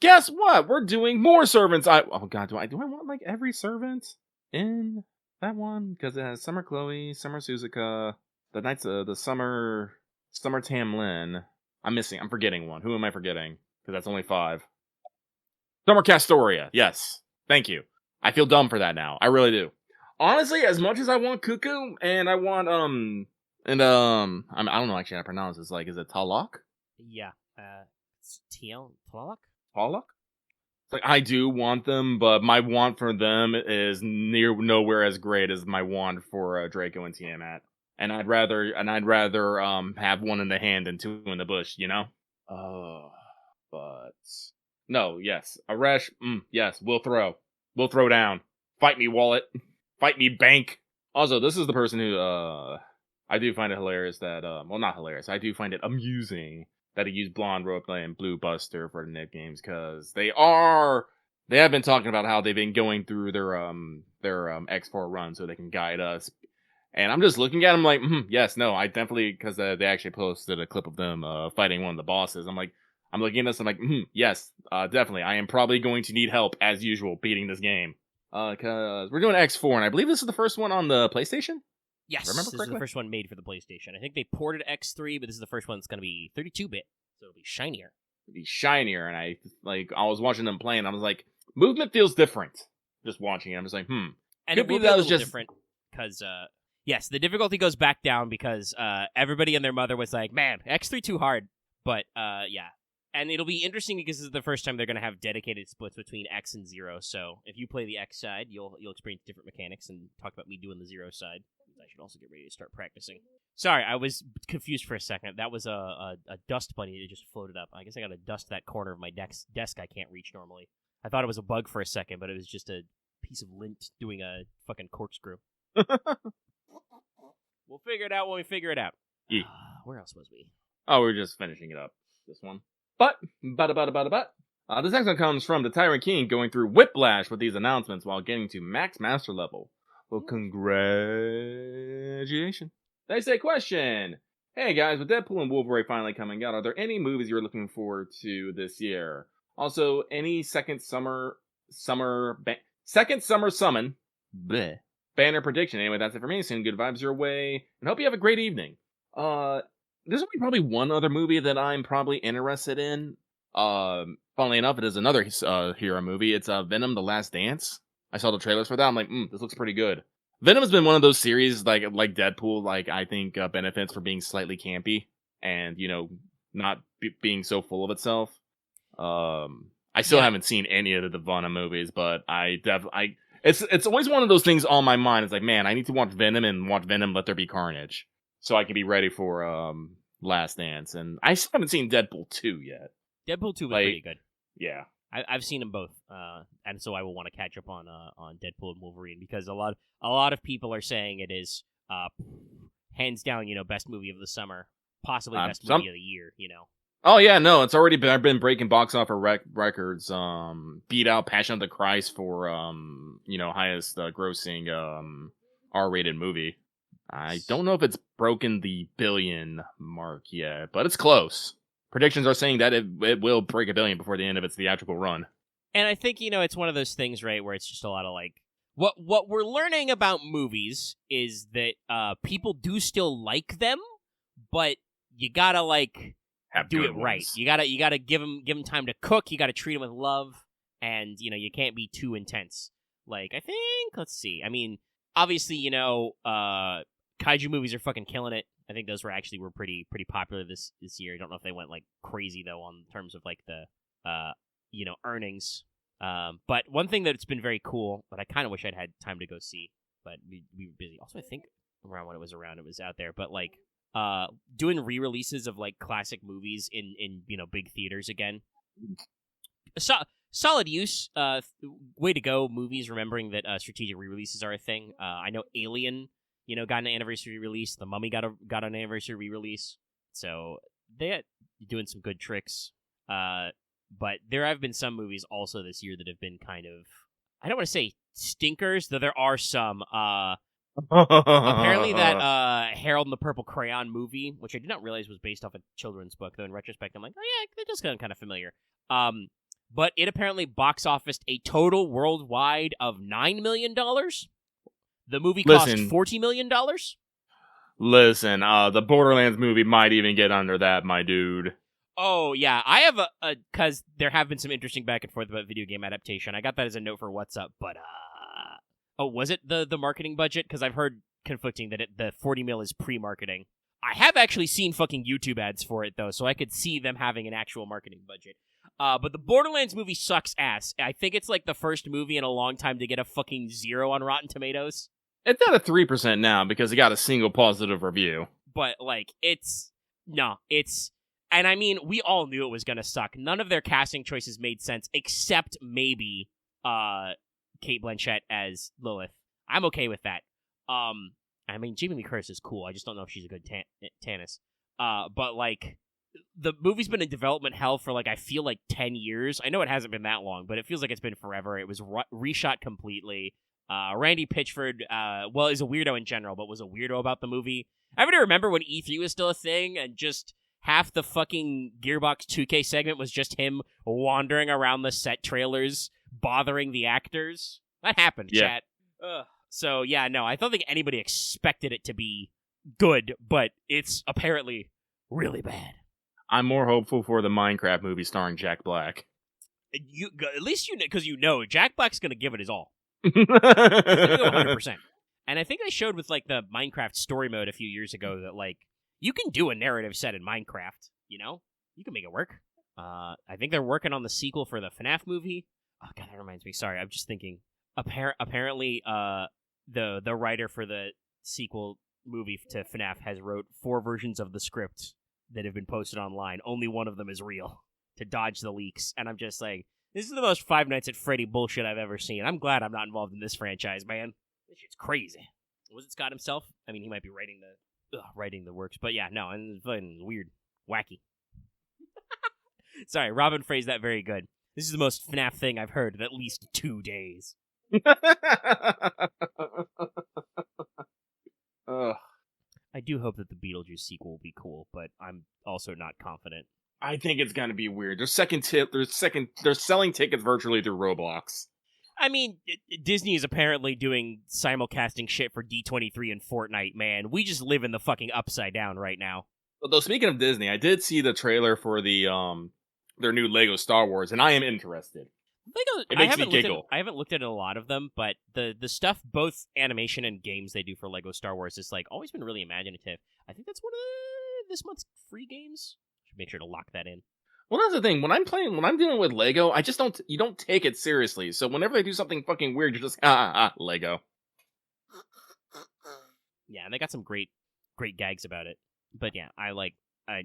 guess what? We're doing more servants. Oh god, do I want like every servant in that one? Because it has Summer Chloe, Summer Suzuka, the Summer Tamlin. I'm forgetting one. Who am I forgetting? Because that's only 5. Summer Castoria. Yes. Thank you. I feel dumb for that now. I really do. Honestly, as much as I want Cuckoo and I want I don't know actually how to pronounce this. Like, is it Talak? Yeah. It's Talak? Talak? Like, I do want them, but my want for them is nowhere as great as my want for Draco and Tiamat. And I'd rather have one in the hand than 2 in the bush, but no, yes, Eresh, yes, we'll throw down. Fight me, wallet. Fight me, bank. Also, this is the person who I do find it hilarious that not hilarious. I do find it amusing that he used Blonde Roleplay and Blue Buster for the nicknames because they have been talking about how they've been going through their X4 run so they can guide us. And I'm just looking at them like, yes, no, I definitely, because they actually posted a clip of them fighting one of the bosses. I'm looking at this, I'm like, yes, definitely. I am probably going to need help, as usual, beating this game. Because we're doing X4, and I believe this is the first one on the PlayStation? Yes, this is the first one made for the PlayStation. I think they ported X3, but this is the first one that's going to be 32-bit, so it'll be shinier. And I was watching them playing, I was like, movement feels different. Just watching it, I'm just like, And it will be a little different, because... yes, the difficulty goes back down because everybody and their mother was like, man, X3 too hard. But, yeah. And it'll be interesting because this is the first time they're going to have dedicated splits between X and 0. So if you play the X side, you'll experience different mechanics and talk about me doing the 0 side. I should also get ready to start practicing. Sorry, I was confused for a second. That was a dust bunny that just floated up. I guess I got to dust that corner of my desk I can't reach normally. I thought it was a bug for a second, but it was just a piece of lint doing a fucking corkscrew. We'll figure it out when we figure it out. Yeah. Where else was we? Oh, we're just finishing it up. This one. But. This next one comes from the Tyrant King going through Whiplash with these announcements while getting to max master level. Well, congratulations. They say, question. Hey guys, with Deadpool and Wolverine finally coming out, are there any movies you're looking forward to this year? Also, any second summer summon bleh, banner prediction. Anyway, that's it for me. Send good vibes your way, and hope you have a great evening. There's only probably one other movie that I'm probably interested in. Funnily enough, it is another hero movie. It's Venom: The Last Dance. I saw the trailers for that. I'm like, this looks pretty good. Venom has been one of those series like Deadpool. I think benefits for being slightly campy and not being so full of itself. I still haven't seen any of the Venom movies, but it's always one of those things on my mind. It's like, man, I need to watch Venom and watch Venom Let There Be Carnage, so I can be ready for Last Dance, and I still haven't seen Deadpool 2 yet. Deadpool 2 was pretty good. Yeah. I've seen them both, and so I will want to catch up on Deadpool and Wolverine because a lot of people are saying it is hands down, best movie of the summer, possibly best movie of the year. Oh yeah, no, it's already been breaking box office records. Beat out Passion of the Christ for highest grossing R-rated movie. I don't know if it's broken the billion mark yet, but it's close. Predictions are saying that it will break $1 billion before the end of its theatrical run. And I think, it's one of those things, right, where it's just a lot of what we're learning about movies is that people do still like them, but you gotta do it right. You gotta give them time to cook. You gotta treat them with love, and you can't be too intense. I think, let's see. I mean, obviously, kaiju movies are fucking killing it. I think those were pretty popular this year. I don't know if they went crazy though on terms of the earnings. But one thing that's been very cool, but I kind of wish I'd had time to go see, but we were busy. Also, I think around when it was out there. But doing re-releases of classic movies in big theaters again. Solid use. Way to go, movies. Remembering that strategic re-releases are a thing. I know Alien, got an anniversary release. The Mummy got an anniversary re-release. So they're doing some good tricks. But there have been some movies also this year that have been kind of, I don't want to say stinkers, though there are some. Apparently that Harold and the Purple Crayon movie, which I did not realize was based off a children's book, though in retrospect I'm like, oh yeah, that does sound kind of familiar. But it apparently box officed a total worldwide of $9 million. The movie cost $40 million. Listen, the Borderlands movie might even get under that, my dude. Oh, yeah. I have because there have been some interesting back and forth about video game adaptation. I got that as a note for What's Up, but, was it the marketing budget? Because I've heard conflicting that the 40 mil is pre-marketing. I have actually seen fucking YouTube ads for it, though, so I could see them having an actual marketing budget. But the Borderlands movie sucks ass. I think it's the first movie in a long time to get a fucking 0 on Rotten Tomatoes. It's at a 3% now because it got a single positive review. But, and I mean, we all knew it was gonna suck. None of their casting choices made sense, except maybe, Cate Blanchett as Lilith. I'm okay with that. I mean, Jamie Lee Curtis is cool. I just don't know if she's a good Tannis. But, the movie's been in development hell for, I feel 10 years. I know it hasn't been that long, but it feels like it's been forever. It was reshot completely. Randy Pitchford, is a weirdo in general, but was a weirdo about the movie. Everybody remember when E3 was still a thing, and just half the fucking Gearbox 2K segment was just him wandering around the set trailers, bothering the actors? That happened, chat. Ugh. So, yeah, no, I don't think anybody expected it to be good, but it's apparently really bad. I'm more hopeful for the Minecraft movie starring Jack Black. At least because Jack Black's going to give it his all. He's going to go 100%. And I think I showed with, the Minecraft story mode a few years ago that, you can do a narrative set in Minecraft, You can make it work. I think they're working on the sequel for the FNAF movie. Oh, God, that reminds me. Sorry, I'm just thinking. Apparently, the writer for the sequel movie to FNAF has wrote 4 versions of the script that have been posted online. Only one of them is real to dodge the leaks. And I'm just like, this is the most Five Nights at Freddy bullshit I've ever seen. I'm glad I'm not involved in this franchise, man. This shit's crazy. Was it Scott himself? I mean, he might be writing the works, but yeah, no, and it's fucking weird, wacky. Sorry, Robin phrased that very good. This is the most FNAF thing I've heard in at least 2 days. Ugh. I do hope that the Beetlejuice sequel will be cool, but I'm also not confident. I think it's gonna be weird. They're selling tickets virtually through Roblox. I mean, Disney is apparently doing simulcasting shit for D23 and Fortnite, man. We just live in the fucking upside down right now. Although, speaking of Disney, I did see the trailer for the their new Lego Star Wars, and I am interested. Lego, it makes me giggle. I haven't looked at a lot of them, but the stuff, both animation and games they do for Lego Star Wars, is always been really imaginative. I think that's one of this month's free games. Should make sure to lock that in. Well, that's the thing. When I'm dealing with Lego, you don't take it seriously. So whenever they do something fucking weird, you're just Lego. Yeah, and they got some great gags about it. But yeah, I I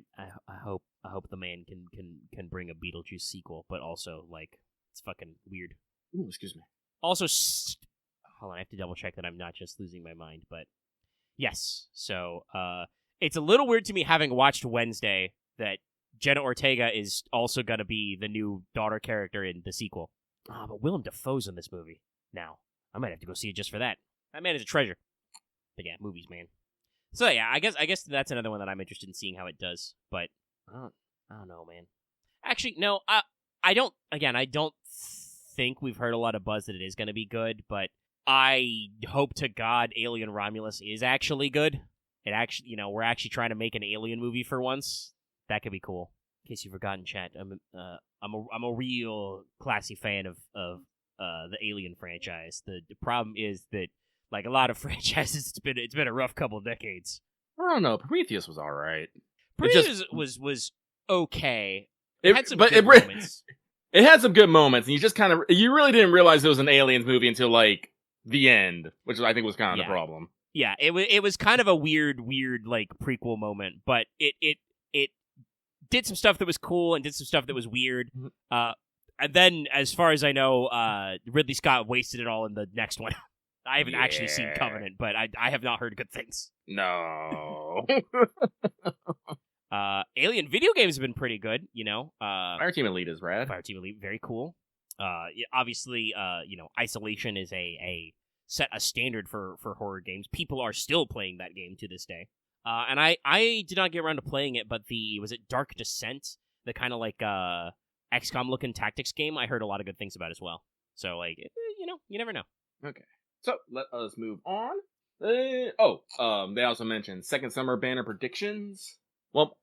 hope the man can bring a Beetlejuice sequel, but also like it's fucking weird. Ooh, excuse me. Also, hold on, I have to double check that I'm not just losing my mind, but yes. So, it's a little weird to me having watched Wednesday that Jenna Ortega is also going to be the new daughter character in the sequel. But Willem Dafoe's in this movie now. I might have to go see it just for that. That man is a treasure. But yeah, movies, man. So yeah, I guess that's another one that I'm interested in seeing how it does. But I don't know, man. Actually, no. I don't think we've heard a lot of buzz that it is going to be good. But I hope to God Alien Romulus is actually good. It actually, we're actually trying to make an Alien movie for once. That could be cool. In case you've forgotten, chat, I'm a real classy fan of the Alien franchise. The problem is that, like a lot of franchises, it's been a rough couple of decades. I don't know. Prometheus was all right. Prometheus was okay. It had some good moments. It had some good moments, and you really didn't realize it was an Aliens movie until like the end, which I think was kind of the problem. Yeah, it was kind of a weird like prequel moment, but it did some stuff that was cool and did some stuff that was weird. And then, as far as I know, Ridley Scott wasted it all in the next one. I haven't actually seen Covenant, but I have not heard good things. No. Alien video games have been pretty good, Fireteam Elite is rad. Fireteam Elite, very cool. Obviously, Isolation is set a standard for horror games. People are still playing that game to this day. And I did not get around to playing it, but was it Dark Descent? The kind of like XCOM looking tactics game. I heard a lot of good things about as well. So like, you never know. Okay. So let us move on. They also mentioned second summer banner predictions. Well,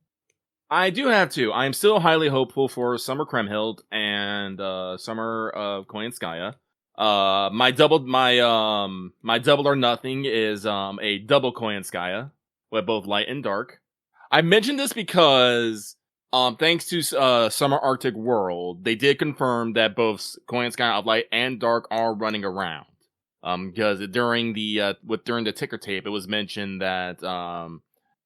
I do have two. I'm still highly hopeful for Summer Kremhild and Summer of Koyanskaya. My double or nothing is a double Koyanskaya with both light and dark. I mentioned this because thanks to Summer Arctic World, they did confirm that both Koyanskaya of light and dark are running around. Because during the ticker tape, it was mentioned that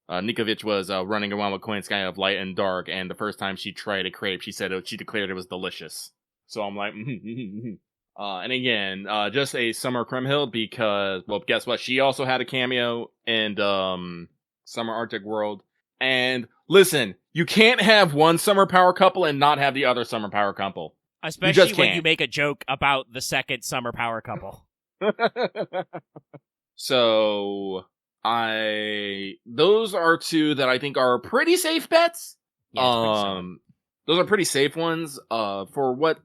Nikovic was running around with Koyanskaya of light and dark, and the first time she tried a crepe, she declared it was delicious. So I'm like, and again, just a Summer Kremhild because, well, guess what? She also had a cameo in Summer Arctic World. And listen, you can't have one summer power couple and not have the other summer power couple. Especially when you make a joke about the second summer power couple. So those are two that I think are pretty safe bets. Yeah, those are pretty safe ones. For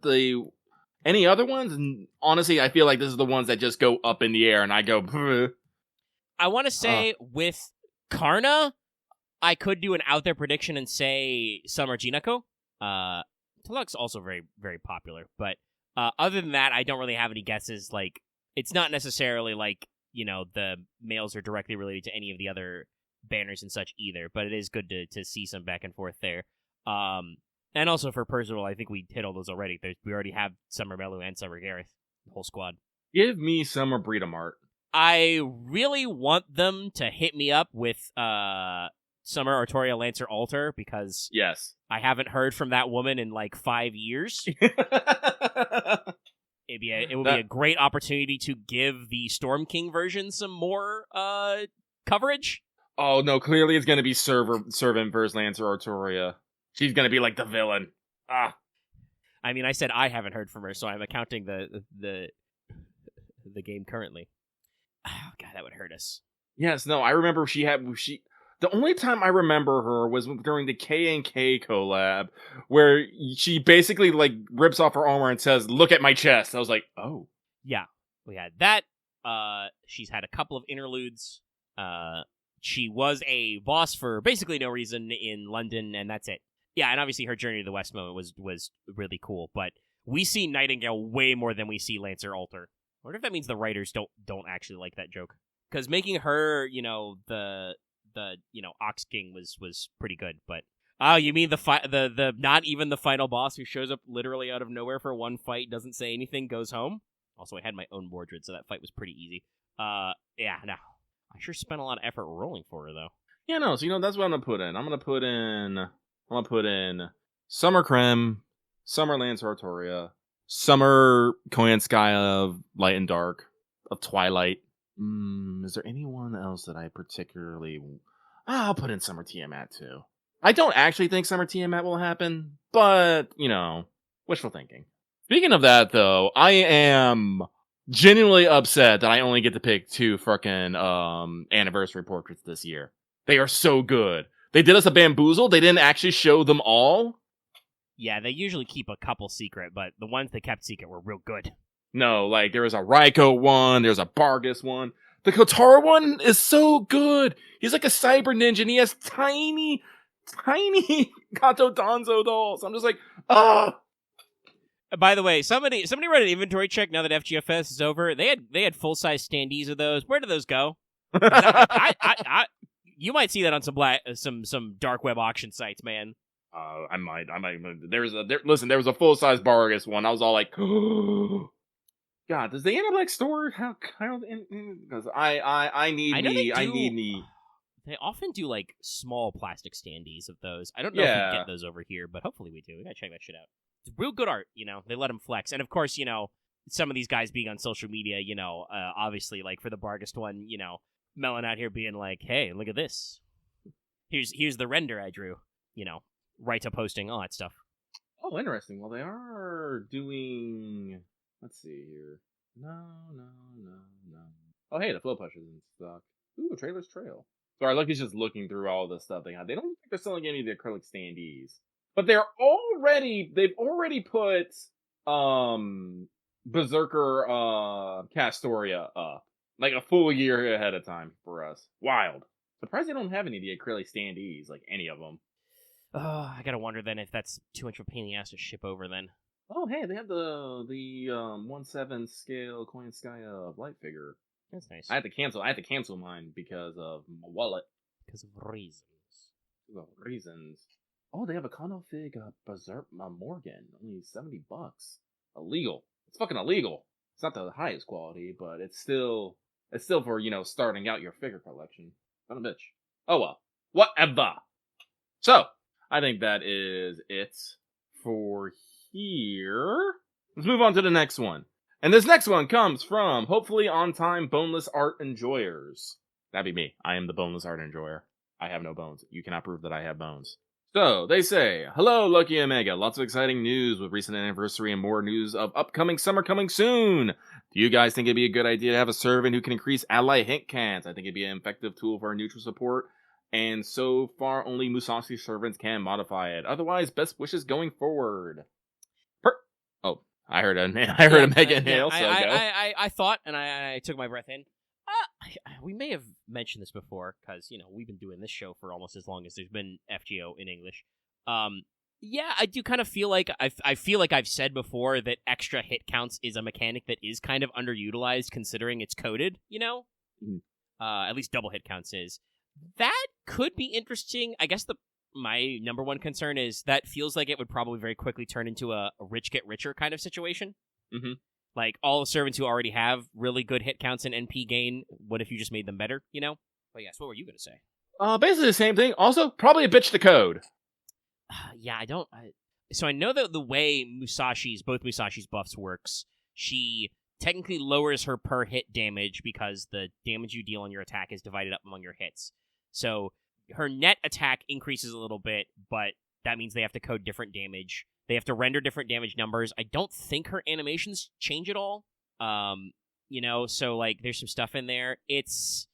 any other ones, honestly, I feel like this is the ones that just go up in the air, and I go. Bleh. I want to say with Karna, I could do an out there prediction and say Summer Jinako. Tuluk's also very, very popular, but other than that, I don't really have any guesses. Like, it's not necessarily like, the males are directly related to any of the other banners and such either, but it is good to see some back and forth there. And also for Percival, I think we hit all those already. We already have Summer Melu and Summer Gareth, the whole squad. Give me Summer Breeda Mart. I really want them to hit me up with Summer Artoria Lancer Alter because yes, I haven't heard from that woman in like 5 years. It would be a great opportunity to give the Storm King version some more coverage. Oh no, clearly it's going to be Servant versus Lancer Artoria. She's going to be like the villain. I mean, I said I haven't heard from her, so I'm accounting the game currently. Oh god, that would hurt us. Yes, no, I remember the only time I remember her was during the K&K collab, where she basically, like, rips off her armor and says, "Look at my chest." I was like, oh. Yeah, we had that. She's had a couple of interludes. She was a boss for basically no reason in London, and that's it. Yeah, and obviously her Journey to the West moment was really cool, but we see Nightingale way more than we see Lancer Alter. I wonder if that means the writers don't actually like that joke. Because making her, the Ox King was pretty good, but you mean the not even the final boss who shows up literally out of nowhere for one fight, doesn't say anything, goes home? Also, I had my own Mordred, so that fight was pretty easy. Yeah, no. I sure spent a lot of effort rolling for her, though. Yeah, no. So that's what I'm gonna put in. I'm gonna put in Summer Creme, Summer Lance Artoria, Summer Koyanskaya of Light and Dark, of Twilight. Is there anyone else that I particularly? I'll put in Summer Tiamat too. I don't actually think Summer Tiamat will happen, but wishful thinking. Speaking of that, though, I am genuinely upset that I only get to pick 2 frickin' anniversary portraits this year. They are so good. They did us a bamboozle. They didn't actually show them all. Yeah, they usually keep a couple secret, but the ones they kept secret were real good. No, like, there was a Raiko one, there's a Bargus one. The Kotaro one is so good. He's like a cyber ninja, and he has tiny Kato Danzo dolls. I'm just like, ah. By the way, somebody read an inventory check now that FGFS is over. They had full-size standees of those. Where do those go? You might see that on some dark web auction sites, man. I might. There was a full-size Bargus one. I was all like, God, does the Anablex store have kind of? Because I need me. They often do like small plastic standees of those. I don't know if we get those over here, but hopefully we do. We gotta check that shit out. It's real good art, They let them flex, and of course, some of these guys being on social media, obviously, like for the Bargust one, Melon out here being like, "Hey, look at this. Here's the render I drew." Right to posting, all that stuff. Oh, interesting. Well, they are doing. Let's see here. No. Oh, hey, the Flow Push is in stock. Ooh, Trailer's Trail. Sorry, Lucky's just looking through all the stuff they have. They don't think they're selling any of the acrylic standees. But they've already put, Berserker, Castoria up. Like a full year ahead of time for us. Wild. Surprised they don't have any of the acrylic standees, like any of them. I gotta wonder then if that's too much of a pain in the ass to ship over then. Oh, hey, they have the 1/7 scale Koyanskaya light figure. That's nice. I had to cancel mine because of my wallet. Because of reasons. Oh, they have a config Berserk Morgan, only $70. Illegal. It's fucking illegal. It's not the highest quality, but it's still for, starting out your figure collection. Son of a bitch. Oh well. Whatever. So, I think that is it for here. Let's move on to the next one. And this next one comes from, hopefully on time, boneless art enjoyers. That'd be me. I am the boneless art enjoyer. I have no bones. You cannot prove that I have bones. So, they say, hello, Lucky Omega. Lots of exciting news with recent anniversary and more news of upcoming summer coming soon. Do you guys think it'd be a good idea to have a servant who can increase ally hit counts? I think it'd be an effective tool for our neutral support. And so far, only Musashi servants can modify it. Otherwise, best wishes going forward. I heard a mega inhale. So I thought, and I took my breath in. We may have mentioned this before because we've been doing this show for almost as long as there's been FGO in English. Yeah, I do kind of feel like I feel like I've said before that extra hit counts is a mechanic that is kind of underutilized considering it's coded. Mm-hmm. At least double hit counts is. That could be interesting. I guess my number one concern is that feels like it would probably very quickly turn into a rich get richer kind of situation. Mm-hmm. Like, all the servants who already have really good hit counts and NP gain, what if you just made them better, But yes, what were you going to say? Basically the same thing. Also, probably a bitch to code. Yeah, So I know that the way both Musashi's buffs works, she technically lowers her per hit damage because the damage you deal on your attack is divided up among your hits. So her net attack increases a little bit, but that means they have to code different damage. They have to render different damage numbers. I don't think her animations change at all. So like there's some stuff in there. It's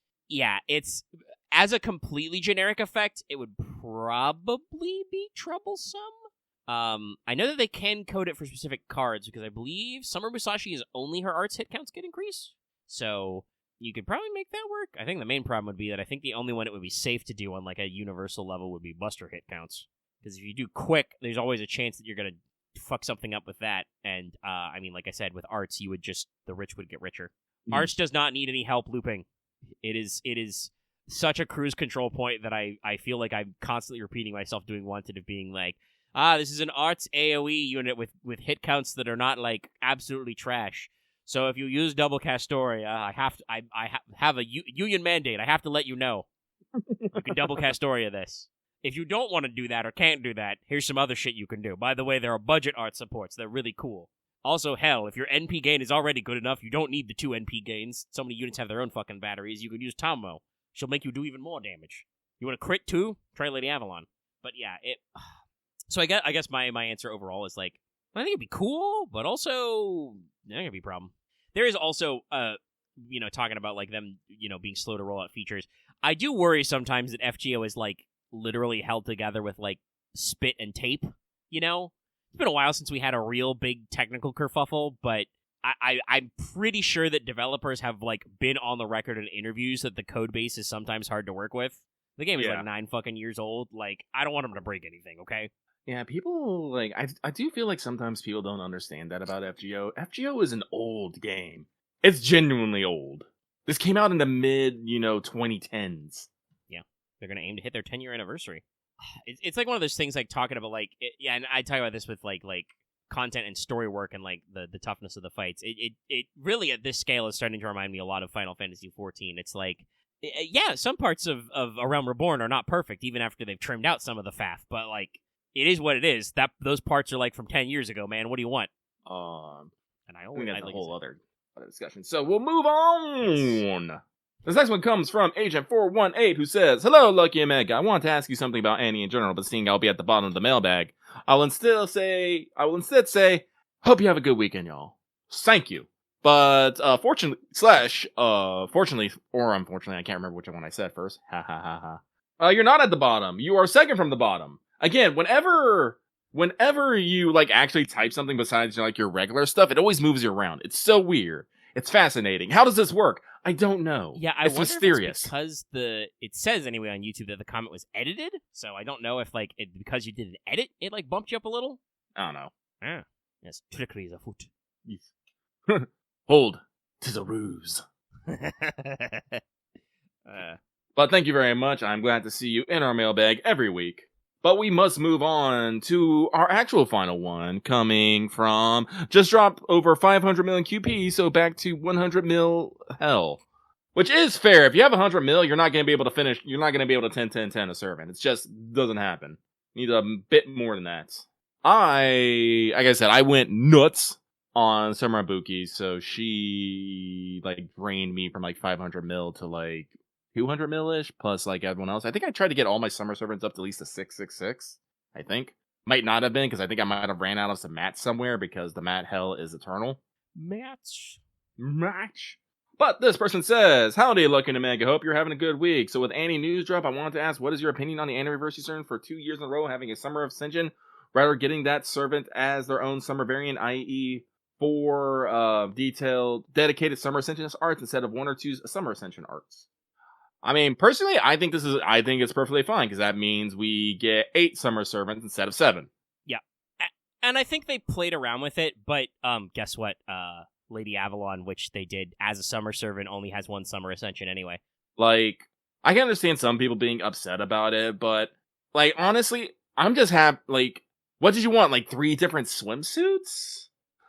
as a completely generic effect, it would probably be troublesome. I know that they can code it for specific cards because I believe Summer Musashi is only her arts hit counts get increased. So you could probably make that work. I think the main problem would be that I think the only one it would be safe to do on like a universal level would be Buster hit counts. Because if you do quick, there's always a chance that you're going to fuck something up with that. And, like I said, with arts, the rich would get richer. Mm. Arts does not need any help looping. It is such a cruise control point that I feel like I'm constantly repeating myself doing Wanted of being like, this is an arts AoE unit with hit counts that are not, like, absolutely trash. So if you use double Castoria, I have a union mandate. I have to let you know. You can double Castoria this. If you don't want to do that or can't do that, here's some other shit you can do. By the way, there are budget art supports. They're really cool. Also, hell, if your NP gain is already good enough, you don't need the 2 NP gains. So many units have their own fucking batteries. You can use Tommo. She'll make you do even more damage. You want to crit too? Try Lady Avalon. But yeah, So I guess my answer overall is like, I think it'd be cool, but also not gonna be a problem. There is also, talking about like them, being slow to roll out features. I do worry sometimes that FGO is like literally held together with like spit and tape. It's been a while since we had a real big technical kerfuffle, but I'm pretty sure that developers have like been on the record in interviews that the code base is sometimes hard to work with. The game is like 9 fucking years old. Like, I don't want them to break anything, okay? Yeah, people, like, I do feel like sometimes people don't understand that about FGO. FGO is an old game. It's genuinely old. This came out in the mid, 2010s. Yeah, they're going to aim to hit their 10-year anniversary. It's like one of those things, like, talking about, like, and I talk about this with, like content and story work and, like, the toughness of the fights. It really, at this scale, is starting to remind me a lot of Final Fantasy XIV. It's like, yeah, some parts of A Realm Reborn are not perfect, even after they've trimmed out some of the faff, but, like, it is what it is. Those parts are, like, from 10 years ago, man. What do you want? And I think that's a whole other discussion. So we'll move on. This next one comes from Agent 418, who says, "Hello, Lucky and Meg. I want to ask you something about Annie in general, but seeing I'll be at the bottom of the mailbag, I will instead say, hope you have a good weekend, y'all. Thank you. But, fortunately or unfortunately, I can't remember which one I said first. Ha ha ha ha. You're not at the bottom. You are second from the bottom. Again, whenever you, like, actually type something besides, like, your regular stuff, it always moves you around. It's so weird. It's fascinating. How does this work? I don't know. Yeah, it's mysterious. If it's because it says anyway on YouTube that the comment was edited, so I don't know if, like, because you did an edit, it, like, bumped you up a little? I don't know. Ah, yes, trickery is afoot. Yes. Hold. 'Tis a ruse. But thank you very much. I'm glad to see you in our mailbag every week. But we must move on to our actual final one, coming from just dropped over 500 million QP, so back to 100 mil hell. Which is fair. If you have 100 mil, you're not going to be able to finish, you're not going to be able to 10-10-10 a servant. It just doesn't happen. You need a bit more than that. Like I said, I went nuts on Summer Ibuki, so she, like, drained me from, like, 500 mil to, like, 200 mil-ish, plus, like, everyone else. I think I tried to get all my summer servants up to at least a 666, I think. Might not have been, because I think I might have ran out of some mats somewhere, because the mat hell is eternal. Match. But this person says, "Howdy, Lucky and Meg. I hope you're having a good week. So with Annie news drop, I wanted to ask, what is your opinion on the anniversary servant for 2 years in a row having a Summer Ascension, rather getting that servant as their own summer variant, i.e., 4 detailed, dedicated Summer Ascension arts instead of 1 or 2 Summer Ascension arts?" I mean, personally, I think it's perfectly fine, because that means we get 8 Summer Servants instead of 7. Yeah. And I think they played around with it, but guess what? Lady Avalon, which they did as a Summer Servant, only has 1 Summer Ascension anyway. Like, I can understand some people being upset about it, but, like, honestly, I'm just happy, like, what did you want, like, 3 different swimsuits?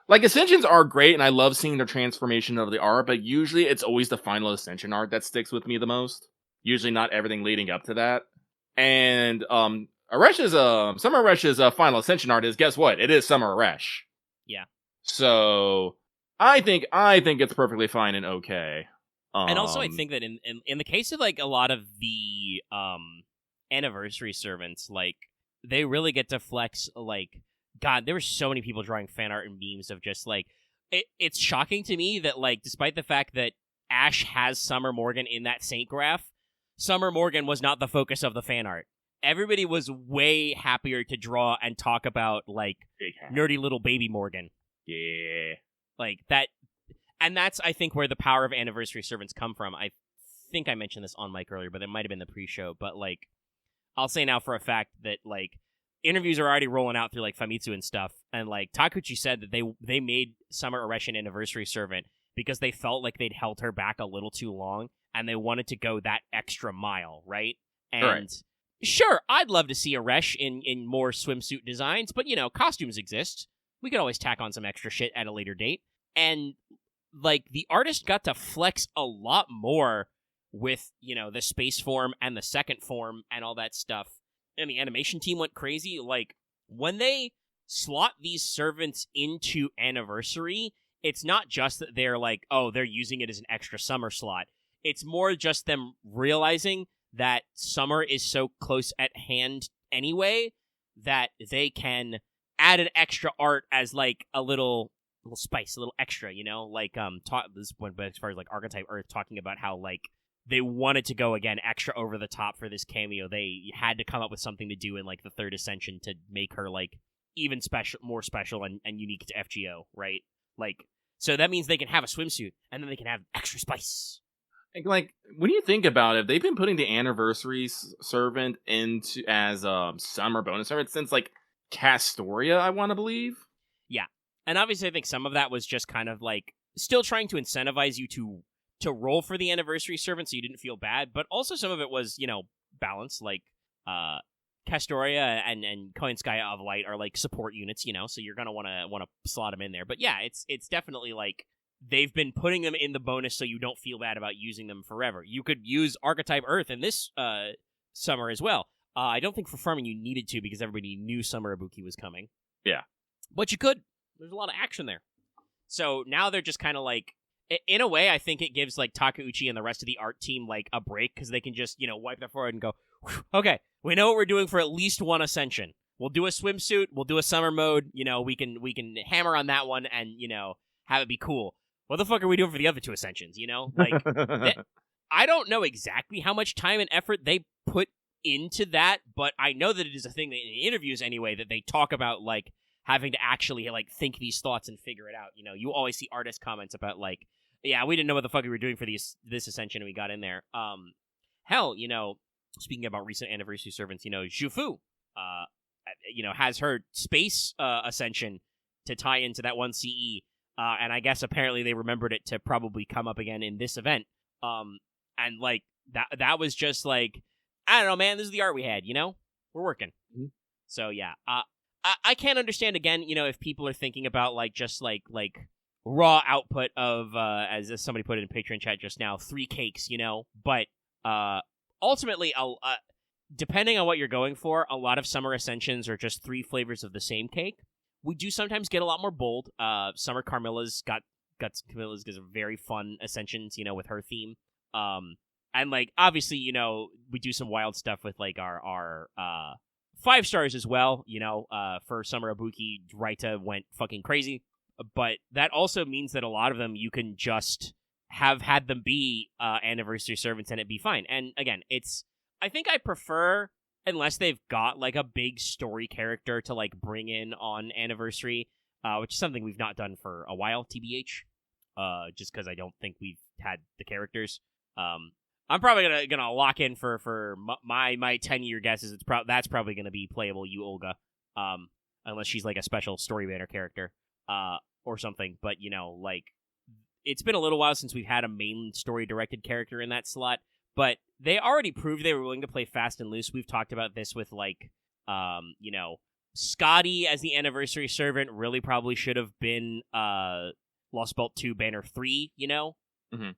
Like, Ascensions are great, and I love seeing the transformation of the art, but usually it's always the final Ascension art that sticks with me the most. Usually not everything leading up to that. And, Summer Eresh's final Ascension art is, guess what? It is Summer Eresh. Yeah. So, I think it's perfectly fine and okay. And also, I think that in the case of, like, a lot of the, anniversary servants, like, they really get to flex, like, God, there were so many people drawing fan art and memes of just, like, it's shocking to me that, like, despite the fact that Ash has Summer Morgan in that Saint graph, Summer Morgan was not the focus of the fan art. Everybody was way happier to draw and talk about, like, nerdy little baby Morgan. Yeah. Like, that, and that's, I think, where the power of anniversary servants come from. I think I mentioned this on mic earlier, but it might have been the pre-show, but, like, I'll say now for a fact that, like, interviews are already rolling out through, like, Famitsu and stuff, and, like, Takuchi said that they made Summer Eresh an anniversary servant because they felt like they'd held her back a little too long, and they wanted to go that extra mile, right? And sure, I'd love to see Eresh in more swimsuit designs, but, costumes exist. We could always tack on some extra shit at a later date. And, like, the artist got to flex a lot more with, the space form and the second form and all that stuff. And the animation team went crazy. Like, when they slot these servants into Anniversary, it's not just that they're like, oh, they're using it as an extra summer slot. It's more just them realizing that summer is so close at hand anyway that they can add an extra art as like a little spice, a little extra, like this one, but as far as like Archetype Earth talking about how like they wanted to go again extra over the top for this cameo. They had to come up with something to do in like the third ascension to make her like even more special and unique to FGO, right? Like, so that means they can have a swimsuit and then they can have extra spice. Like, when you think about it, they've been putting the Anniversary servant into as a summer bonus servant since like Castoria, I want to believe. Yeah, and obviously I think some of that was just kind of like still trying to incentivize you to roll for the Anniversary servant so you didn't feel bad, but also some of it was, balance, like Castoria and Koyanskaya of Light are like support units, so you're gonna want to slot them in there. But yeah, it's definitely like they've been putting them in the bonus so you don't feel bad about using them forever. You could use Archetype Earth in this summer as well. I don't think for farming you needed to because everybody knew Summer Ibuki was coming. Yeah. But you could. There's a lot of action there. So now they're just kind of like, in a way, I think it gives like Takeuchi and the rest of the art team like a break because they can just, wipe their forehead and go, okay, we know what we're doing for at least one ascension. We'll do a swimsuit. We'll do a summer mode. We can hammer on that one and, have it be cool. What the fuck are we doing for the other two ascensions? Like, I don't know exactly how much time and effort they put into that, but I know that it is a thing that in interviews anyway that they talk about like having to actually like think these thoughts and figure it out. You always see artist comments about like, yeah, we didn't know what the fuck we were doing for this ascension and we got in there. Hell, speaking about recent Anniversary servants, Zhufu, has her space ascension to tie into that one CE. And I guess apparently they remembered it to probably come up again in this event. And like that was just like, I don't know, man, this is the art we had, we're working. Mm-hmm. So yeah, I can't understand again, if people are thinking about like just like raw output of, as somebody put it in Patreon chat just now, 3 cakes, but ultimately, depending on what you're going for, a lot of summer ascensions are just 3 flavors of the same cake. We do sometimes get a lot more bold. Summer Carmilla's got Camilla's gives a very fun ascensions, with her theme. And like obviously, we do some wild stuff with like our 5 stars as well. For Summer Ibuki, Raita went fucking crazy. But that also means that a lot of them you can just have had them be Anniversary servants and it be fine. And again, I think I prefer, unless they've got like a big story character to like bring in on Anniversary, which is something we've not done for a while, TBH, just because I don't think we've had the characters. I'm probably gonna lock in for my 10-year guesses. That's probably gonna be playable Yu Olga, unless she's like a special story banner character, or something. But like it's been a little while since we've had a main story directed character in that slot. But they already proved they were willing to play fast and loose. We've talked about this with like, Scotty as the Anniversary servant really probably should have been Lost Belt 2 Banner 3. Mm-hmm.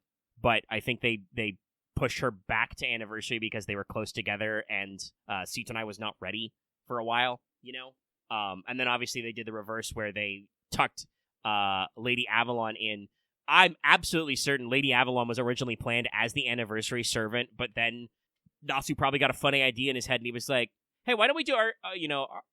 But I think they pushed her back to Anniversary because they were close together and Suitonai was not ready for a while, and then obviously they did the reverse where they tucked Lady Avalon in. I'm absolutely certain Lady Avalon was originally planned as the Anniversary servant, but then Natsu probably got a funny idea in his head and he was like, hey, why don't we do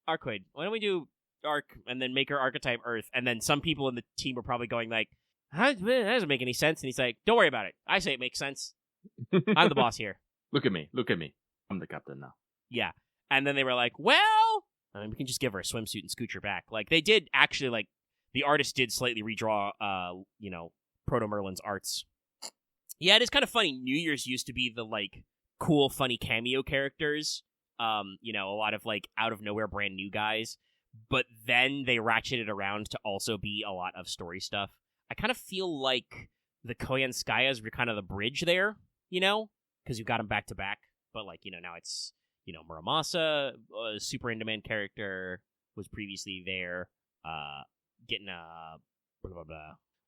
Arcoid? Why don't we do Arc and then make her Archetype Earth? And then some people in the team were probably going like, that doesn't make any sense. And he's like, don't worry about it. I say it makes sense. I'm the boss here. Look at me. I'm the captain now. Yeah. And then they were like, well, we can just give her a swimsuit and scooch her back. Like, they did actually, like, the artist did slightly redraw, Proto Merlin's arts. Yeah, it is kind of funny. New Year's used to be the, like, cool, funny cameo characters. A lot of, like, out-of-nowhere brand new guys. But then they ratcheted around to also be a lot of story stuff. I kind of feel like the Koyanskayas were kind of the bridge there, because you got them back-to-back. But, like, now it's, Muramasa, a super in-demand character, was previously there. Getting,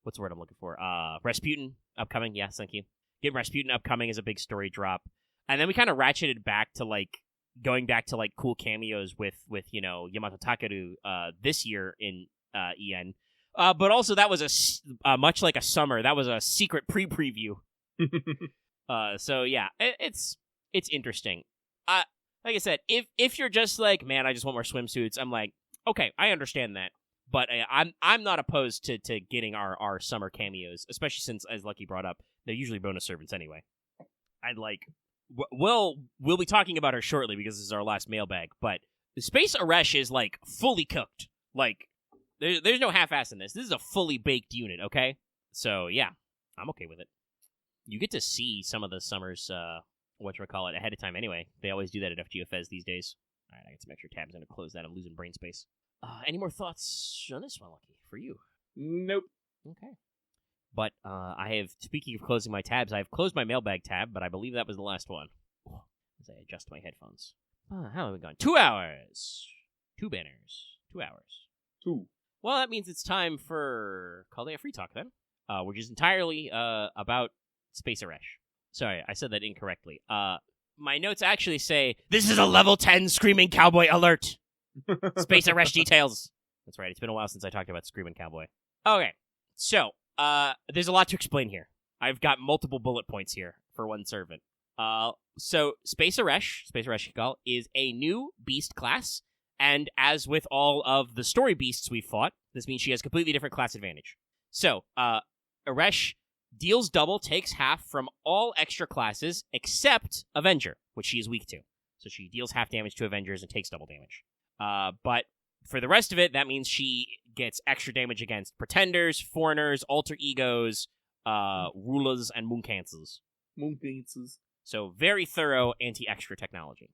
what's the word I'm looking for? Rasputin, upcoming, yes, thank you. Get Rasputin upcoming as a big story drop. And then we kind of ratcheted back to, like, going back to, like, cool cameos with Yamato Takeru this year in EN. But also that was much like a summer. That was a secret preview. So yeah, it's interesting. Like I said, if you're just like, man, I just want more swimsuits, I'm like, okay, I understand that. But I'm not opposed to getting our summer cameos, especially since, as Lucky brought up, they're usually bonus servants anyway. I'd like, we'll be talking about her shortly because this is our last mailbag. But the Space Eresh is like fully cooked. Like there's no half-ass in this. This is a fully baked unit. Okay, so yeah, I'm okay with it. You get to see some of the summer's whatchamacallit ahead of time anyway. They always do that at FGFS these days. All right, I got some extra tabs. I'm going to close that. I'm losing brain space. Any more thoughts on this one, Lucky, for you? Nope. Okay. But I have, speaking of closing my tabs, I have closed my mailbag tab, but I believe that was the last one. As I adjust my headphones. How have we gone? 2 hours. 2 banners. 2 hours. 2. Well, that means it's time for Call Day of Free Talk then, which is entirely about Space Eresh. Sorry, I said that incorrectly. My notes actually say, this is a level 10 Screaming Cowboy alert! Space Eresh details! That's right, it's been a while since I talked about Screaming Cowboy. Okay, so, there's a lot to explain here. I've got multiple bullet points here for one servant. So, Space ERESHKIGAL, is a new beast class, and as with all of the story beasts we've fought, this means she has completely different class advantage. So, Eresh deals double, takes half from all extra classes except Avenger, which she is weak to. So she deals half damage to Avengers and takes double damage. But for the rest of it, that means she gets extra damage against Pretenders, Foreigners, Alter Egos, Rulers, and Mooncancels. So very thorough anti-extra technology.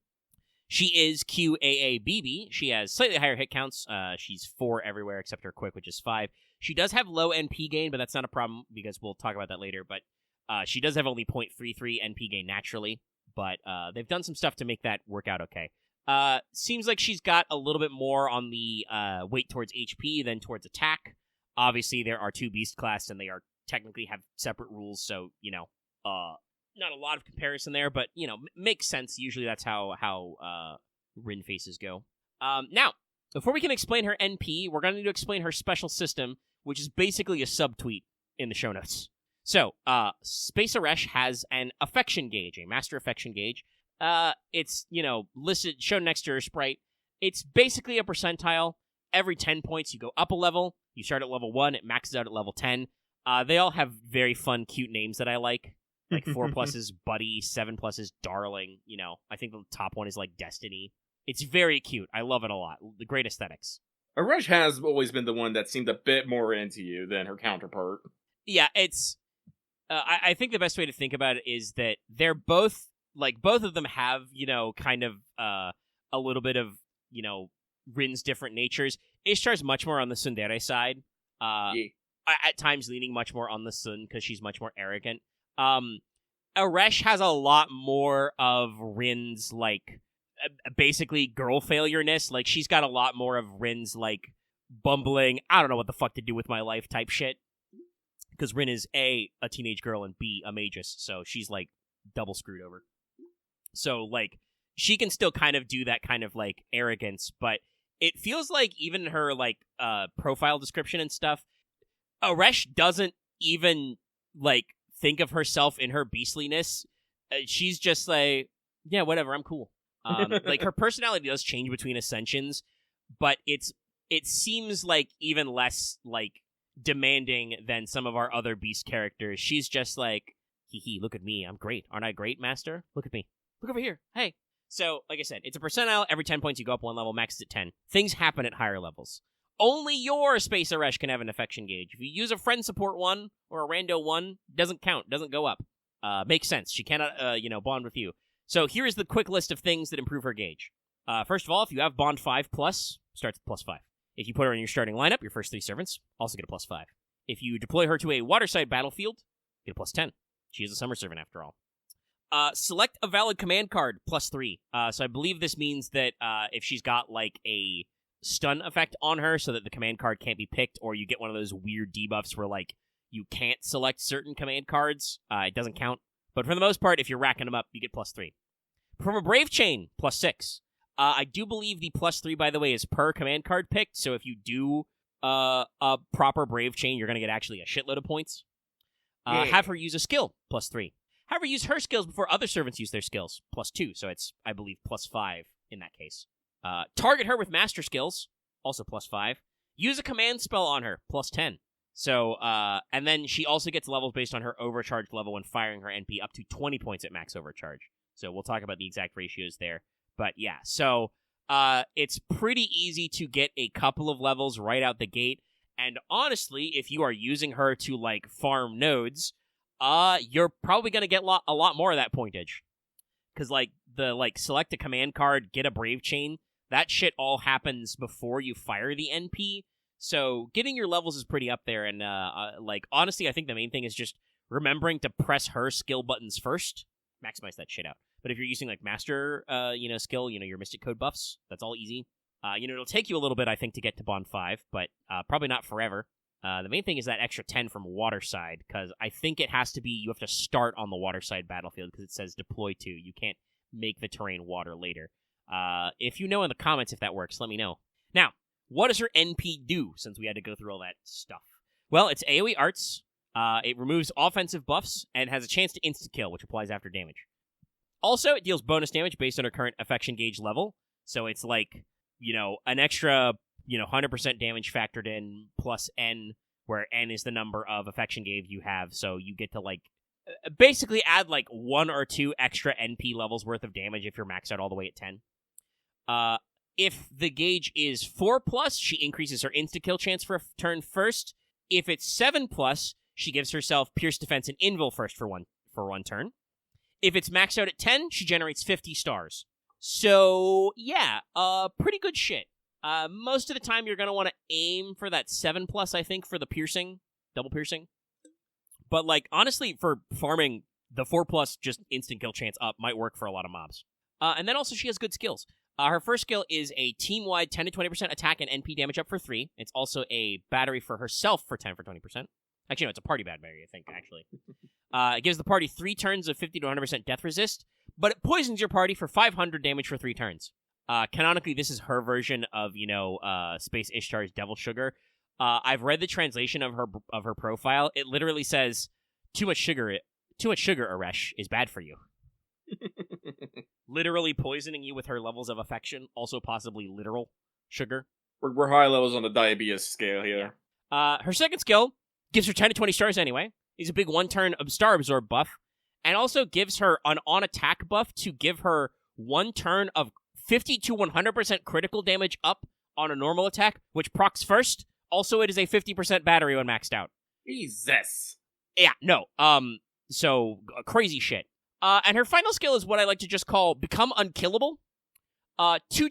She is QAABB. She has slightly higher hit counts. She's 4 everywhere except her quick, which is 5. She does have low NP gain, but that's not a problem because we'll talk about that later. But she does have only 0.33 NP gain naturally, but they've done some stuff to make that work out okay. Seems like she's got a little bit more on the weight towards HP than towards attack. Obviously, there are 2 beast class, and they are technically have separate rules, so, not a lot of comparison there, but, makes sense. Usually that's how Rin faces go. Now, before we can explain her NP, we're going to need to explain her special system, which is basically a subtweet in the show notes. So, Space Eresh has an affection gauge, a master affection gauge. It's, listed, shown next to her sprite. It's basically a percentile. Every 10 points, you go up a level. You start at level 1, it maxes out at level 10. They all have very fun, cute names that I like. Like 4+ is Buddy, 7+ is Darling. I think the top one is like Destiny. It's very cute. I love it a lot. The great aesthetics. Eresh has always been the one that seemed a bit more into you than her counterpart. Yeah, it's... I think the best way to think about it is that they're both... Like, both of them have, kind of a little bit of, Rin's different natures. Ishtar's much more on the tsundere side. At times leaning much more on the Sun because she's much more arrogant. Eresh has a lot more of Rin's, like, basically girl failure-ness. Like, she's got a lot more of Rin's, like, bumbling, I don't know what the fuck to do with my life type shit. Because Rin is A, a teenage girl, and B, a magus, so she's, like, double screwed over. So, like, she can still kind of do that kind of, like, arrogance, but it feels like even her, like, profile description and stuff, Eresh doesn't even, like, think of herself in her beastliness. She's just like, yeah, whatever, I'm cool. Like, her personality does change between ascensions, but it seems like even less, like, demanding than some of our other beast characters. She's just like, hee, look at me, I'm great. Aren't I great, master? Look at me. Look over here. Hey. So, like I said, it's a percentile. Every 10 points you go up 1 level, max is at 10. Things happen at higher levels. Only your Space Eresh can have an affection gauge. If you use a friend support 1 or a rando 1, doesn't count, doesn't go up. Makes sense. She cannot, bond with you. So here is the quick list of things that improve her gauge. First of all, if you have bond 5+, starts at +5. If you put her in your starting lineup, your first 3 servants also get a +5. If you deploy her to a waterside battlefield, get a +10. She is a summer servant after all. Select a valid command card, +3. So I believe this means that if she's got, like, a stun effect on her so that the command card can't be picked, or you get one of those weird debuffs where, like, you can't select certain command cards, it doesn't count. But for the most part, if you're racking them up, you get +3. From a Brave Chain, +6. I do believe the +3, by the way, is per command card picked, so if you do a proper Brave Chain, you're going to get actually a shitload of points. Have her use a skill, +3. Have her use her skills before other servants use their skills, +2, so it's, I believe, +5 in that case. Target her with master skills, also +5. Use a command spell on her, +10. So, and then she also gets levels based on her overcharge level when firing her NP up to 20 points at max overcharge. So we'll talk about the exact ratios there. But yeah, so it's pretty easy to get a couple of levels right out the gate. And honestly, if you are using her to, like, farm nodes, you're probably going to get a lot more of that pointage. Because, like, select a command card, get a Brave Chain, that shit all happens before you fire the NP. So getting your levels is pretty up there. And, honestly, I think the main thing is just remembering to press her skill buttons first. Maximize that shit out. But if you're using, like, master, skill, your Mystic Code buffs, that's all easy. It'll take you a little bit, I think, to get to Bond 5, but probably not forever. The main thing is that extra 10 from Waterside, because I think it has to be, you have to start on the Waterside battlefield, because it says deploy to. You can't make the terrain water later. If you know in the comments if that works, let me know. Now, what does her NP do, since we had to go through all that stuff? Well, it's AoE arts. It removes offensive buffs, and has a chance to insta-kill, which applies after damage. Also, it deals bonus damage based on her current affection gauge level. So it's like, an extra, 100% damage factored in plus N, where N is the number of affection gauge you have. So you get to, like, basically add, like, 1 or 2 extra NP levels worth of damage if you're maxed out all the way at 10. If the gauge is 4+, she increases her insta-kill chance for a turn first. If it's 7+, she gives herself Pierce Defense and Invul first for one turn. If it's maxed out at 10, she generates 50 stars. So, yeah, pretty good shit. Most of the time, you're going to want to aim for that 7+, I think, for the piercing, double piercing. But, like, honestly, for farming, the 4+, just instant kill chance up might work for a lot of mobs. And then also, she has good skills. Her first skill is a team-wide 10 to 20% attack and NP damage up for 3. It's also a battery for herself for 10 for 20%. Actually, no, it's a party battery, I think, actually. It gives the party 3 turns of 50 to 100% death resist, but it poisons your party for 500 damage for 3 turns. Canonically, this is her version of, Space Ishtar's Devil Sugar. I've read the translation of her profile. It literally says, too much sugar, Eresh, is bad for you. Literally poisoning you with her levels of affection, also possibly literal sugar. We're high levels on the diabetes scale here. Yeah. Her second skill gives her 10 to 20 stars anyway. Is a big 1-turn Star Absorb buff. And also gives her an on-attack buff to give her 1 turn of 50 to 100% critical damage up on a normal attack, which procs first. Also, it is a 50% battery when maxed out. Jesus. Yeah, no. So, crazy shit. And her final skill is what I like to just call Become Unkillable. 2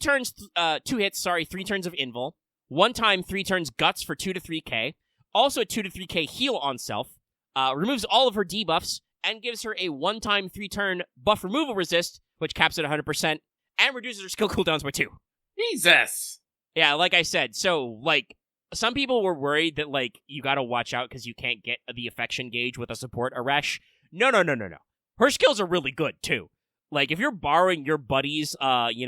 hits, 3 turns of Invul. 1 time, 3 turns Guts for 2 to 3k. Also a 2 to 3k heal on self. Removes all of her debuffs, and gives her a 1-time 3-turn buff removal resist, which caps at 100%, and reduces her skill cooldowns by 2. Jesus! Yeah, like I said, so, like, some people were worried that, like, you gotta watch out because you can't get the affection gauge with a support Eresh. No. Her skills are really good, too. Like, if you're borrowing your buddies, level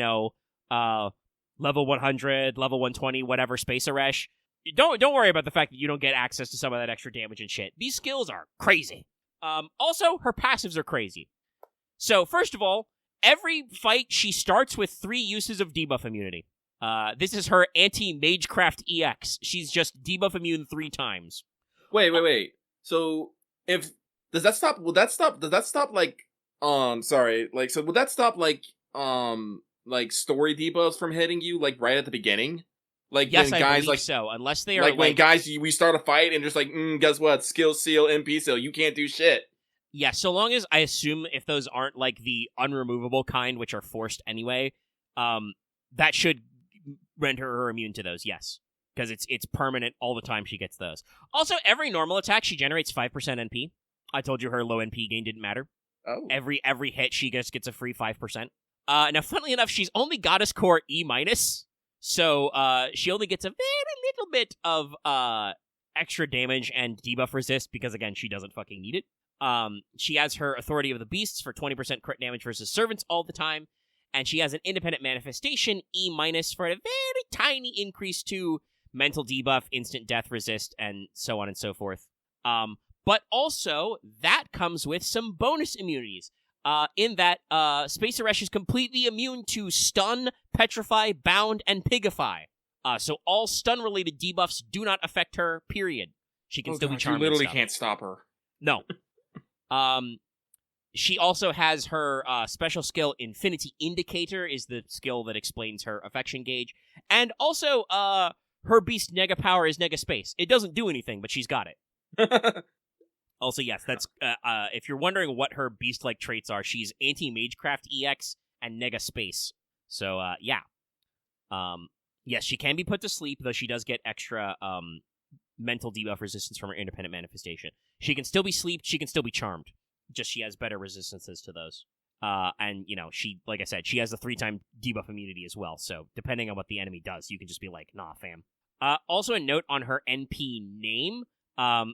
100, level 120, whatever, Space Eresh, don't worry about the fact that you don't get access to some of that extra damage and shit. These skills are crazy. Also, her passives are crazy. So, first of all, every fight she starts with 3 uses of debuff immunity. This is her anti-Magecraft EX. She's just debuff immune 3 times. Wait. So, does that stop, would that stop, like, story debuffs from hitting you, like, right at the beginning? Like, yes, when I guys, believe so, unless they are, like, when guys, we start a fight and just like, guess what, skill seal, MP seal, you can't do shit. Yeah, so long as, I assume, if those aren't, like, the unremovable kind, which are forced anyway, that should render her immune to those, yes. Because it's permanent all the time she gets those. Also, every normal attack, she generates 5% NP. I told you her low NP gain didn't matter. Oh. Every hit, she just gets a free 5%. Now, funnily enough, she's only Goddess Core E-, so she only gets a very little bit of extra damage and debuff resist, because, again, she doesn't fucking need it. She has her Authority of the Beasts for 20% crit damage versus servants all the time, and she has an independent manifestation, E- for a very tiny increase to mental debuff, instant death resist, and so on and so forth. But also, that comes with some bonus immunities. In that, Space Eresh is completely immune to Stun, Petrify, Bound, and Pigify. So all stun-related debuffs do not affect her, period. She can still be charmed. You literally and stuff. can't stop her. No. She also has her special skill, Infinity Indicator, is the skill that explains her affection gauge. And also, her beast Nega Power is Nega Space. It doesn't do anything, but she's got it. Also, yes, that's if you're wondering what her beast-like traits are, she's Anti-Magecraft EX and Nega Space. So, yeah. Yes, she can be put to sleep, though she does get extra mental debuff resistance from her independent manifestation. She can still be sleeped, she can still be charmed. Just she has better resistances to those. And, she, like I said, she has a 3-time debuff immunity as well, so depending on what the enemy does, you can just be like, nah, fam. Also a note on her NP name,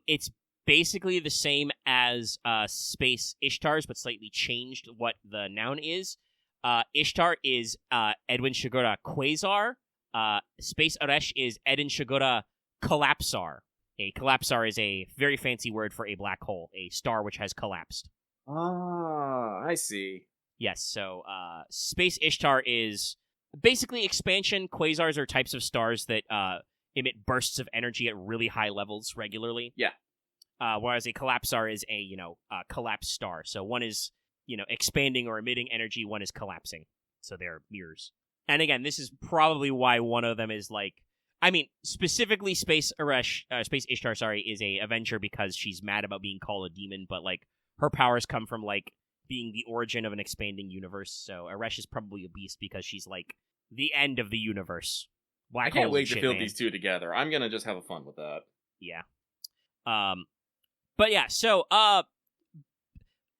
it's basically the same as Space Ishtar's, but slightly changed what the noun is. Ishtar is Edwin Shigura Quasar. Space Eresh is Edin Shigura Collapsar. A collapsar is a very fancy word for a black hole, a star which has collapsed. Ah, I see. Yes, so Space Ishtar is basically expansion. Quasars are types of stars that emit bursts of energy at really high levels regularly. Yeah. Whereas a collapsar is a, collapsed star. So one is, expanding or emitting energy, one is collapsing. So they're mirrors. And again, this is probably why one of them is specifically Space Ishtar, is a Avenger because she's mad about being called a demon, but, her powers come from, being the origin of an expanding universe. So Eresh is probably a beast because she's, the end of the universe. Black I can't holes wait and to shit, fill man. these two together. I'm gonna just have fun with that. Yeah. But yeah, so, I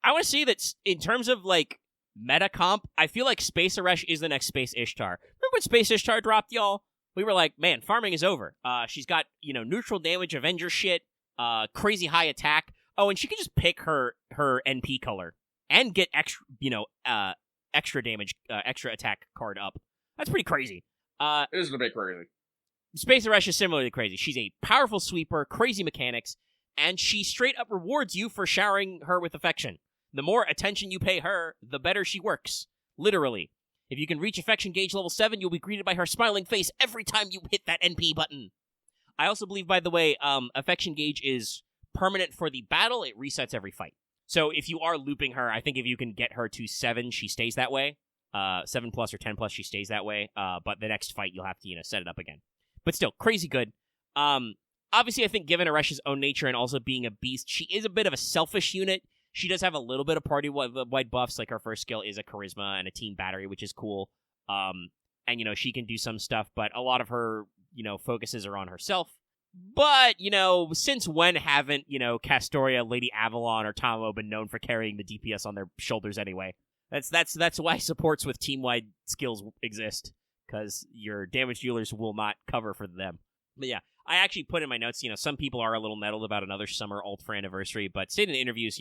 want to say that in terms of, meta comp, I feel like Space Eresh is the next Space Ishtar. Remember when Space Ishtar dropped, y'all? We were like, man, farming is over. She's got, neutral damage, Avenger shit, crazy high attack. Oh, and she can just pick her NP color and get extra, extra damage, extra attack card up. That's pretty crazy. It is a bit crazy. Space Eresh is similarly crazy. She's a powerful sweeper, crazy mechanics, and she straight up rewards you for showering her with affection. The more attention you pay her, the better she works. Literally. If you can reach affection gauge level 7, you'll be greeted by her smiling face every time you hit that NP button. I also believe, by the way, affection gauge is permanent for the battle. It resets every fight. So if you are looping her, I think if you can get her to 7, she stays that way. 7 plus or 10 plus, she stays that way. But the next fight, you'll have to, set it up again. But still, crazy good. Obviously, I think given Eresh's own nature and also being a beast, she is a bit of a selfish unit. She does have a little bit of party-wide buffs, her first skill is a charisma and a team battery, which is cool. And, she can do some stuff, but a lot of her, focuses are on herself. But, since when haven't, Castoria, Lady Avalon, or Tomo been known for carrying the DPS on their shoulders anyway? That's why supports with team-wide skills exist, because your damage dealers will not cover for them. But yeah, I actually put in my notes, some people are a little nettled about another summer ult for anniversary, but stated in interviews,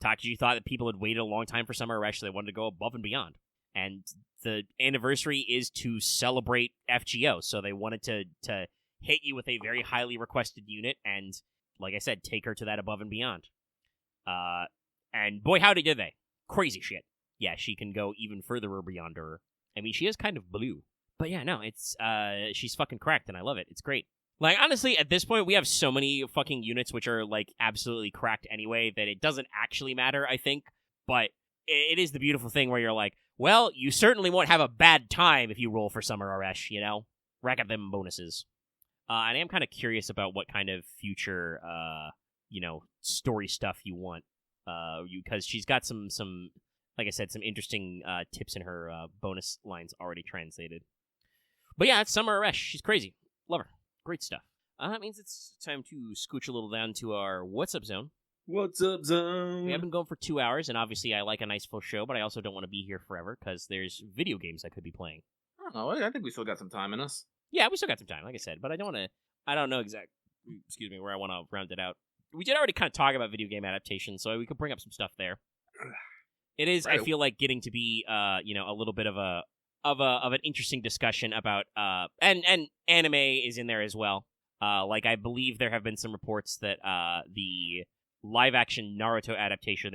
Takaji thought that people had waited a long time for summer Eresh, so they wanted to go above and beyond. And the anniversary is to celebrate FGO, so they wanted to hit you with a very highly requested unit, and, like I said, take her to that above and beyond. And boy, howdy did they. Crazy shit. Yeah, she can go even further beyond her. I mean, she is kind of blue. But yeah, no, it's, she's fucking cracked, and I love it. It's great. Honestly, at this point, we have so many fucking units which are, absolutely cracked anyway that it doesn't actually matter, I think. But it is the beautiful thing where you're like, well, you certainly won't have a bad time if you roll for Summer Eresh, Rack up them bonuses. And I am kind of curious about what kind of future, story stuff you want. Because she's got some, like I said, some interesting tips in her bonus lines already translated. But yeah, it's Summer Eresh. She's crazy. Love her. Great stuff. That means it's time to scooch a little down to our What's Up Zone. What's up, zone? We have been going for 2 hours, and obviously I like a nice full show, but I also don't want to be here forever, because there's video games I could be playing. I don't know. I think we still got some time in us. Yeah, we still got some time, like I said, but I don't know where I want to round it out. we did already kind of talk about video game adaptations, so we could bring up some stuff there. It is, Right. I feel like, getting to be, a little bit of an interesting discussion about, and anime is in there as well. I believe there have been some reports that the live-action Naruto adaptation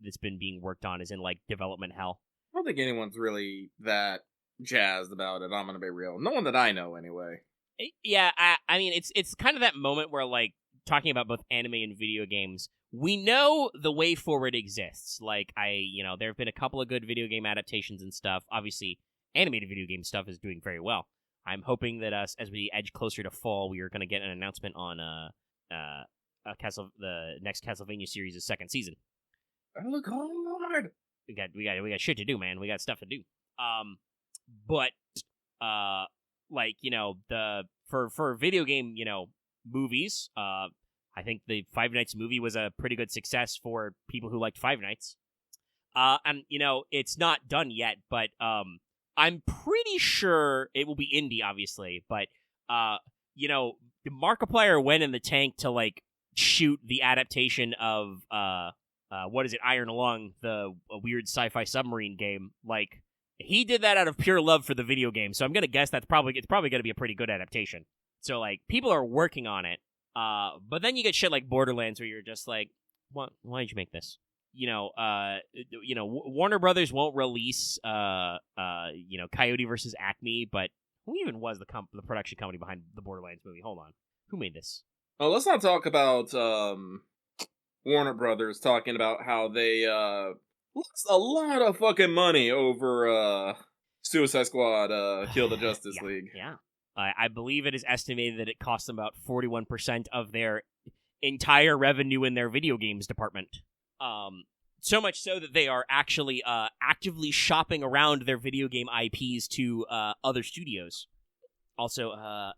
that's been being worked on is in development hell. I don't think anyone's really that jazzed about it. I'm gonna be real. No one that I know, anyway. Yeah, I mean, it's kind of that moment where talking about both anime and video games, we know the way forward exists. There have been a couple of good video game adaptations and stuff. Obviously, animated video game stuff is doing very well. I'm hoping that as we edge closer to fall, we are going to get an announcement on the next Castlevania series' second season. I look hard. We got shit to do, man. We got stuff to do. For video game, movies, I think the Five Nights movie was a pretty good success for people who liked Five Nights. And it's not done yet, but I'm pretty sure it will be indie, obviously. But Markiplier went in the tank to shoot the adaptation of Iron Lung, the weird sci-fi submarine game. He did that out of pure love for the video game, so I'm gonna guess it's probably gonna be a pretty good adaptation. So people are working on it. But then you get shit like Borderlands, where you're just like, why did you make this? Warner Brothers won't release Coyote versus Acme, but who even was the production company behind the Borderlands movie? Hold on, who made this? Oh, let's not talk about Warner Brothers talking about how they lost a lot of fucking money over Suicide Squad Kill the Justice League. Yeah. I believe it is estimated that it cost them about 41% of their entire revenue in their video games department. So much so that they are actually actively shopping around their video game IPs to other studios. Also, I've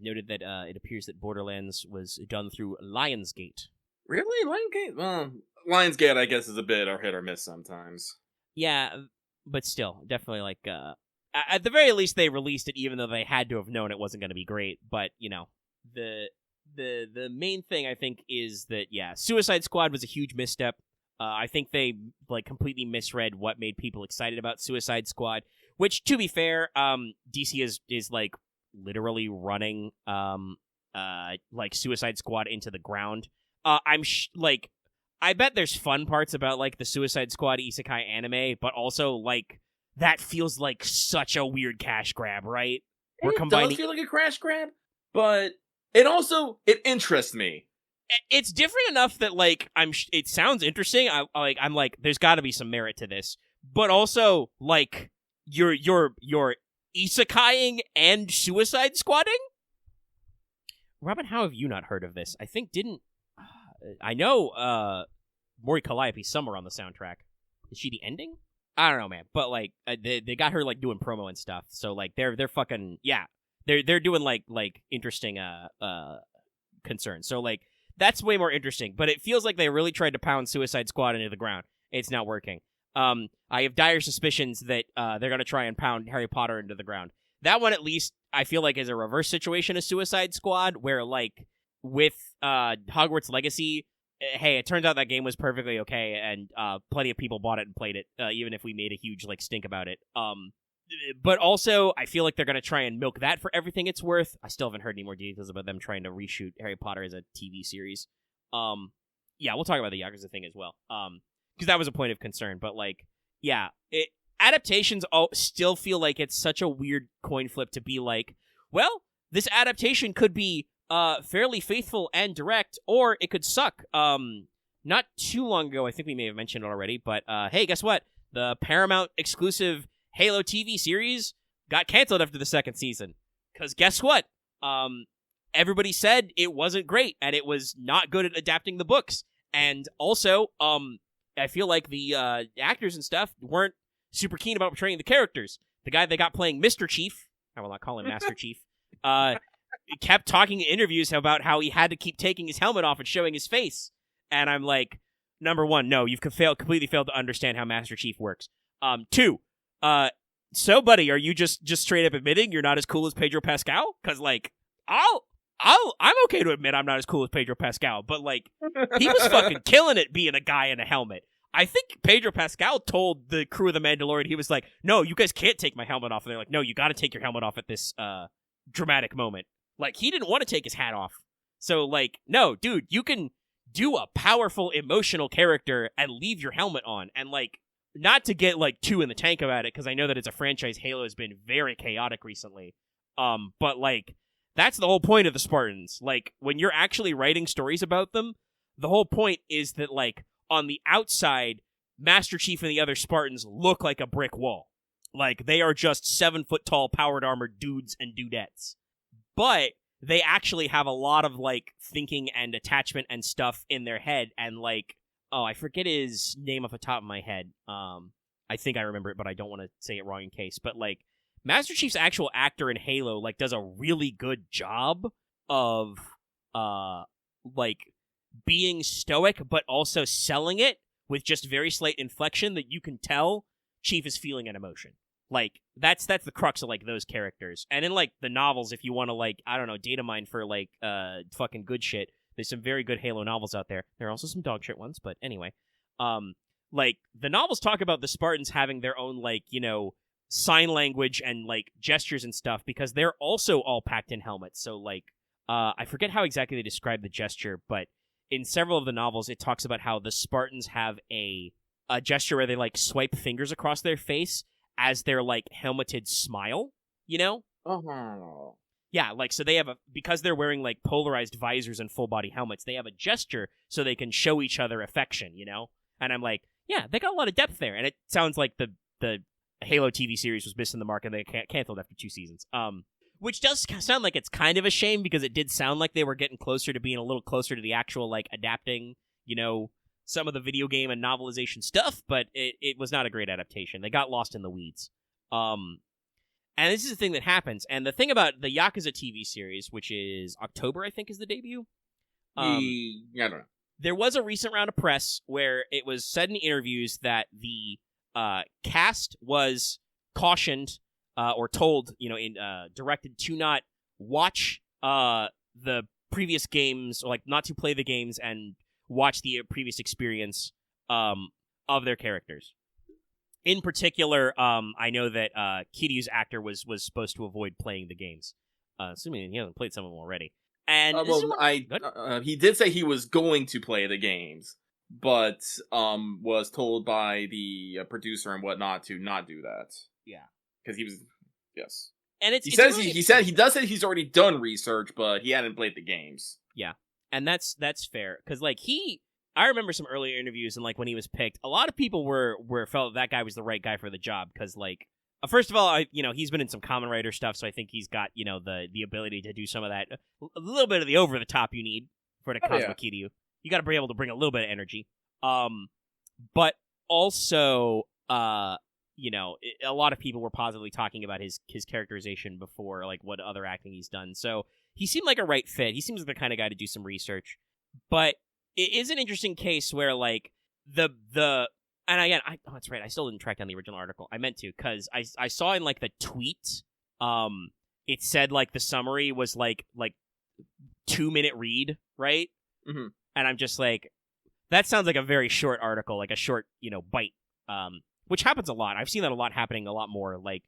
noted that it appears that Borderlands was done through Lionsgate. Really? Lionsgate? Well, Lionsgate, I guess, is a bit hit or miss sometimes. Yeah, but still, definitely at the very least, they released it even though they had to have known it wasn't going to be great. But, the main thing, I think, is that, Suicide Squad was a huge misstep. I think they, completely misread what made people excited about Suicide Squad, which, to be fair, DC is literally running, Suicide Squad into the ground. I bet there's fun parts about, the Suicide Squad isekai anime, but also, that feels like such a weird cash grab, right? It does feel like a cash grab, but it interests me. It's different enough that it sounds interesting. I'm like, there's got to be some merit to this, but also you're isekaiing and Suicide Squadding. Robin, how have you not heard of this? I know Mori Calliope's somewhere on the soundtrack. Is she the ending? I don't know, man, but they got her doing promo and stuff, so they're fucking they're doing interesting concerns. So that's way more interesting. But it feels like they really tried to pound Suicide Squad into the ground. It's not working. I have dire suspicions that they're gonna try and pound Harry Potter into the ground. That one, at least, I feel like is a reverse situation of Suicide Squad, where with Hogwarts Legacy. Hey, it turns out that game was perfectly okay, and plenty of people bought it and played it, even if we made a huge stink about it. But also, I feel like they're gonna try and milk that for everything it's worth. I still haven't heard any more details about them trying to reshoot Harry Potter as a TV series. We'll talk about the Yakuza thing as well, because that was a point of concern. But adaptations still feel like it's such a weird coin flip to be well, this adaptation could be fairly faithful and direct, or it could suck. Not too long ago, I think we may have mentioned it already, but hey, guess what? The Paramount exclusive Halo TV series got canceled after the second season. Because guess what? Everybody said it wasn't great, and it was not good at adapting the books. And also, I feel like the actors and stuff weren't super keen about portraying the characters. The guy they got playing Mr. Chief, I will not call him Master Chief, kept talking in interviews about how he had to keep taking his helmet off and showing his face. And I'm like, number one, no, you've completely failed to understand how Master Chief works. Two, so buddy, are you just straight up admitting you're not as cool as Pedro Pascal? Because I'm okay to admit I'm not as cool as Pedro Pascal, but like he was fucking killing it being a guy in a helmet. I think Pedro Pascal told the crew of The Mandalorian, he was like, "No, you guys can't take my helmet off." And they're like, "No, you got to take your helmet off at this dramatic moment." Like he didn't want to take his hat off. So like, no, dude, you can do a powerful emotional character and leave your helmet on, and like not to get like too in the tank about it because I know that it's a franchise Halo has been very chaotic recently. But like that's the whole point of the Spartans. Like when you're actually writing stories about them, the whole point is that like on the outside, Master Chief and the other Spartans look like a brick wall. Like they are just 7-foot tall powered armored dudes and dudettes. But they actually have a lot of like thinking and attachment and stuff in their head, and like, oh, I forget his name off the top of my head. I think I remember it, but I don't want to say it wrong in case. But like Master Chief's actual actor in Halo like does a really good job of like being stoic but also selling it with just very slight inflection that you can tell Chief is feeling an emotion. Like that's the crux of like those characters. And in like the novels, if you want to like, I don't know, data mine for like fucking good shit, there's some very good Halo novels out there. There are also some dog shit ones, but anyway. Like the novels talk about the Spartans having their own like, you know, sign language and like gestures and stuff because they're also all packed in helmets. So like I forget how exactly they describe the gesture, but in several of the novels it talks about how the Spartans have a gesture where they like swipe fingers across their face as their like helmeted smile, you know? Oh. Yeah, like so they have because they're wearing like polarized visors and full body helmets, they have a gesture so they can show each other affection, you know? And I'm like, yeah, they got a lot of depth there. And it sounds like the Halo TV series was missing the mark and they canceled after 2 seasons. Which does sound like it's kind of a shame because it did sound like they were getting closer to being a little closer to the actual like adapting, you know, some of the video game and novelization stuff, but it was not a great adaptation. They got lost in the weeds. And this is the thing that happens. And the thing about the Yakuza TV series, which is October, I think, is the debut. Yeah, I don't know. There was a recent round of press where it was said in interviews that the cast was cautioned or told, you know, directed to not watch the previous games, or like not to play the games and watch the previous experience of their characters. In particular, I know that Kiryu's actor was supposed to avoid playing the games, assuming he hasn't played some of them already. And he did say he was going to play the games, but was told by the producer and whatnot to not do that. Yeah, because he was yes. And he does say he's already done research, but he hadn't played the games. Yeah, and that's fair because like I remember some earlier interviews and like when he was picked, a lot of people were felt that guy was the right guy for the job because like first of all, he's been in some Kamen Rider stuff, so I think he's got the ability to do some of that, a little bit of the over the top you need for the Cosmo Kiryu. You got to be able to bring a little bit of energy, but also a lot of people were positively talking about his characterization before, like what other acting he's done. So he seemed like a right fit. He seems like the kind of guy to do some research, but it is an interesting case where like and again, that's right. I still didn't track down the original article. I meant to because I saw in like the tweet, it said like the summary was like 2-minute read, right? Mm-hmm. And I'm just like, that sounds like a very short article, like a short bite, which happens a lot. I've seen that a lot happening a lot more. Like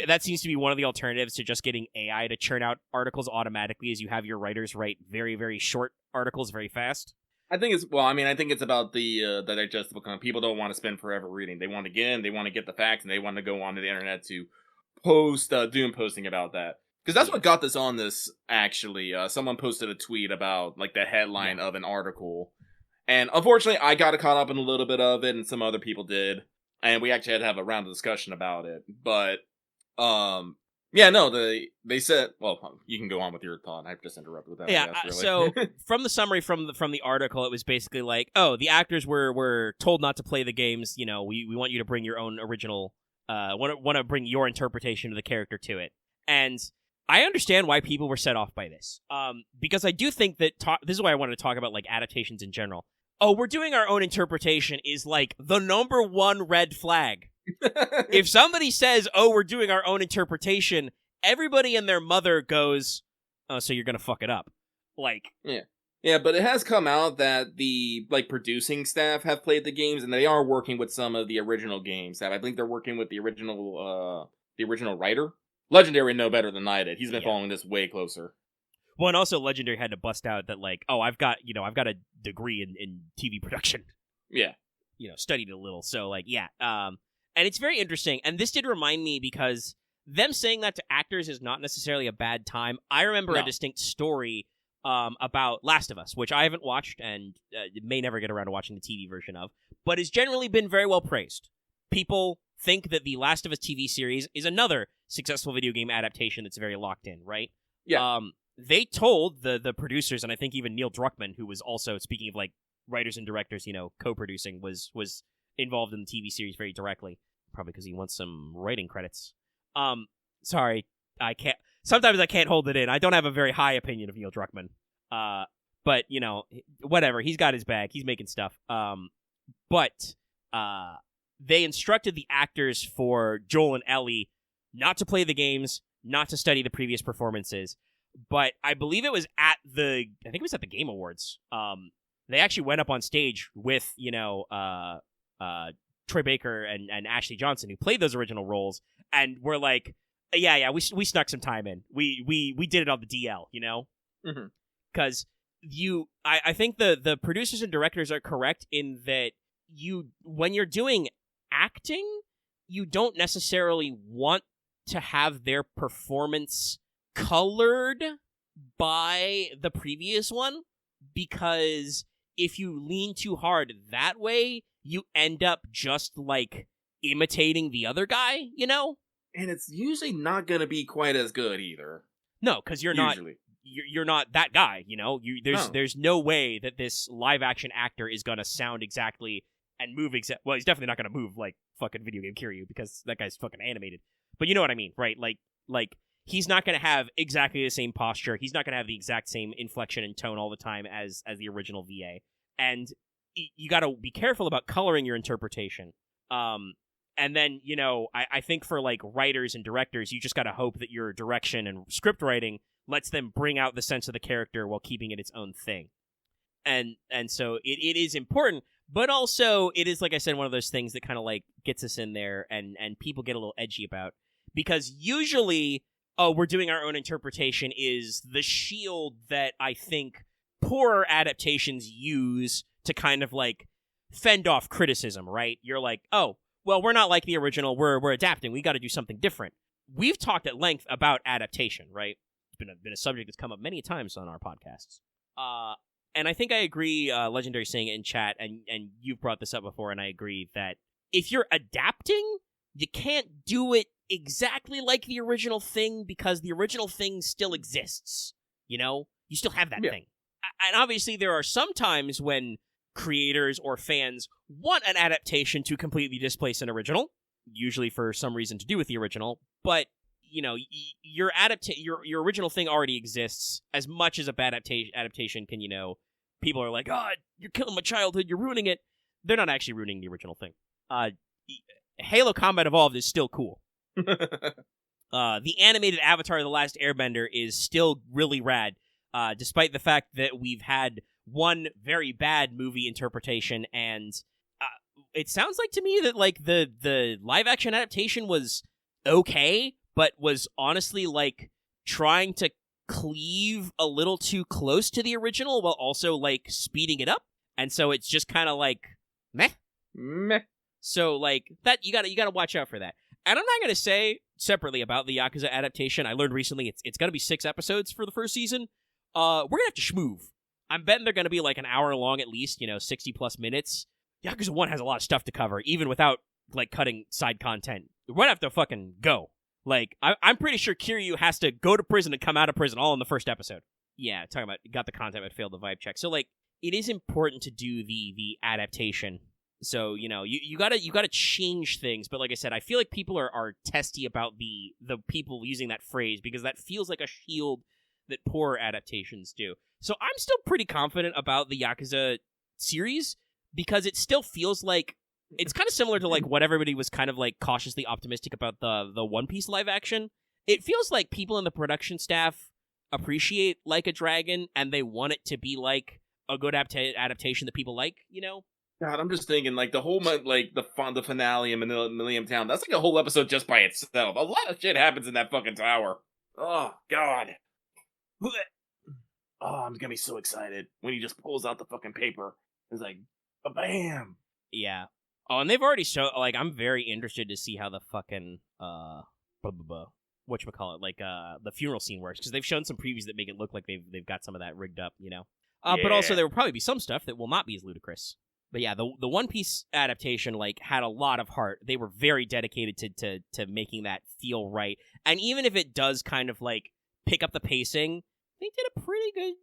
that seems to be one of the alternatives to just getting AI to churn out articles automatically, as you have your writers write very, very short articles very fast. I think it's about the digestible content. People don't want to spend forever reading. They want to get in, they want to get the facts, and they want to go onto the internet to post, doom posting about that. Because that's what got this on this, actually. Someone posted a tweet about, like, the headline of an article. And unfortunately, I got caught up in a little bit of it, and some other people did. And we actually had to have a round of discussion about it. But, they said, well, you can go on with your thought. I've just interrupted with that. Yeah, guess, really. So from the summary from the article, it was basically like, oh, the actors were told not to play the games. We want you to bring your own original, want to bring your interpretation of the character to it. And I understand why people were set off by this, because I do think that this is why I wanted to talk about like adaptations in general. Oh, we're doing our own interpretation is like the number one red flag. If somebody says, oh, we're doing our own interpretation, everybody and their mother goes, oh, so you're going to fuck it up. Like, Yeah, but it has come out that the producing staff have played the games, and they are working with some of the original game staff. I think they're working with the original writer. Legendary would know better than I did. He's been following this way closer. well, and also Legendary had to bust out that like, oh, I've got a degree in TV production. Yeah. Studied a little. So like, yeah. And it's very interesting. And this did remind me because them saying that to actors is not necessarily a bad time. I remember a distinct story about Last of Us, which I haven't watched and may never get around to watching the TV version of, but has generally been very well praised. People think that the Last of Us TV series is another successful video game adaptation that's very locked in, right? Yeah. They told the producers, and I think even Neil Druckmann, who was also, speaking of like writers and directors, co-producing, was involved in the TV series very directly, probably because he wants some writing credits. Sorry, sometimes I can't hold it in. I don't have a very high opinion of Neil Druckmann. But, whatever. He's got his bag. He's making stuff. But they instructed the actors for Joel and Ellie not to play the games, not to study the previous performances. But I believe it was at the Game Awards. They actually went up on stage with, Troy Baker and Ashley Johnson, who played those original roles, and were like, yeah, we snuck some time in. We did it on the DL, because I think the producers and directors are correct in that when you're doing acting, you don't necessarily want to have their performance colored by the previous one, because if you lean too hard that way, you end up just like imitating the other guy, And it's usually not going to be quite as good either. No, because you're not that guy, There's no way that this live action actor is gonna sound exactly and move well, he's definitely not gonna move like fucking video game Kiryu, because that guy's fucking animated. But you know what I mean, right? Like he's not gonna have exactly the same posture. He's not gonna have the exact same inflection and tone all the time as the original VA. And you got to be careful about coloring your interpretation. And then, I think for like writers and directors, you just got to hope that your direction and script writing lets them bring out the sense of the character while keeping it its own thing. And so it is important, but also it is, like I said, one of those things that kind of like gets us in there and people get a little edgy about, because usually, we're doing our own interpretation is the shield that I think poorer adaptations use to kind of like fend off criticism, right? You're like, oh, well, we're not like the original. We're adapting. We got to do something different. We've talked at length about adaptation, right? It's been a subject that's come up many times on our podcasts. And I think I agree, Legendary saying it in chat, and you've brought this up before, and I agree that if you're adapting, you can't do it exactly like the original thing, because the original thing still exists. You still have that thing. And obviously there are some times when creators or fans want an adaptation to completely displace an original, usually for some reason to do with the original, but your original thing already exists. As much as a bad adaptation can, people are like, oh, you're killing my childhood, you're ruining it. They're not actually ruining the original thing. Halo Combat Evolved is still cool. The animated Avatar: The Last Airbender is still really rad, despite the fact that we've had one very bad movie interpretation, and it sounds like to me that like the live action adaptation was okay, but was honestly like trying to cleave a little too close to the original while also like speeding it up, and so it's just kind of like meh. So like that, you gotta watch out for that. And I'm not gonna say separately about the Yakuza adaptation. I learned recently it's gonna be 6 episodes for the first season. We're gonna have to schmoove. I'm betting they're gonna be like an hour long at least, 60 plus minutes. Yakuza 1 has a lot of stuff to cover, even without like cutting side content. We're gonna have to fucking go. Like, I'm pretty sure Kiryu has to go to prison and come out of prison all in the first episode. Yeah, talking about got the content but failed the vibe check. So like, it is important to do the adaptation. So, you gotta change things. But like I said, I feel like people are testy about the people using that phrase, because that feels like a shield that poor adaptations do. So I'm still pretty confident about the Yakuza series, because it still feels like it's kind of similar to like what everybody was kind of like cautiously optimistic about the One Piece live action. It feels like people in the production staff appreciate Like a Dragon, and they want it to be like a good adaptation that people like, God, I'm just thinking, like, the whole, like, the finale in Millennium Town, that's like a whole episode just by itself. A lot of shit happens in that fucking tower. Oh, God. Oh, I'm gonna be so excited when he just pulls out the fucking paper. It's like, bam! Yeah. Oh, and they've already shown, like, I'm very interested to see how the fucking, whatchamacallit, like, the funeral scene works, because they've shown some previews that make it look like they've got some of that rigged up, But also there will probably be some stuff that will not be as ludicrous. But yeah, the One Piece adaptation, like, had a lot of heart. They were very dedicated to making that feel right. And even if it does kind of, like, pick up the pacing, they did a pretty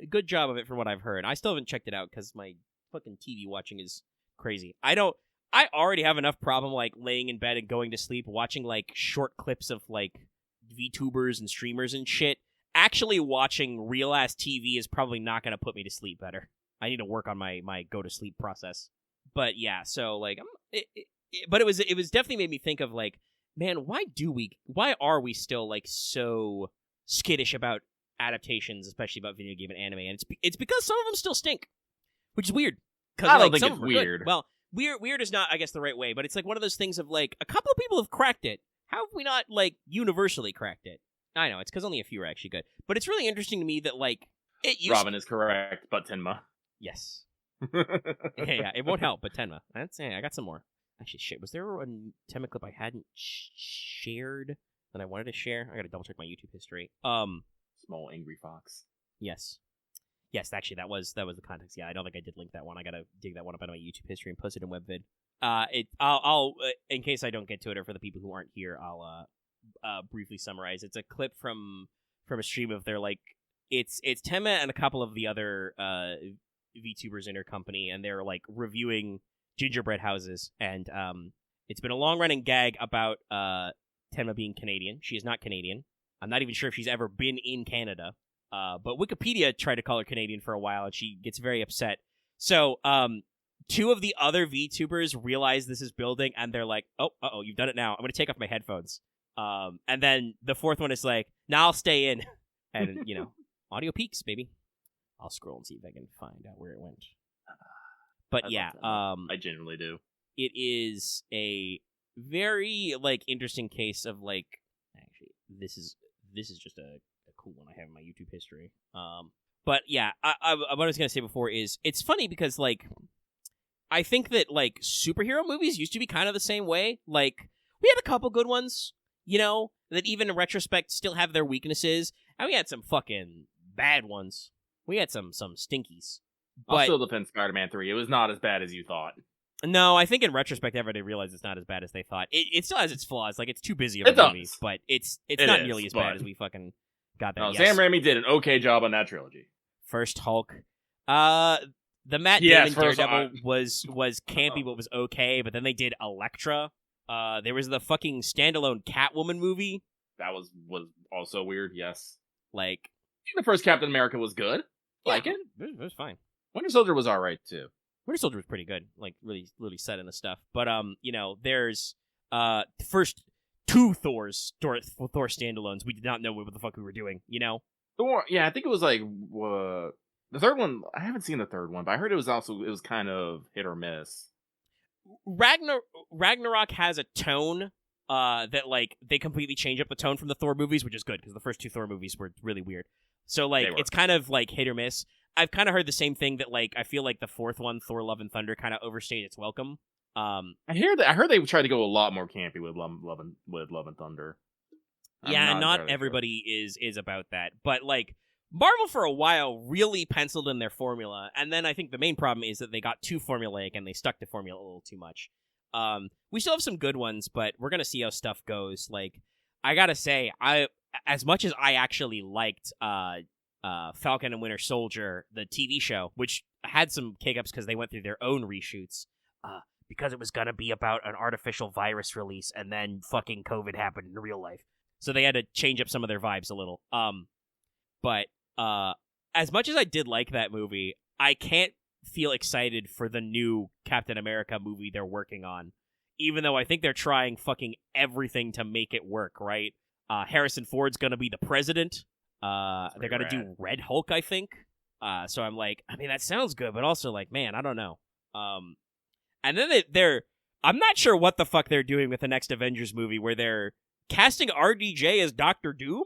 good job of it from what I've heard. I still haven't checked it out because my fucking TV watching is crazy. I already have enough problem, like, laying in bed and going to sleep, watching, like, short clips of, like, VTubers and streamers and shit. Actually watching real-ass TV is probably not going to put me to sleep better. I need to work on my go-to-sleep process. But, yeah, so, like, but it was definitely made me think of, like, man, why are we still, like, so skittish about adaptations, especially about video game and anime? And it's because some of them still stink, which is weird. I don't think it's weird. Good. Well, weird is not, I guess, the right way, but it's like one of those things of, like, a couple of people have cracked it. How have we not, like, universally cracked it? I know, it's because only a few are actually good. But it's really interesting to me that, like, it used Robin is correct, but Tenma. Yes. yeah, it won't help, but Tenma. I got some more. Actually, shit, was there a Tenma clip I hadn't shared that I wanted to share? I gotta double check my YouTube history. Small angry fox. Yes, actually, that was the context. Yeah, I don't think I did link that one. I gotta dig that one up out of my YouTube history and post it in WebVid. I'll in case I don't get to it, or for the people who aren't here, I'll briefly summarize. It's a clip from a stream of their, like, it's Tenma and a couple of the other VTubers in her company, and they're, like, reviewing gingerbread houses, and it's been a long running gag about Tenma being Canadian. She is not Canadian. I'm not even sure if she's ever been in Canada. But Wikipedia tried to call her Canadian for a while, and she gets very upset. So, two of the other VTubers realize this is building, and they're like, oh, you've done it now. I'm going to take off my headphones. And then the fourth one is like, nah, I'll stay in. And, audio peaks, baby. I'll scroll and see if I can find out where it went. But I genuinely do. It is a very, like, interesting case of, like, actually, this is just a cool one I have in my YouTube history. But yeah, what I was gonna say before is it's funny because, like, I think that, like, superhero movies used to be kind of the same way. Like, we had a couple good ones, that even in retrospect still have their weaknesses, and we had some fucking bad ones. We had some stinkies. But, I'll still defend Spider-Man 3. It was not as bad as you thought. No, I think in retrospect, everybody realized it's not as bad as they thought. It still has its flaws. Like, it's too busy of a movie, but it's not nearly as bad as we fucking got there. No, Sam Raimi did an okay job on that trilogy. First Hulk. The Matt Damon Daredevil was campy, but was okay. But then they did Elektra. There was the fucking standalone Catwoman movie. That was also weird. Yes. Like, the first Captain America was good. Like it. It was fine. Winter Soldier was all right too. Winter Soldier was pretty good. Like, really set in the stuff. But there's the first two Thor standalones. We did not know what the fuck we were doing. Thor. Yeah, I think it was like the third one. I haven't seen the third one, but I heard it was kind of hit or miss. Ragnarok has a tone that, like, they completely change up the tone from the Thor movies, which is good because the first two Thor movies were really weird. So, like, it's kind of like hit or miss. I've kind of heard the same thing that, like, I feel like the fourth one, Thor: Love and Thunder, kind of overstayed its welcome. I heard they tried to go a lot more campy with Love and Thunder. Not everybody is about that, but, like, Marvel for a while really penciled in their formula, and then I think the main problem is that they got too formulaic and they stuck to formula a little too much. We still have some good ones, but we're gonna see how stuff goes. Like, I gotta say, as much as I actually liked Falcon and Winter Soldier, the TV show, which had some kick-ups because they went through their own reshoots, because it was gonna be about an artificial virus release, and then fucking COVID happened in real life, so they had to change up some of their vibes a little. But as much as I did like that movie, I can't feel excited for the new Captain America movie they're working on, even though I think they're trying fucking everything to make it work, right? Harrison Ford's gonna be the president. They're gonna do Red Hulk, I think. So I'm like, I mean, that sounds good, but also like, man, I don't know. And then they're I'm not sure what the fuck they're doing with the next Avengers movie where they're casting RDJ as Doctor Doom.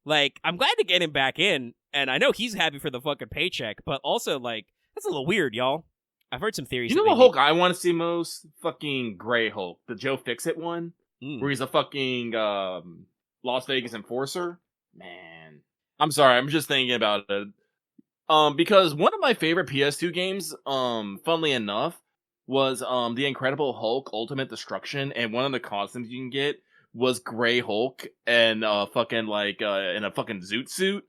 Like, I'm glad to get him back in, and I know he's happy for the fucking paycheck, but also, like, that's a little weird, y'all. I've heard some theories. You know what Hulk I want to see most? Fucking Gray Hulk. The Joe Fixit one? Where he's a fucking Las Vegas enforcer? Man. I'm sorry, I'm just thinking about it. Because one of my favorite PS2 games, funnily enough, was The Incredible Hulk Ultimate Destruction, and one of the costumes you can get was Gray Hulk and fucking like in a fucking zoot suit,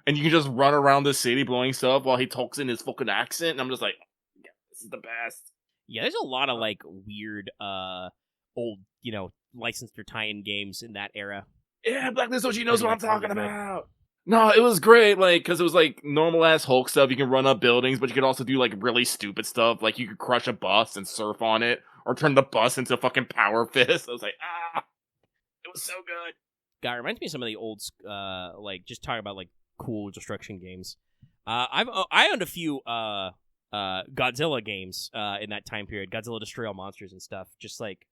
and you can just run around the city blowing stuff while he talks in his fucking accent, and I'm just like, yeah, this is the best. Yeah, there's a lot of like weird old, licensed or tie-in games in that era. Yeah, Black Liz Ochi knows what I'm talking about. No, it was great, like, because it was, like, normal-ass Hulk stuff. You can run up buildings, but you could also do, like, really stupid stuff. Like, you could crush a bus and surf on it, or turn the bus into a fucking power fist. I was like, it was so good. God, it reminds me of some of the old, like, just talking about, like, cool destruction games. I owned a few, Godzilla games, in that time period. Godzilla Destroy All Monsters and stuff. Just, like,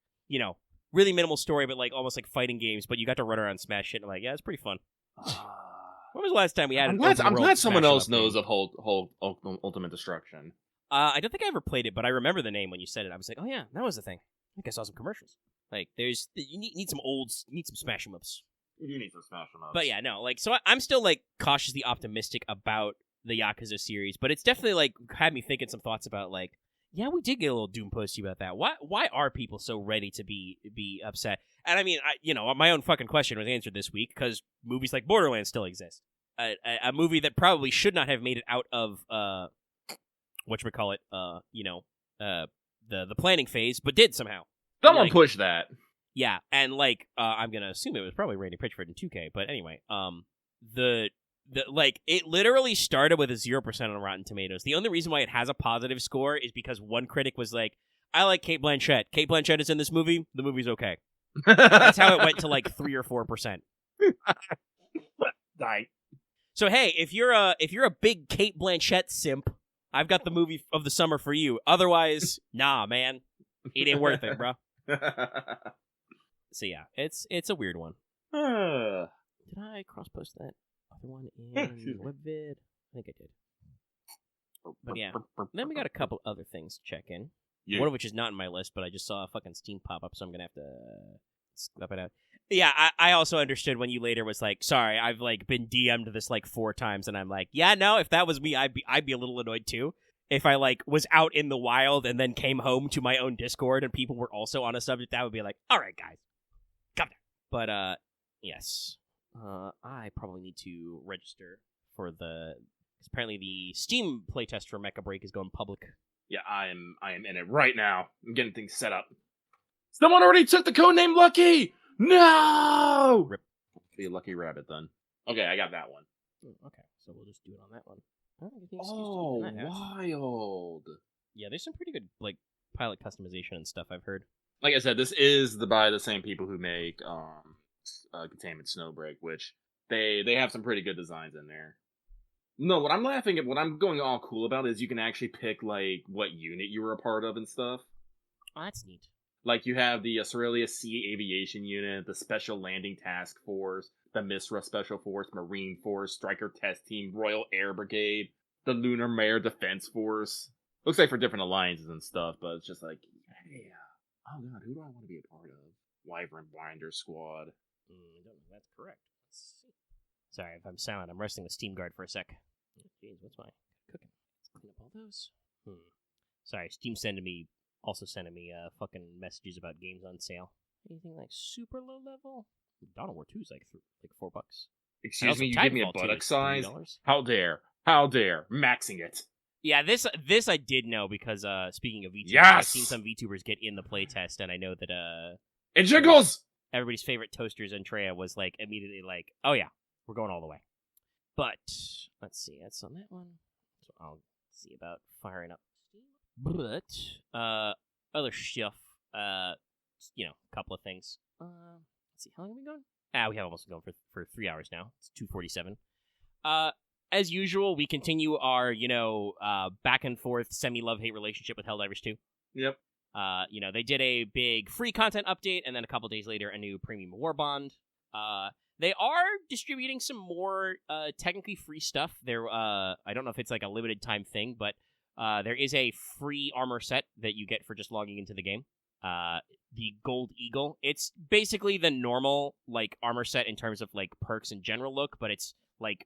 really minimal story, but, like, almost like fighting games, but you got to run around and smash shit, and I'm like, yeah, it's pretty fun. When was the last time we had? I'm glad someone else knows of Hulk Ultimate Destruction. I don't think I ever played it, but I remember the name when you said it. I was like, oh yeah, that was the thing. I think I saw some commercials. Like, you need some smash 'em ups. You do need some smash 'em ups. But yeah, no, like, so I'm still like cautiously optimistic about the Yakuza series, but it's definitely like had me thinking some thoughts about like, yeah, we did get a little Doom posty about that. Why are people so ready to be upset? And I mean, my own fucking question was answered this week because movies like Borderlands still exist. A movie that probably should not have made it out of whatchamacallit, the planning phase, but did somehow. Someone pushed that. Yeah, and like I'm gonna assume it was probably Randy Pitchford in 2K, but anyway, it literally started with a 0% on Rotten Tomatoes. The only reason why it has a positive score is because one critic was like, I like Cate Blanchett. Cate Blanchett is in this movie. The movie's okay. That's how it went to like 3 or 4%. Right. So hey, if you're a big Cate Blanchett simp, I've got the movie of the summer for you. Otherwise, nah, man, it ain't worth it, bro. So yeah, it's a weird one. Did I cross-post that other one in WebVid? I think I did. But yeah, then we got a couple other things to check in. Yeah. One of which is not in my list, but I just saw a fucking Steam pop up, so I'm gonna have to scrap it out. Yeah, I also understood when you later was like, sorry, I've like been DM'd this like 4 times, and I'm like, yeah, no, if that was me, I'd be a little annoyed too. If I like was out in the wild and then came home to my own Discord and people were also on a subject, that would be like, all right, guys, come down. But yes, I probably need to register for because apparently the Steam playtest for Mecha Break is going public. Yeah, I am in it right now. I'm getting things set up. Someone already took the codename Lucky! No! Rip. Be a Lucky Rabbit then. Okay, I got that one. Okay, so we'll just do it on that one. Wild. Yeah, there's some pretty good like pilot customization and stuff I've heard. Like I said, this is by the same people who make Containment Snowbreak, which they have some pretty good designs in there. No, what I'm laughing at, what I'm going all cool about is you can actually pick, like, what unit you were a part of and stuff. Oh, that's neat. Like, you have the Cerealia Sea Aviation Unit, the Special Landing Task Force, the Misra Special Force, Marine Force, Striker Test Team, Royal Air Brigade, the Lunar Mare Defense Force. Looks like for different alliances and stuff, but it's just like, yeah. Oh god, who do I want to be a part of? Wyvern Binder Squad. I don't know, that's correct. Let's see. Sorry if I'm silent, I'm resting the Steam Guard for a sec. Jeez, what's my cooking? Let's clean up all those. Sorry, Steam also sending me fucking messages about games on sale. Anything like super low level? Dawn of War 2 is like $4. Excuse me, you give me a buttock size? How dare? Maxing it. Yeah, this I did know because speaking of VTubers, yes! I've seen some VTubers get in the playtest, and I know that it jiggles! Everybody's favorite Toasters Andrea was like immediately like, oh yeah, we're going all the way. But let's see, that's on that one. So I'll see about firing up Steam. But other stuff, a couple of things. Let's see, how long have we gone? We have almost gone for 3 hours now. It's 2:47. As usual, we continue our, back and forth semi-love-hate relationship with Helldivers 2. Yep. They did a big free content update, and then a couple days later, a new premium war bond. They are distributing some more technically free stuff. I don't know if it's like a limited time thing, but there is a free armor set that you get for just logging into the game. The Gold Eagle. It's basically the normal like armor set in terms of like perks and general look, but it's like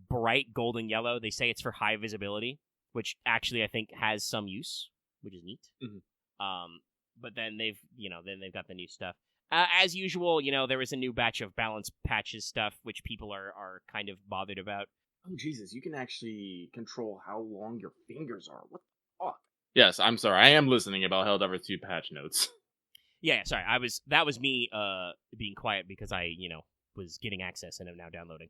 bright golden yellow. They say it's for high visibility, which actually I think has some use, which is neat. Mm-hmm. But then they've got the new stuff. As usual, there is a new batch of balance patches stuff, which people are kind of bothered about. Oh, Jesus, you can actually control how long your fingers are. What the fuck? Yes, I'm sorry. I am listening about Helldivers 2 patch notes. Yeah, sorry. That was me being quiet because I, was getting access and am now downloading.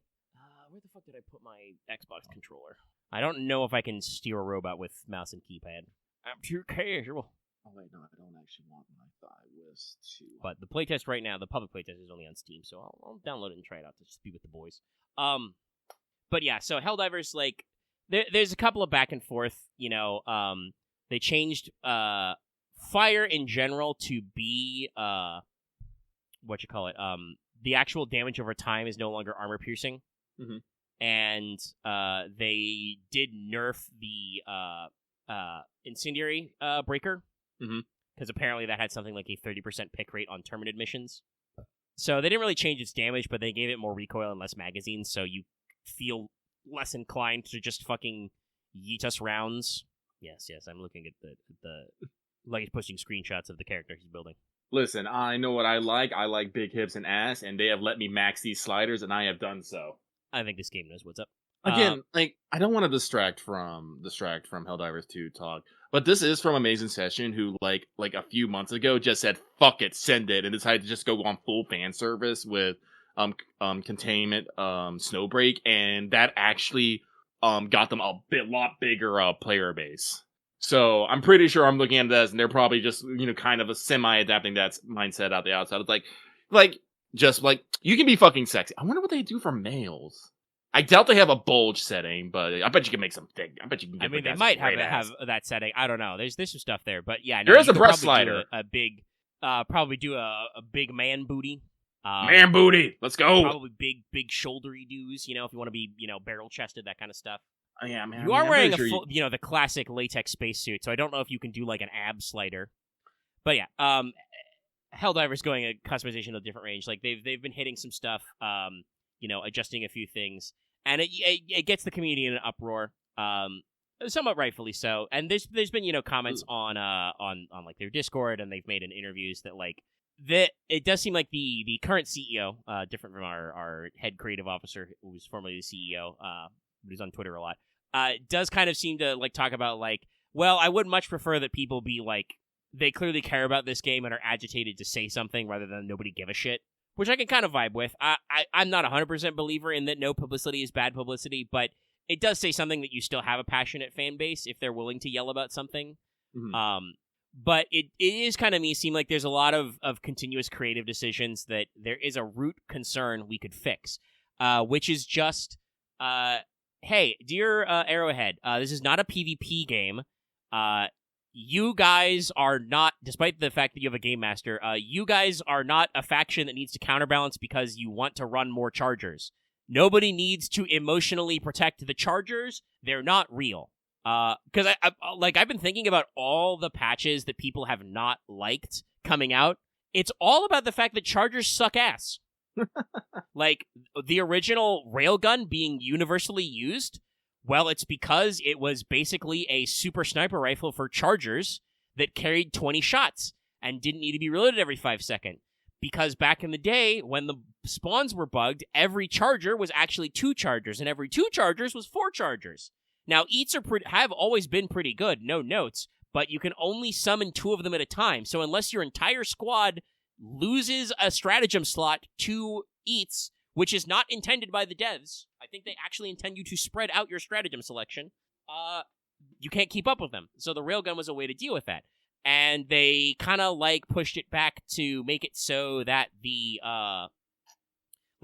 Where the fuck did I put my Xbox controller? I don't know if I can steer a robot with mouse and keypad. I'm too casual. Oh, wait, no, I don't actually want my thigh whiz too. But the playtest right now, the public playtest is only on Steam, so I'll download it and try it out to just be with the boys. But yeah, so Helldivers, like, there's a couple of back and forth, they changed fire in general to be, the actual damage over time is no longer armor piercing. Mm-hmm. And they did nerf the incendiary breaker. Because apparently that had something like a 30% pick rate on Terminid missions. So they didn't really change its damage, but they gave it more recoil and less magazines, so you feel less inclined to just fucking yeet us rounds. Yes, I'm looking at the like he's posting screenshots of the character he's building. Listen, I know what I like. I like big hips and ass, and they have let me max these sliders, and I have done so. I think this game knows what's up. Again, I don't want to distract from Helldivers 2 talk, but this is from Amazing Session, who like a few months ago just said "fuck it, send it," and decided to just go on full fan service with Containment, Snowbreak, and that actually got them a lot bigger player base. So I'm pretty sure I'm looking at this, and they're probably just kind of a semi-adapting that mindset out the outside. It's like you can be fucking sexy. I wonder what they do for males. I doubt they have a bulge setting, but I bet you can make some thick. I bet you can get. I mean, they might have that setting. I don't know. There's some stuff there, but yeah, there is a breast slider. Probably do a big man booty. Man booty. Let's go. Probably big shouldery dudes. If you want to be barrel chested, that kind of stuff. Oh, yeah, man. You are wearing a full, the classic latex spacesuit, so I don't know if you can do like an ab slider. But yeah, Helldivers going a customization of a different range. Like they've been hitting some stuff. Adjusting a few things, and it gets the community in an uproar, somewhat rightfully so. And there's been comments on like their Discord, and they've made in interviews that like it does seem like the current CEO, different from our head creative officer who was formerly the CEO, who's on Twitter a lot, does kind of seem to like talk about like, well, I would much prefer that people be like they clearly care about this game and are agitated to say something rather than nobody give a shit. Which I can kind of vibe with. I'm not 100% believer in that no publicity is bad publicity, but it does say something that you still have a passionate fan base if they're willing to yell about something. Mm-hmm. But it is kind of seem like there's a lot of continuous creative decisions that there is a root concern we could fix, which is just, hey, dear Arrowhead, this is not a PvP game. You guys are not, despite the fact that you have a game master, you guys are not a faction that needs to counterbalance because you want to run more chargers. Nobody needs to emotionally protect the chargers. They're not real. Because I've been thinking about all the patches that people have not liked coming out. It's all about the fact that chargers suck ass. Like the original railgun being universally used. Well, it's because it was basically a super sniper rifle for chargers that carried 20 shots and didn't need to be reloaded every 5 seconds. Because back in the day, when the spawns were bugged, every charger was actually 2 chargers, and every 2 chargers was 4 chargers. Now, eats have always been pretty good, no notes, but you can only summon 2 of them at a time. So unless your entire squad loses a stratagem slot to eats, which is not intended by the devs. I think they actually intend you to spread out your stratagem selection. You can't keep up with them. So the railgun was a way to deal with that. And they kind of like pushed it back to make it so that the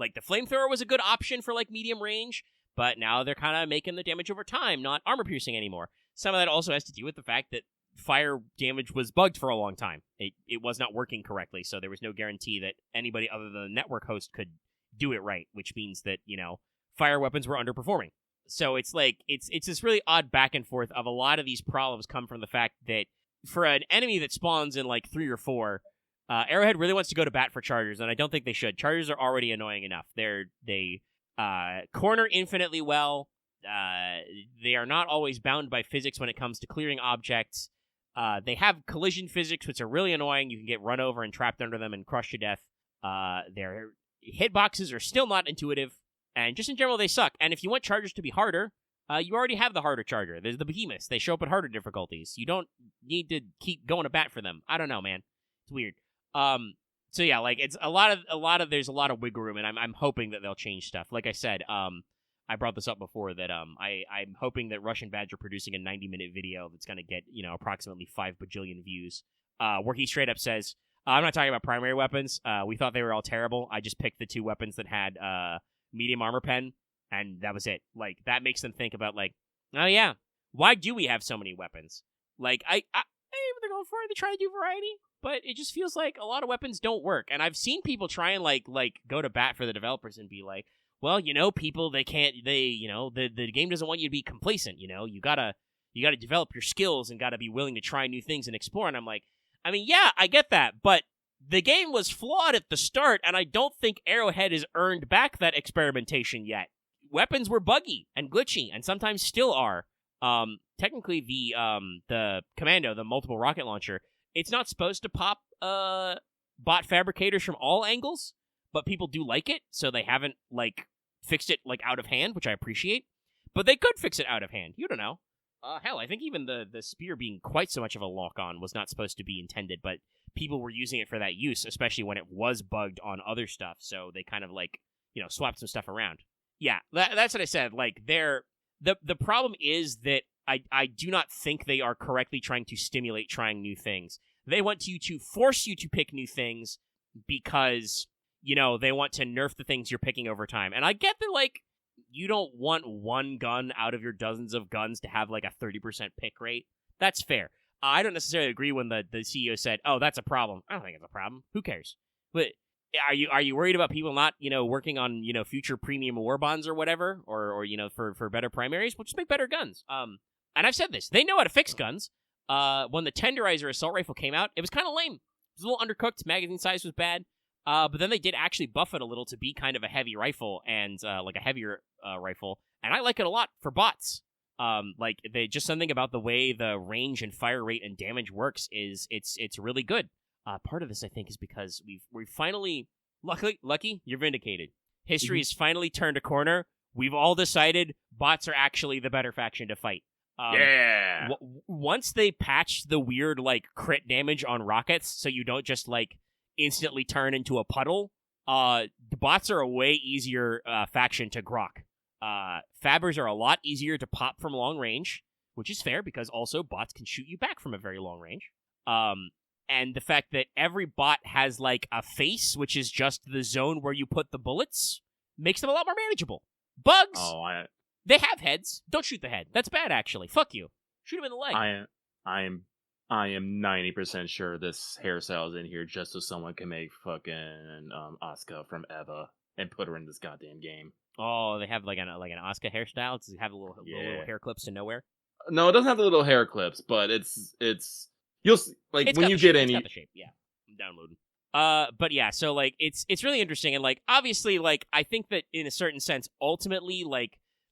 flamethrower was a good option for like medium range, but now they're kind of making the damage over time, not armor piercing anymore. Some of that also has to do with the fact that fire damage was bugged for a long time. It was not working correctly, so there was no guarantee that anybody other than the network host could do it right, which means that, fire weapons were underperforming. So it's like, it's this really odd back and forth of a lot of these problems come from the fact that for an enemy that spawns in like 3 or 4, Arrowhead really wants to go to bat for chargers, and I don't think they should. Chargers are already annoying enough. They corner infinitely well. They are not always bound by physics when it comes to clearing objects. They have collision physics, which are really annoying. You can get run over and trapped under them and crushed to death. Their hitboxes are still not intuitive, and just in general, they suck. And if you want chargers to be harder, you already have the harder charger. There's the behemoths. They show up at harder difficulties. You don't need to keep going to bat for them. I don't know, man. It's weird. So yeah, like it's there's a lot of wiggle room, and I'm hoping that they'll change stuff. Like I said, I brought this up before that I'm hoping that Russian Badge are producing a 90-minute video that's going to get approximately 5 bajillion views, where he straight up says, "I'm not talking about primary weapons. We thought they were all terrible. I just picked the 2 weapons that had medium armor pen, and that was it." Like that makes them think about like, oh yeah, why do we have so many weapons? Like I they're going for it. They try to do variety, but it just feels like a lot of weapons don't work. And I've seen people try and like go to bat for the developers and be like, well, people, the game doesn't want you to be complacent. You gotta develop your skills and gotta be willing to try new things and explore. And I'm like, I mean, yeah, I get that, but the game was flawed at the start, and I don't think Arrowhead has earned back that experimentation yet. Weapons were buggy and glitchy, and sometimes still are. Technically, the Commando, the multiple rocket launcher, it's not supposed to pop bot fabricators from all angles, but people do like it, so they haven't fixed it out of hand, which I appreciate. But they could fix it out of hand. You don't know. Hell, I think even the spear being quite so much of a lock-on was not supposed to be intended, but people were using it for that use, especially when it was bugged on other stuff, so they kind of swapped some stuff around. Yeah, that's what I said. The problem is that I do not think they are correctly trying to stimulate trying new things. They want you to force you to pick new things because, they want to nerf the things you're picking over time. And I get that, you don't want one gun out of your dozens of guns to have, a 30% pick rate. That's fair. I don't necessarily agree when the CEO said, oh, that's a problem. I don't think it's a problem. Who cares? But are you worried about people not, working on, future premium war bonds or whatever? Or for better primaries? Well, just make better guns. And I've said this. They know how to fix guns. When the Tenderizer assault rifle came out, it was kind of lame. It was a little undercooked. Magazine size was bad. But then they did actually buff it a little to be kind of a heavy rifle and a heavier rifle. And I like it a lot for bots. Just something about the way the range and fire rate and damage works is it's really good. Part of this, I think, is because we've finally, lucky, you're vindicated. History has finally turned a corner. We've all decided bots are actually the better faction to fight. Yeah. Once they patched the weird crit damage on rockets, so you don't just instantly turn into a puddle, the bots are a way easier faction to grok. Fabbers are a lot easier to pop from long range, which is fair because also bots can shoot you back from a very long range. And the fact that every bot has a face, which is just the zone where you put the bullets, makes them a lot more manageable. Bugs, they have heads. Don't shoot the head. That's bad, actually. Fuck you. Shoot him in the leg. I am 90% sure this hairstyle is in here just so someone can make fucking Asuka from Eva and put her in this goddamn game. Oh, they have an Asuka hairstyle. Does it have little hair clips to nowhere? No, it doesn't have the little hair clips, but it's you'll see, when you get any. It's got the shape. Yeah, I'm downloading. But yeah, so it's really interesting, and obviously I think that in a certain sense, ultimately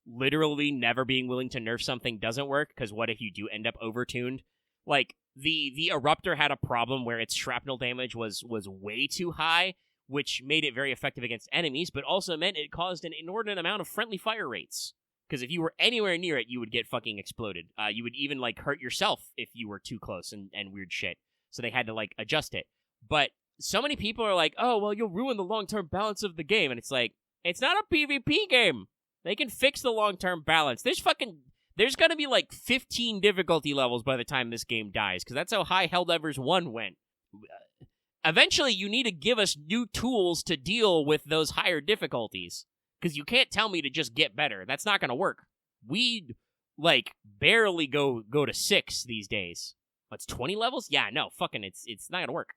literally never being willing to nerf something doesn't work, because what if you do end up overtuned? The Eruptor had a problem where its shrapnel damage was way too high, which made it very effective against enemies, but also meant it caused an inordinate amount of friendly fire rates. Because if you were anywhere near it, you would get fucking exploded. You would even hurt yourself if you were too close and weird shit. So they had to adjust it. But so many people are like, oh, well, you'll ruin the long-term balance of the game. And it's it's not a PvP game. They can fix the long-term balance. There's going to be 15 difficulty levels by the time this game dies, because that's how high Helldivers 1 went. Eventually, you need to give us new tools to deal with those higher difficulties, Because you can't tell me to just get better. That's not going to work. We, like, barely go to 6 these days. What's 20 levels? Yeah, no, fucking, it's not going to work.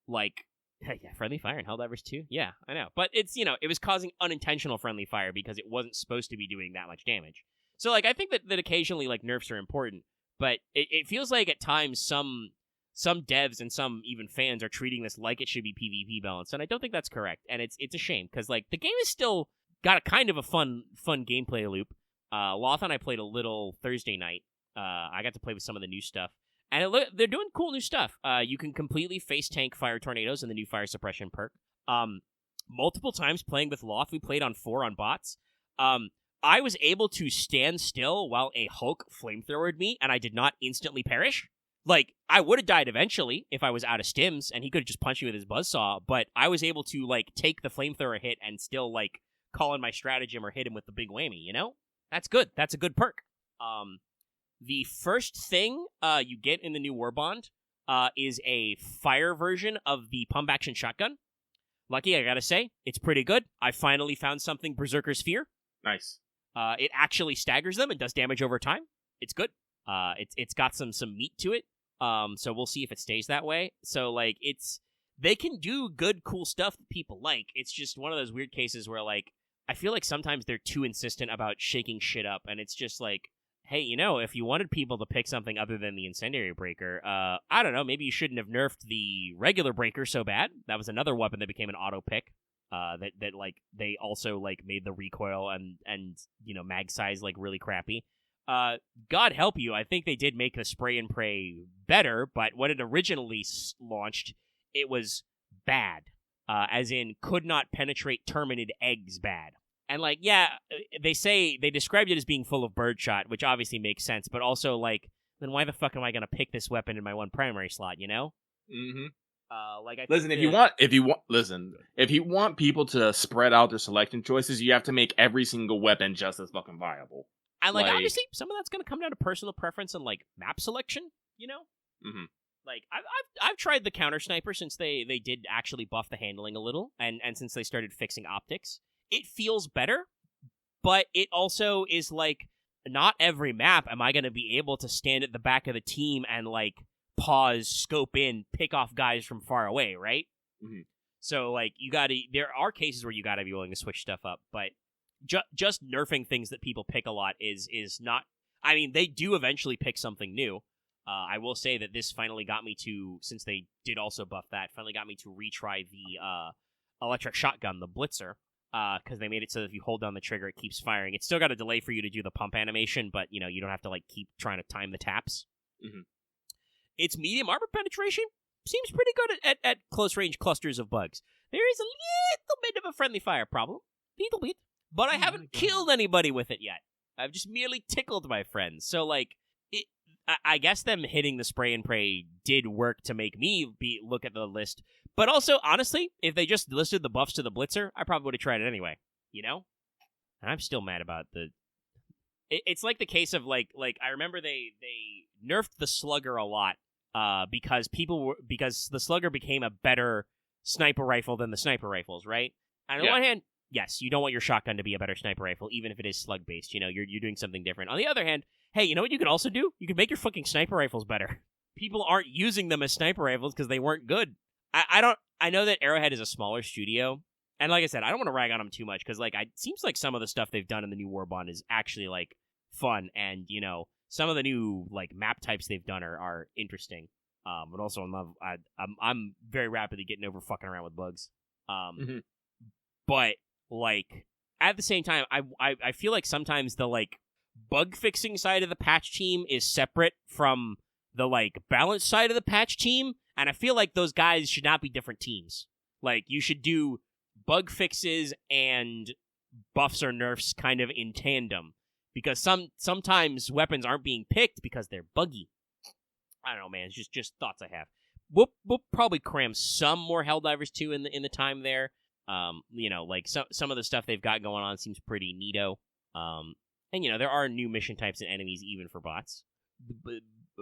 Like, yeah, friendly fire in Helldivers 2? Yeah, I know. But it's, it was causing unintentional friendly fire because it wasn't supposed to be doing that much damage. So, like, I think that occasionally, like, nerfs are important, but it feels like at times some devs and some even fans are treating this like it should be PvP balanced, and I don't think that's correct. And it's a shame because, like, the game is still got a kind of a fun gameplay loop. Loth and I played a little Thursday night. I got to play with some of the new stuff, and they're doing cool new stuff. You can completely face tank fire tornadoes in the new fire suppression perk. Multiple times playing with Loth, we played on 4 on bots. I was able to stand still while a Hulk flamethrowered me, and I did not instantly perish. Like, I would have died eventually if I was out of stims, and he could have just punched me with his buzzsaw, but I was able to, like, take the flamethrower hit and still, like, call in my stratagem or hit him with the big whammy, That's good. That's a good perk. The first thing you get in the new Warbond is a fire version of the pump action shotgun. Lucky, I gotta say, it's pretty good. I finally found something Berserker's Fear. Nice. It actually staggers them and does damage over time. It's good. It's got some meat to it. So we'll see if it stays that way. So, like, they can do good, cool stuff that people like. It's just one of those weird cases where, like, I feel like sometimes they're too insistent about shaking shit up, and it's just like, hey, if you wanted people to pick something other than the Incendiary Breaker, I don't know, maybe you shouldn't have nerfed the regular Breaker so bad. That was another weapon that became an auto pick. That like they also like made the recoil and mag size like really crappy. God help you, I think they did make the spray and pray better, but when it originally launched, it was bad. As in could not penetrate terminid eggs bad. And like, yeah, they described it as being full of birdshot, which obviously makes sense, but also like, then why the fuck am I gonna pick this weapon in my one primary slot, Mm-hmm. Like, if you want people to spread out their selection choices, you have to make every single weapon just as fucking viable. And like obviously, some of that's gonna come down to personal preference and like map selection, Mm-hmm. Like I've tried the counter sniper since they did actually buff the handling a little, and since they started fixing optics, it feels better, but it also is like not every map am I gonna be able to stand at the back of the team and like pause, scope in, pick off guys from far away, right? Mm-hmm. So, like, there are cases where you gotta be willing to switch stuff up, but just nerfing things that people pick a lot is not... I mean, they do eventually pick something new. I will say that this finally got me to, since they did also buff that, finally got me to retry the electric shotgun, the Blitzer, because they made it so that if you hold down the trigger, it keeps firing. It's still got a delay for you to do the pump animation, but, you don't have to, like, keep trying to time the taps. Mm-hmm. Its medium armor penetration seems pretty good at close-range clusters of bugs. There is a little bit of a friendly fire problem. Little bit. But I haven't killed anybody with it yet. I've just merely tickled my friends. So, like, I guess them hitting the spray and pray did work to make me look at the list. But also, honestly, if they just listed the buffs to the Blitzer, I probably would have tried it anyway. And I'm still mad about the... It's like the case of, like I remember they nerfed the Slugger a lot. Because the Slugger became a better sniper rifle than the sniper rifles, right? And on the one hand, yes, you don't want your shotgun to be a better sniper rifle, even if it is slug based. You're doing something different. On the other hand, hey, you know what you could also do? You could make your fucking sniper rifles better. People aren't using them as sniper rifles because they weren't good. I know that Arrowhead is a smaller studio, and like I said, I don't want to rag on them too much because it seems like some of the stuff they've done in the new Warbond is actually like fun, and some of the new like map types they've done are interesting. But also in love, I'm very rapidly getting over fucking around with bugs. Mm-hmm. But like at the same time, I feel like sometimes the like bug fixing side of the patch team is separate from the like balance side of the patch team, and I feel like those guys should not be different teams. Like you should do bug fixes and buffs or nerfs kind of in tandem. Because sometimes weapons aren't being picked because they're buggy. I don't know, man. It's just thoughts I have. We'll probably cram some more Helldivers 2 in the time there. Like some of the stuff they've got going on seems pretty neato. And there are new mission types and enemies even for bots.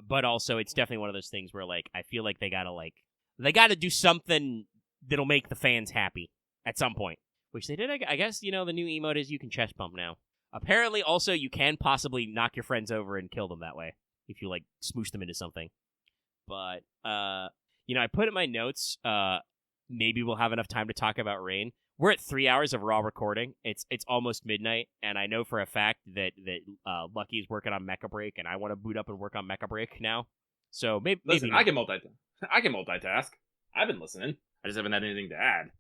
But also, it's definitely one of those things where like I feel like they gotta do something that'll make the fans happy at some point. Which they did, I guess, the new emote is you can chest bump now. Apparently, also, you can possibly knock your friends over and kill them that way, if you, smoosh them into something. But, I put in my notes, maybe we'll have enough time to talk about Rain. We're at 3 hours of raw recording. It's almost midnight, and I know for a fact that Lucky's working on Mecha Break, and I want to boot up and work on Mecha Break now. So maybe I can multitask. I've been listening. I just haven't had anything to add.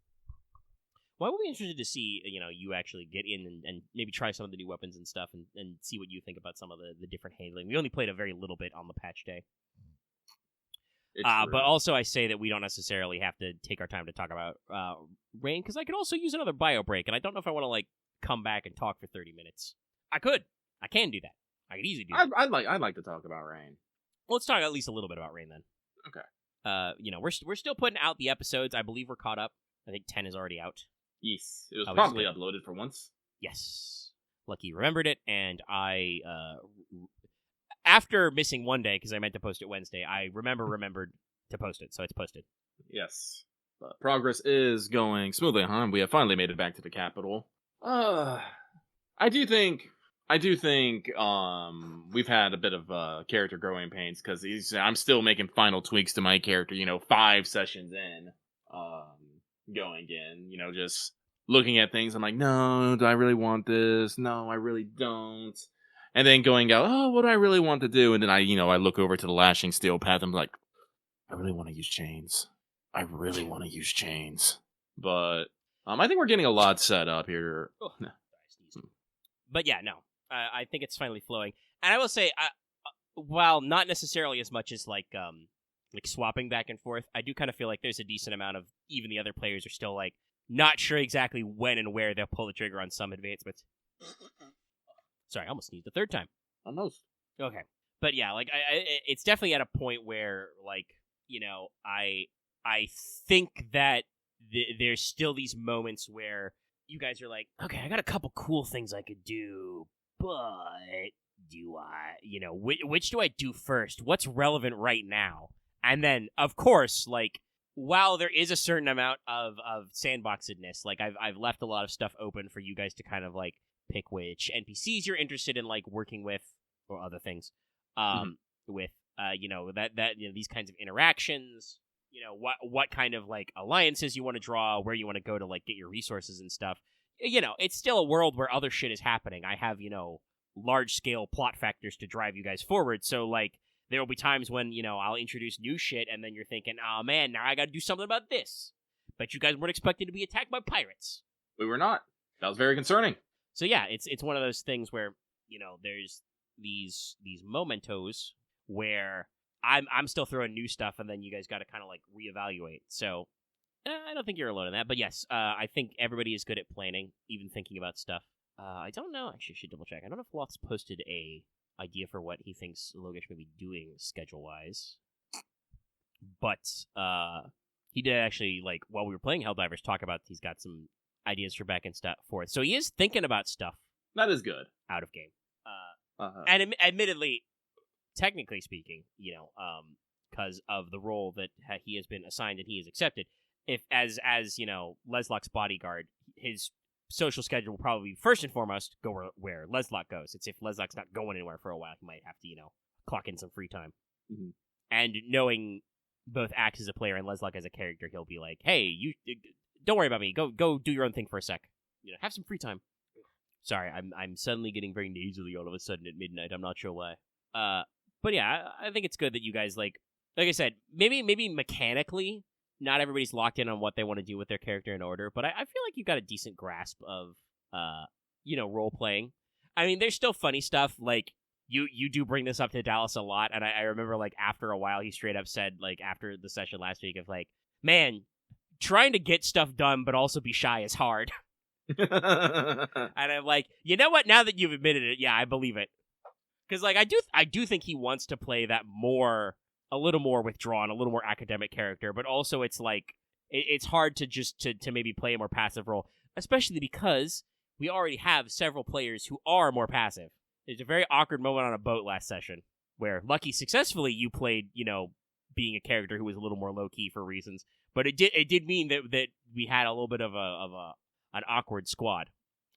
Well, I would be interested to see, you actually get in and maybe try some of the new weapons and stuff and see what you think about some of the different handling. We only played a very little bit on the patch day. But also I say that we don't necessarily have to take our time to talk about Rain, because I could also use another bio break, and I don't know if I want to, come back and talk for 30 minutes. I can do that. I could easily do that. I'd like to talk about Rain. Well, let's talk at least a little bit about Rain then. Okay. We're still putting out the episodes. I believe we're caught up. I think 10 is already out. Yes. It was probably uploaded for once. Yes. Lucky remembered it, and I, after missing one day, because I meant to post it Wednesday, I remembered to post it, so it's posted. Yes. But progress is going smoothly, huh? We have finally made it back to the capital. I do think we've had a bit of character growing pains, because I'm still making final tweaks to my character, 5 sessions in. Going in, just looking at things. I'm like, no, do I really want this? No, I really don't. And then going out, oh, what do I really want to do? And then I look over to the lashing steel path. I'm like, I really want to use chains. But I think we're getting a lot set up here. Oh, but yeah, no, I think it's finally flowing. And I will say, while not necessarily as much as like swapping back and forth, I do kind of feel like there's a decent amount of even the other players are still not sure exactly when and where they'll pull the trigger on some advancements. Sorry, I almost sneezed the third time. Almost. Okay. But yeah, it's definitely at a point where I think that there's still these moments where you guys are like, okay, I got a couple cool things I could do, but do I, which do I do first? What's relevant right now? And then, of course, while there is a certain amount of sandboxedness, I've left a lot of stuff open for you guys to kind of pick which NPCs you're interested in working with or other things, with these kinds of interactions, what kind of alliances you want to draw, where you want to go to get your resources and stuff. It's still a world where other shit is happening. I have large scale plot factors to drive you guys forward. So there will be times when, I'll introduce new shit, and then you're thinking, oh, man, now I gotta do something about this. But you guys weren't expecting to be attacked by pirates. We were not. That was very concerning. So, yeah, it's one of those things where, there's these mementos where I'm still throwing new stuff, and then you guys gotta kind of, reevaluate. So, I don't think you're alone in that. But, yes, I think everybody is good at planning, even thinking about stuff. I don't know. Actually, I should double check. I don't know if Loft's posted a idea for what he thinks Logish may be doing schedule-wise. But he did actually, while we were playing Helldivers, talk about he's got some ideas for back and forth. So he is thinking about stuff. That is good. Out of game. And admittedly, technically speaking, because of the role that he has been assigned and he has accepted, if as Leslock's bodyguard, his social schedule will probably first and foremost go where Leslock goes. It's if Leslock's not going anywhere for a while, he might have to, clock in some free time. Mm-hmm. And knowing both Axe as a player and Leslock as a character, he'll be like, hey, you don't worry about me. Go do your own thing for a sec. Have some free time. Sorry, I'm suddenly getting very nasally all of a sudden at midnight. I'm not sure why. But yeah, I think it's good that you guys like I said, maybe mechanically not everybody's locked in on what they want to do with their character in order, but I feel like you've got a decent grasp of, role playing. I mean, there's still funny stuff, you do bring this up to Dallas a lot, and I remember, after a while, he straight up said, after the session last week, of, man, trying to get stuff done but also be shy is hard. And I'm like, you know what, now that you've admitted it, yeah, I believe it. Because, I do think he wants to play that a little more withdrawn, a little more academic character, but also it's it's hard to just to maybe play a more passive role, especially because we already have several players who are more passive. There's a very awkward moment on a boat last session where, lucky successfully, you played, being a character who was a little more low key for reasons, but it did mean that we had a little bit of an awkward squad.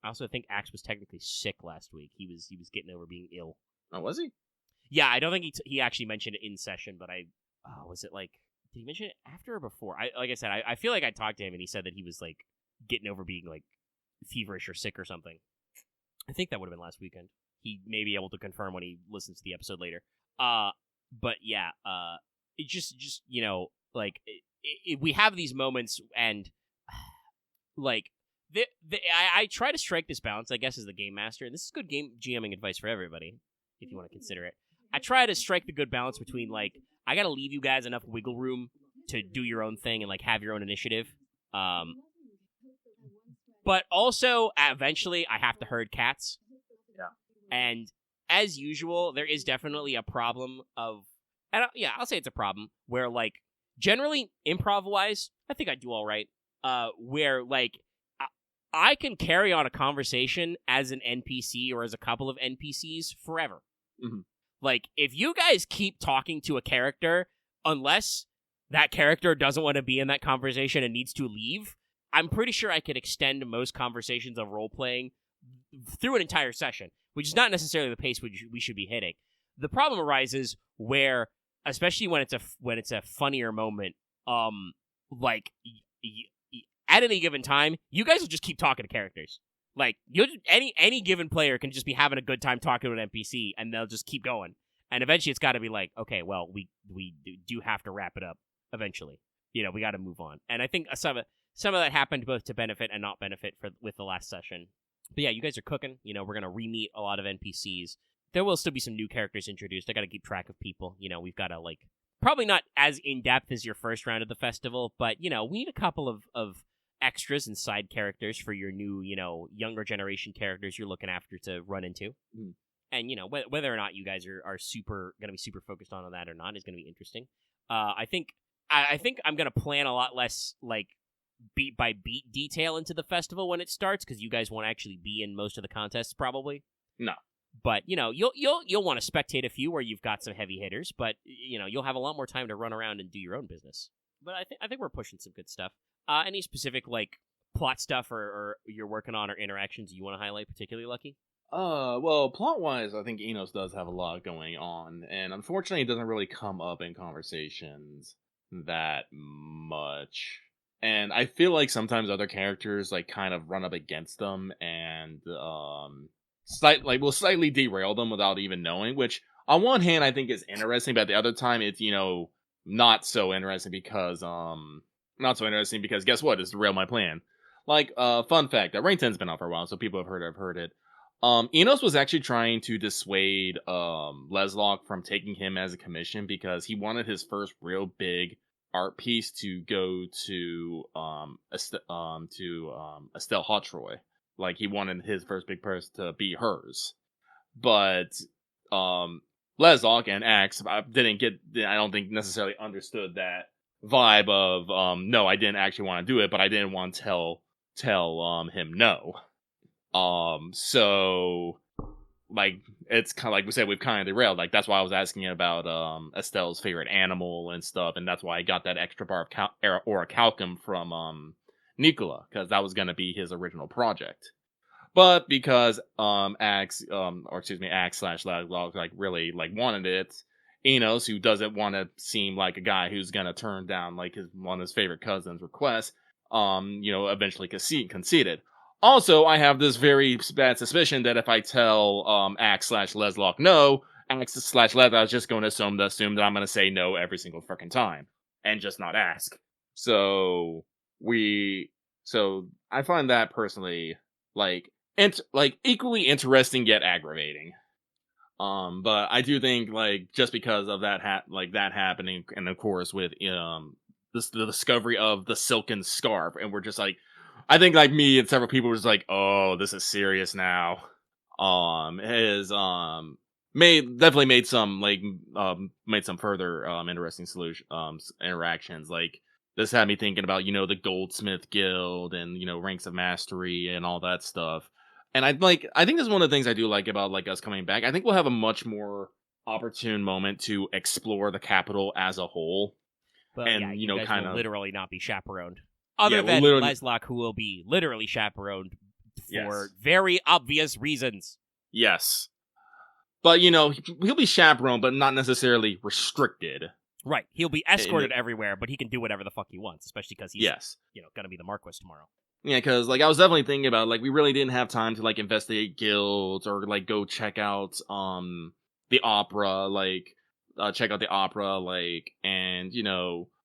I also think Axe was technically sick last week. He was getting over being ill. Oh, was he? Yeah, I don't think he actually mentioned it in session, but was it like, did he mention it after or before? Like I said, I feel like I talked to him and he said that he was like getting over being like feverish or sick or something. I think that would have been last weekend. He may be able to confirm when he listens to the episode later. But yeah, it just like we have these moments and like I try to strike this balance, I guess, as the game master, and this is good game GMing advice for everybody if you want to consider it. I try to strike the good balance between like I gotta leave you guys enough wiggle room to do your own thing and like have your own initiative. But also eventually I have to herd cats. Yeah. And as usual, there is definitely a problem of, I'll say it's a problem where like generally improv wise, I think I do all right. Where like I can carry on a conversation as an NPC or as a couple of NPCs forever. Mm-hmm. Like if you guys keep talking to a character, unless that character doesn't want to be in that conversation and needs to leave, I'm pretty sure I could extend most conversations of role playing through an entire session, which is not necessarily the pace which we should be hitting. The problem arises where, especially when it's a funnier moment, like at any given time, you guys will just keep talking to characters. Like any given player can just be having a good time talking to an NPC, and they'll just keep going. And eventually, it's got to be like, okay, well, we do have to wrap it up. Eventually, we got to move on. And I think some of that happened both to benefit and not benefit with the last session. But yeah, you guys are cooking. We're gonna re-meet a lot of NPCs. There will still be some new characters introduced. I got to keep track of people. We've got to like probably not as in depth as your first round of the festival, but we need a couple of extras and side characters for your new, younger generation characters you're looking after to run into. Mm. And, whether or not you guys are going to be super focused on that or not is going to be interesting. I think I'm going to plan a lot less, like, beat by beat detail into the festival when it starts, because you guys won't actually be in most of the contests, probably. No. But, you'll want to spectate a few where you've got some heavy hitters, but, you'll have a lot more time to run around and do your own business. But I think we're pushing some good stuff. Any specific, like, plot stuff or you're working on or interactions you want to highlight, particularly, Lucky? Well, plot-wise, I think Enos does have a lot going on, and unfortunately it doesn't really come up in conversations that much. And I feel like sometimes other characters, like, kind of run up against them and, will slightly derail them without even knowing, which, on one hand, I think is interesting, but at the other time, it's, not so interesting because guess what? It's derailed my plan. Like, fun fact, that Rain 10's been out for a while, so people have heard it. Enos was actually trying to dissuade, Leslock from taking him as a commission because he wanted his first real big art piece to go to, Estelle Hotroy. Like, he wanted his first big purse to be hers. But, Leslock and Axe I don't think necessarily understood that vibe of, no, I didn't actually want to do it, but I didn't want to tell him no. So, like, it's kind of like we said, we've kind of derailed. Like, that's why I was asking about, Estelle's favorite animal and stuff, and that's why I got that extra bar of orichalcum from, Nicola, because that was going to be his original project. But because, Axe / Leslock, like, really, like, wanted it, Enos, who doesn't want to seem like a guy who's going to turn down, like, one of his favorite cousins' requests, eventually conceded. Also, I have this very bad suspicion that if I tell, Axe / Leslock no, Axe / Leslock is just going to assume that I'm going to say no every single freaking time. And just not ask. So I find that personally, like equally interesting yet aggravating. But I do think, like, just because of that that happening, and of course with the discovery of the silken scarf, and we're just like, I think like me and several people were just like, oh, this is serious now. Has made some further interesting interactions. Like, this had me thinking about, the Goldsmith Guild and, Ranks of Mastery and all that stuff. And I think this is one of the things I do like about, like, us coming back. I think we'll have a much more opportune moment to explore the capital as a whole. But, and, yeah, you guys will literally not be chaperoned. Other Yeah, than literally- Leslock, who will be literally chaperoned for Yes. very obvious reasons. Yes. But, he'll be chaperoned, but not necessarily restricted. Right. He'll be escorted everywhere, but he can do whatever the fuck he wants, especially because he's, Yes. gonna be the Marquis tomorrow. Yeah, because, I was definitely thinking about, we really didn't have time to, investigate guilds or, go check out, the opera, check out the opera, and,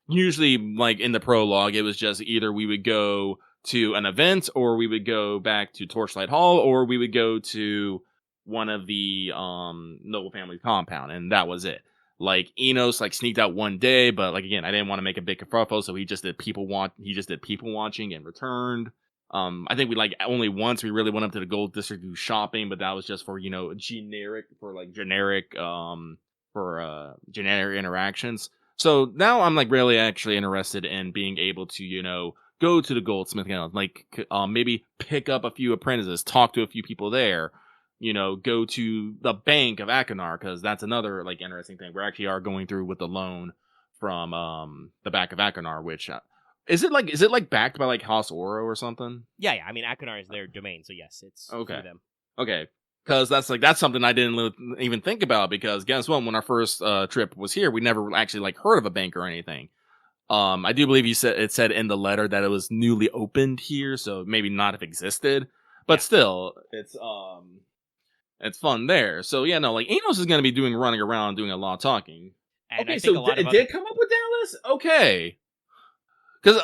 usually, in the prologue, it was just either we would go to an event, or we would go back to Torchlight Hall, or we would go to one of the, noble family compound, and that was it. Enos, sneaked out one day, but, again, I didn't want to make a big kerfuffle, so he just did people watching and returned. I think we, only once we really went up to the Gold District to do shopping, but that was just for, generic interactions. So now I'm, really actually interested in being able to, go to the Goldsmith Guild, maybe pick up a few apprentices, talk to a few people there, go to the Bank of Akinar, because that's another, interesting thing. We actually are going through with the loan from, the Bank of Akinar, which, is it backed by, House Oro or something? Yeah, I mean, Akinar is their domain, so yes, it's Okay. for them. Okay. Because that's something I didn't even think about, because guess what? When our first trip was here, we never actually heard of a bank or anything. I do believe it said in the letter that it was newly opened here, so maybe not have existed, but still, it's fun there. So yeah, no, Enos is going to be running around doing a lot of talking. And Okay, I think so a lot of did come up with Dallas? Okay, because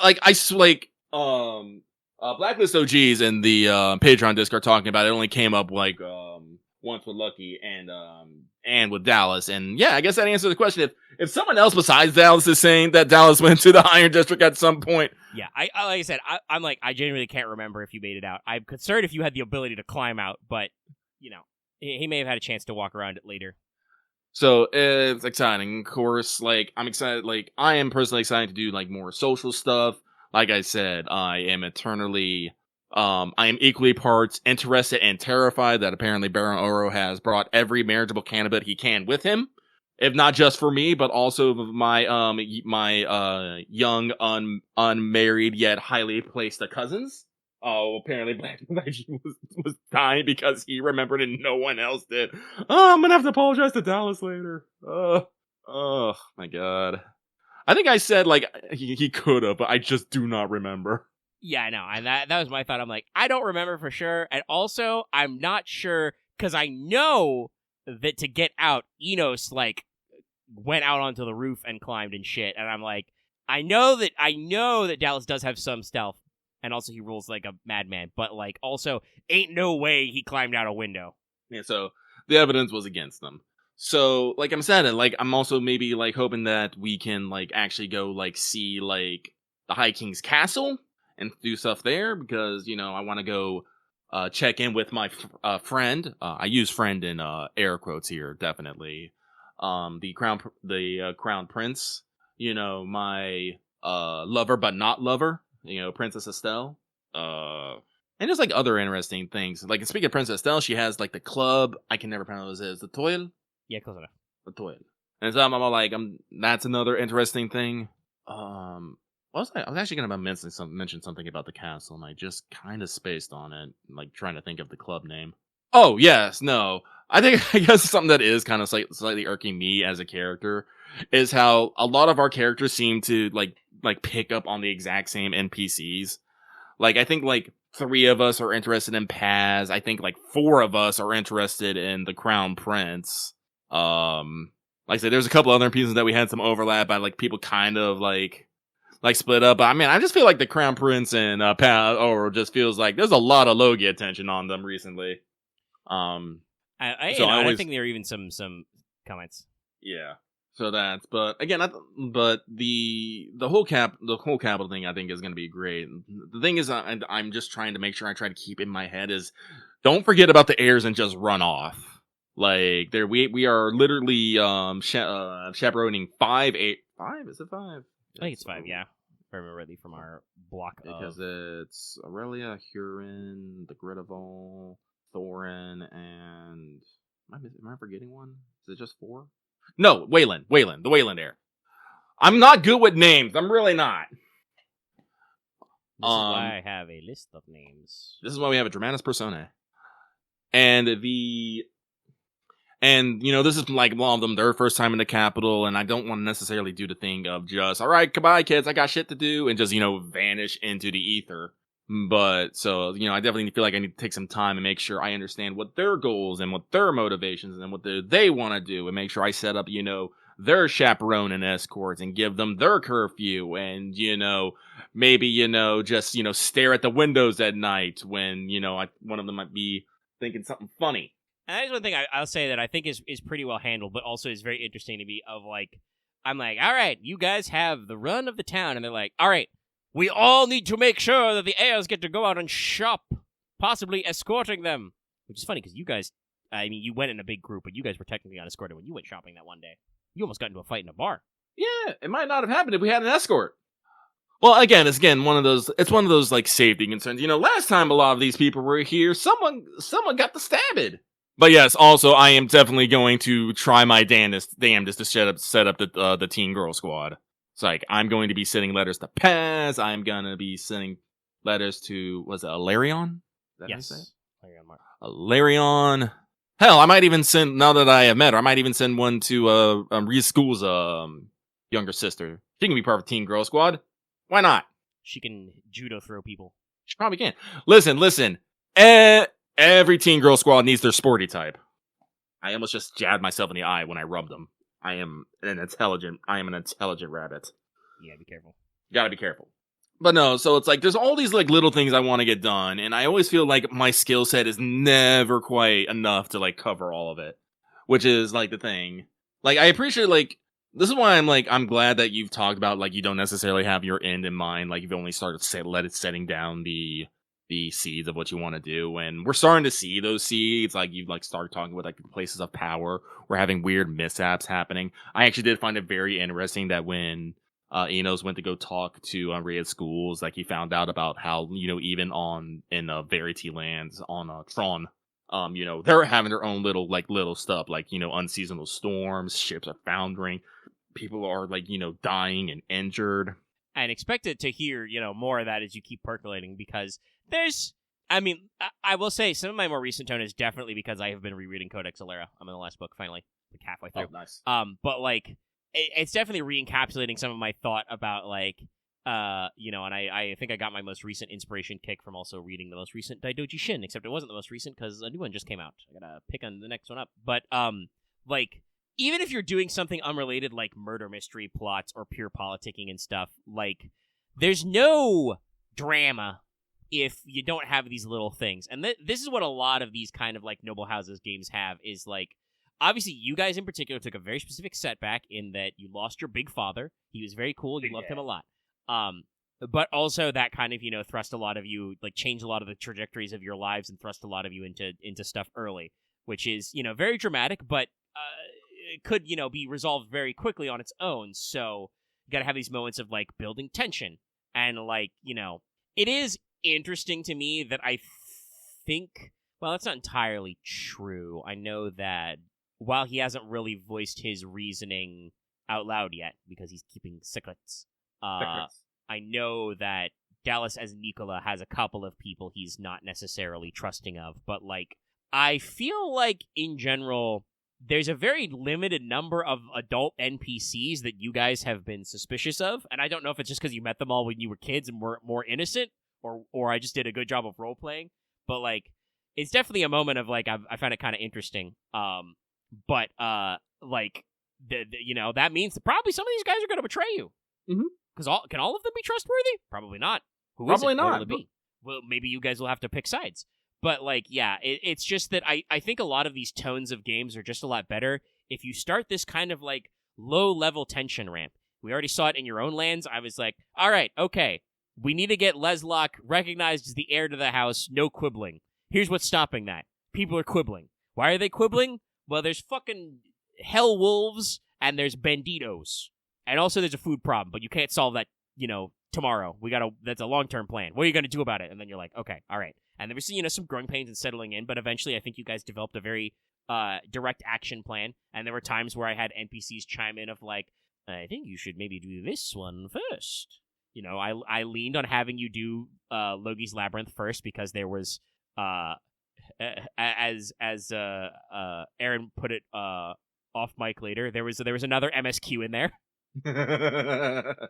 Blacklist OGs and the Patreon disc are talking about it. Only came up once with Lucky and with Dallas, and yeah, I guess that answers the question. If someone else besides Dallas is saying that Dallas went to the Iron District at some point, yeah, I like I said, I genuinely can't remember if you made it out. I'm concerned if you had the ability to climb out, but he may have had a chance to walk around it later. So it's exciting. Of course, I'm excited. I am personally excited to do more social stuff. Like I said, I am equally parts interested and terrified that apparently Baron Oro has brought every marriageable candidate he can with him. If not just for me, but also my young, unmarried yet highly placed cousins. Oh, apparently Black was dying because he remembered and no one else did. Oh, I'm gonna have to apologize to Dallas later. Oh my god. I think I said he could have, but I just do not remember. Yeah, I know, and that was my thought. I'm I don't remember for sure, and also I'm not sure because I know that to get out, Enos went out onto the roof and climbed and shit, and I'm I know that Dallas does have some stealth, and also he rules like a madman, but also ain't no way he climbed out a window. Yeah, so the evidence was against them. So, I'm sad, I'm also maybe, hoping that we can, actually go, see, the High King's castle and do stuff there, because, I want to go, check in with my friend. I use friend in, air quotes here, definitely. The crown prince, my, lover but not lover, Princess Estelle. And there's, other interesting things. Speaking of Princess Estelle, she has, the club. I can never pronounce it. Is the Toil? Yeah, close enough. The Toil. And so I'm that's another interesting thing. I was actually going to mention something about the castle, and I just kind of spaced on it, trying to think of the club name. Oh, yes, no. I guess something that is kind of slightly irking me as a character is how a lot of our characters seem to, pick up on the exact same NPCs. I think, 3 of us are interested in Paz. I think, 4 of us are interested in the Crown Prince. Like I said, there's a couple other pieces that we had some overlap, but, people kind of, split up. But, I mean, I just feel like the Crown Prince and Paz, or just feels like there's a lot of Logie attention on them recently. I think there are even some comments. Yeah. So that's, but again, the whole capital thing I think is going to be great. The thing is, I'm just trying to make sure I try to keep in my head is, don't forget about the heirs and just run off. We are literally chaperoning 5. Is it 5? I think it's 5. Yeah, if I remember rightly from our block. Because it's Aurelia, Huron, the Gridaval, Thorin, and am I forgetting one? Is it just 4? No, Wayland, the Wayland heir. I'm not good with names. I'm really not. This is why I have a list of names. This is why we have a dramatis personae. And this is like one of them, their first time in the capital, and I don't want to necessarily do the thing of just, all right, goodbye, kids, I got shit to do, and just, vanish into the ether. But, so, I definitely feel like I need to take some time and make sure I understand what their goals and what their motivations and what they want to do, and make sure I set up, their chaperone and escorts and give them their curfew and, maybe, just, stare at the windows at night when, one of them might be thinking something funny. And that is one thing I'll say that I think is pretty well handled, but also is very interesting to me of, like, I'm like, all right, you guys have the run of the town, and they're like, all right, we all need to make sure that the heirs get to go out and shop, possibly escorting them. Which is funny, because you guys, you went in a big group, but you guys were technically unescorted when you went shopping that one day. You almost got into a fight in a bar. Yeah, it might not have happened if we had an escort. Well, it's one of those, like, safety concerns. Last time a lot of these people were here, someone got the stabbed. But yes, also, I am definitely going to try my damnedest to set up the teen girl squad. It's like, I'm going to be sending letters to Paz, I'm gonna be sending letters to, was it Alarion? Yes. Alarion. Hell, I might even send, now that I have met her, I might even send one to Reese School's younger sister. She can be part of Teen Girl Squad. Why not? She can judo throw people. She probably can. Listen. Every Teen Girl Squad needs their sporty type. I almost just jabbed myself in the eye when I rubbed them. I am an intelligent rabbit. Yeah, be careful. Gotta be careful. But no, so it's like, there's all these, like, little things I want to get done, and I always feel like my skill set is never quite enough to, like, cover all of it. Which is, like, the thing. Like, I appreciate, like, this is why I'm glad that you've talked about, like, you don't necessarily have your end in mind, like, you've only started setting down the seeds of what you want to do, and we're starting to see those seeds, like, you've, like, started talking with, like, places of power, we're having weird mishaps happening. I actually did find it very interesting that when Enos went to go talk to Red Schools, like, he found out about how, even in Verity Lands on Tron, they're having their own little stuff, like, unseasonal storms, ships are foundering, people are, like, dying and injured. And expected to hear, more of that as you keep percolating, because I will say some of my more recent tone is definitely because I have been rereading Codex Alera. I'm in the last book, finally, like halfway through. Oh, nice. But, like, it's definitely re-encapsulating some of my thought about, like, and I think I got my most recent inspiration kick from also reading the most recent Daidoji Shin, except it wasn't the most recent because a new one just came out. I gotta pick on the next one up. But, like, even if you're doing something unrelated like murder mystery plots or pure politicking and stuff, like, there's no drama if you don't have these little things. And this is what a lot of these kind of, like, Noble Houses games have, is, like, obviously you guys in particular took a very specific setback in that you lost your big father. He was very cool. You loved him a lot. But also that kind of, thrust a lot of you, like, changed a lot of the trajectories of your lives and thrust a lot of you into stuff early, which is, very dramatic, but it could, be resolved very quickly on its own. So you got to have these moments of, like, building tension. And, like, it is interesting to me that I think, well, that's not entirely true. I know that while he hasn't really voiced his reasoning out loud yet, because he's keeping secrets, I know that Dallas as Nicola has a couple of people he's not necessarily trusting of. But, like, I feel like, in general, there's a very limited number of adult NPCs that you guys have been suspicious of, and I don't know if it's just because you met them all when you were kids and were more innocent, or I just did a good job of role-playing, but, like, it's definitely a moment of, like, I found it kind of interesting, but, like, that means that probably some of these guys are going to betray you. Mm-hmm. Because can all of them be trustworthy? Probably not. Probably not. What will it be? Well, maybe you guys will have to pick sides. But, like, yeah, it's just that I think a lot of these tones of games are just a lot better if you start this kind of, like, low-level tension ramp. We already saw it in your own lands. I was like, all right, okay, we need to get Leslock recognized as the heir to the house, no quibbling. Here's what's stopping that. People are quibbling. Why are they quibbling? Well, there's fucking hell wolves, and there's banditos. And also there's a food problem, but you can't solve that, tomorrow. That's a long-term plan. What are you going to do about it? And then you're like, okay, all right. And there was, some growing pains and settling in, but eventually I think you guys developed a very direct action plan, and there were times where I had NPCs chime in of, like, I think you should maybe do this one first. I leaned on having you do Logi's Labyrinth first because there was as Aaron put it off mic later, there was another MSQ in there.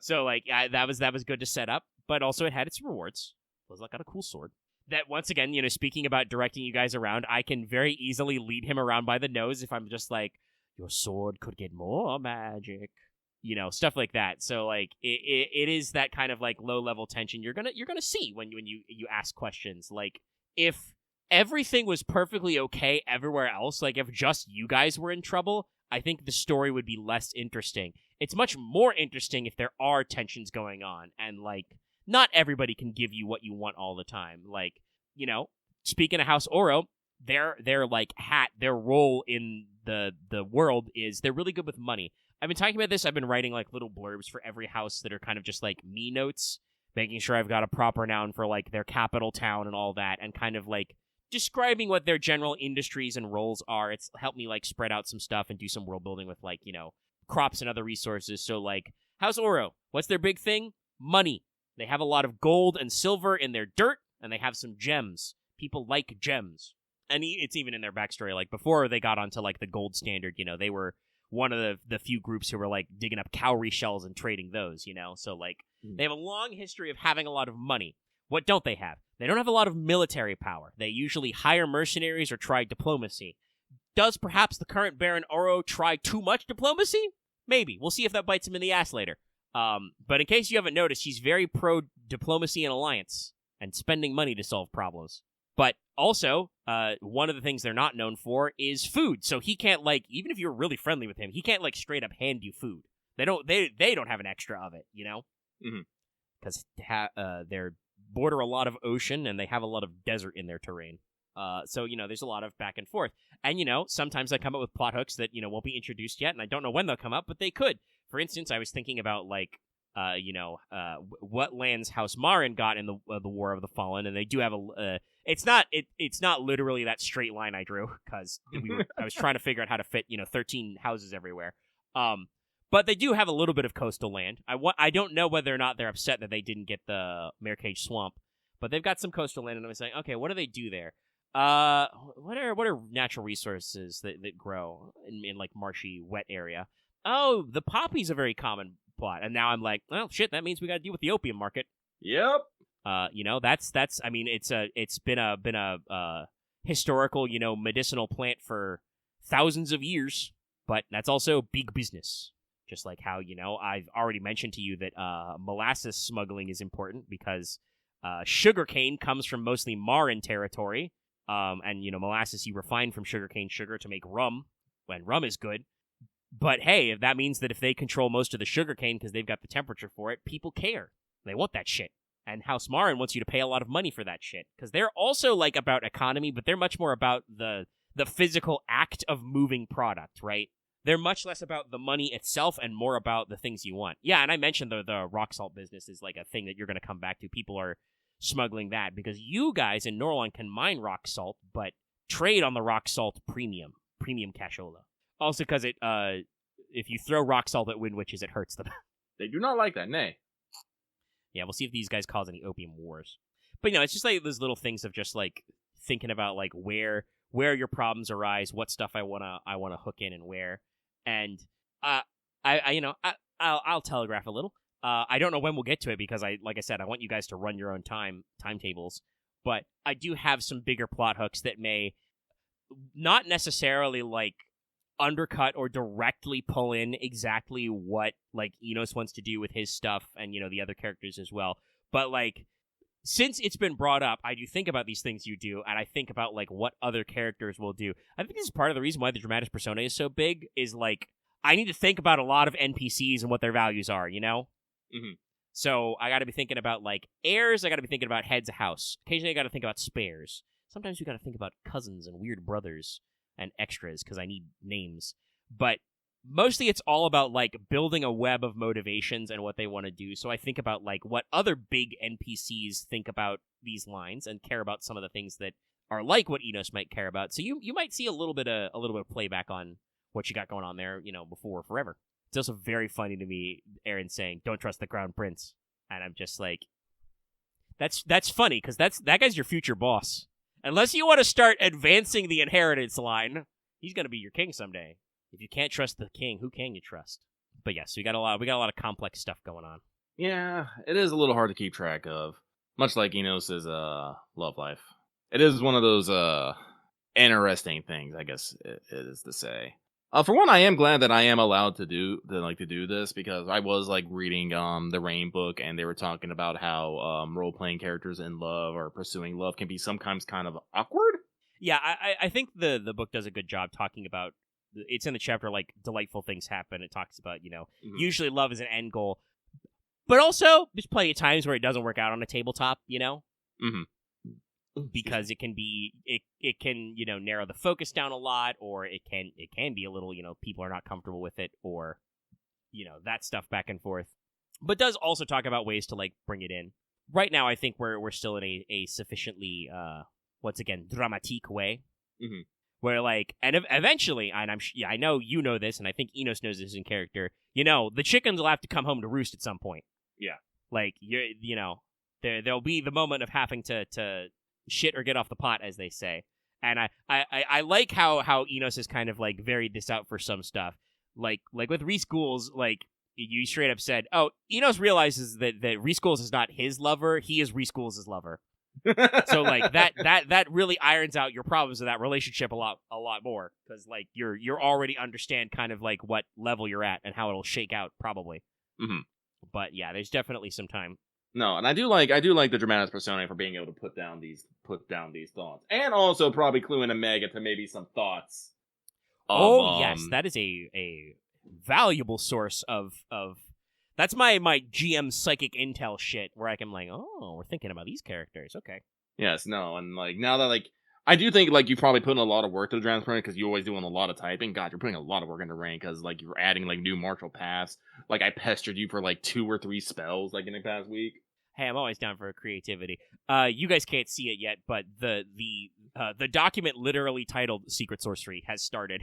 So like that was good to set up, but also it had its rewards. Lozak got a cool sword. That once again, speaking about directing you guys around, I can very easily lead him around by the nose if I'm just like, your sword could get more magic, stuff like that. So like it is that kind of like low level tension you're gonna see when you ask questions. Like if everything was perfectly okay everywhere else, like if just you guys were in trouble, I think the story would be less interesting. It's much more interesting if there are tensions going on, and like not everybody can give you what you want all the time. Like, speaking of House Oro, their role in the world is they're really good with money. I've been talking about this. I've been writing like little blurbs for every house that are kind of just like me notes, making sure I've got a proper noun for like their capital town and all that, and kind of like describing what their general industries and roles are. It's helped me like spread out some stuff and do some world building with like, crops and other resources. So like House Oro, what's their big thing? Money. They have a lot of gold and silver in their dirt, and they have some gems. People like gems. And it's even in their backstory. Like before they got onto like the gold standard, they were one of the few groups who were like digging up cowrie shells and trading those, So like they have a long history of having a lot of money. What don't they have? They don't have a lot of military power. They usually hire mercenaries or try diplomacy. Does perhaps the current Baron Oro try too much diplomacy? Maybe. We'll see if that bites him in the ass later. But in case you haven't noticed, he's very pro diplomacy and alliance and spending money to solve problems. But also, one of the things they're not known for is food. So he can't like, even if you're really friendly with him, he can't like straight up hand you food. They don't have an extra of it, because they're border a lot of ocean and they have a lot of desert in their terrain. So there's a lot of back and forth. And sometimes I come up with plot hooks that won't be introduced yet, and I don't know when they'll come up, but they could. For instance, I was thinking about like what lands House Marin got in the War of the Fallen, and they do have a. It's not literally that straight line I drew because I was trying to figure out how to fit 13 houses everywhere. But they do have a little bit of coastal land. I don't know whether or not they're upset that they didn't get the Marecage Swamp, but they've got some coastal land, and I was like, okay, what do they do there? What are natural resources that grow in like marshy, wet area? Oh, the poppy's a very common plot, and now I'm like, well, shit, that means we got to deal with the opium market. Yep. That's. I mean, it's been a historical, medicinal plant for thousands of years, but that's also big business. Just like how I've already mentioned to you that molasses smuggling is important because sugarcane comes from mostly Marin territory, and molasses you refine from sugarcane sugar to make rum, when rum is good. But hey, if that means that if they control most of the sugarcane because they've got the temperature for it, people care. They want that shit. And House Marin wants you to pay a lot of money for that shit. Because they're also like about economy, but they're much more about the physical act of moving product, right? They're much less about the money itself and more about the things you want. Yeah, and I mentioned the rock salt business is like a thing that you're going to come back to. People are smuggling that because you guys in Norlon can mine rock salt, but trade on the rock salt premium cashola. Also, because if you throw rock salt at wind witches, it hurts them. They do not like that, nay. Yeah, we'll see if these guys cause any opium wars. But it's just like those little things of just like thinking about like where your problems arise, what stuff I wanna hook in and where, and I'll telegraph a little. I don't know when we'll get to it because like I said, I want you guys to run your own timetables. But I do have some bigger plot hooks that may not necessarily like undercut or directly pull in exactly what like Enos wants to do with his stuff and the other characters as well, but like since it's been brought up, I do think about these things you do, and I think about like what other characters will do. I think this is part of the reason why the dramatis persona is so big, is like I need to think about a lot of NPCs and what their values are, Mm-hmm. So I got to be thinking about like heirs, I got to be thinking about heads of house, occasionally I got to think about spares, sometimes you got to think about cousins and weird brothers and extras because I need names. But mostly it's all about like building a web of motivations and what they want to do. So I think about like what other big NPCs think about these lines and care about some of the things that are like what Enos might care about. So you might see a little bit of playback on what you got going on there, before forever. It's also very funny to me, Aaron saying, "Don't trust the Crown Prince." And I'm just like, that's funny, because that guy's your future boss. Unless you want to start advancing the inheritance line, he's gonna be your king someday. If you can't trust the king, who can you trust? But yes, we got a lot of complex stuff going on. Yeah, it is a little hard to keep track of. Much like Enos' love life. It is one of those interesting things, I guess it is to say. For one, I am glad that I am allowed to do this, because I was like reading the Rain book, and they were talking about how role playing characters in love or pursuing love can be sometimes kind of awkward. Yeah, I think the book does a good job talking about. It's in the chapter like delightful things happen. It talks about usually love is an end goal, but also there's plenty of times where it doesn't work out on a tabletop. Because it can be it can narrow the focus down a lot, or it can be a little people are not comfortable with it, or that stuff back and forth. But does also talk about ways to like bring it in. Right now, I think we're still in a sufficiently once again dramatique way, where like eventually, and I know you know this, and I think Enos knows this in character. The chickens will have to come home to roost at some point. Yeah, like there'll be the moment of having to shit or get off the pot, as they say. And I like how Enos has kind of like varied this out for some stuff. Like with Reese Ghouls, like you straight up said, oh, Enos realizes that Reese Ghouls is not his lover, he is Reese Ghouls' lover. So like that really irons out your problems with that relationship a lot more, because like you're already understand kind of like what level you're at and how it'll shake out probably. But yeah, there's definitely some time. No, and I do like the dramatis personae for being able to put down these thoughts, and also probably cluing Omega to maybe some thoughts. Yes, that is a valuable source of that's my GM psychic intel shit, where I can like, oh, we're thinking about these characters, okay. Yes, no, and like now that like I do think like you probably put in a lot of work to the dramatis personae, because you're always doing a lot of typing. God, you're putting a lot of work into Rain, because like you're adding like new martial paths. Like I pestered you for like 2 or 3 spells like in the past week. Hey, I'm always down for creativity. You guys can't see it yet, but the document literally titled Secret Sorcery has started.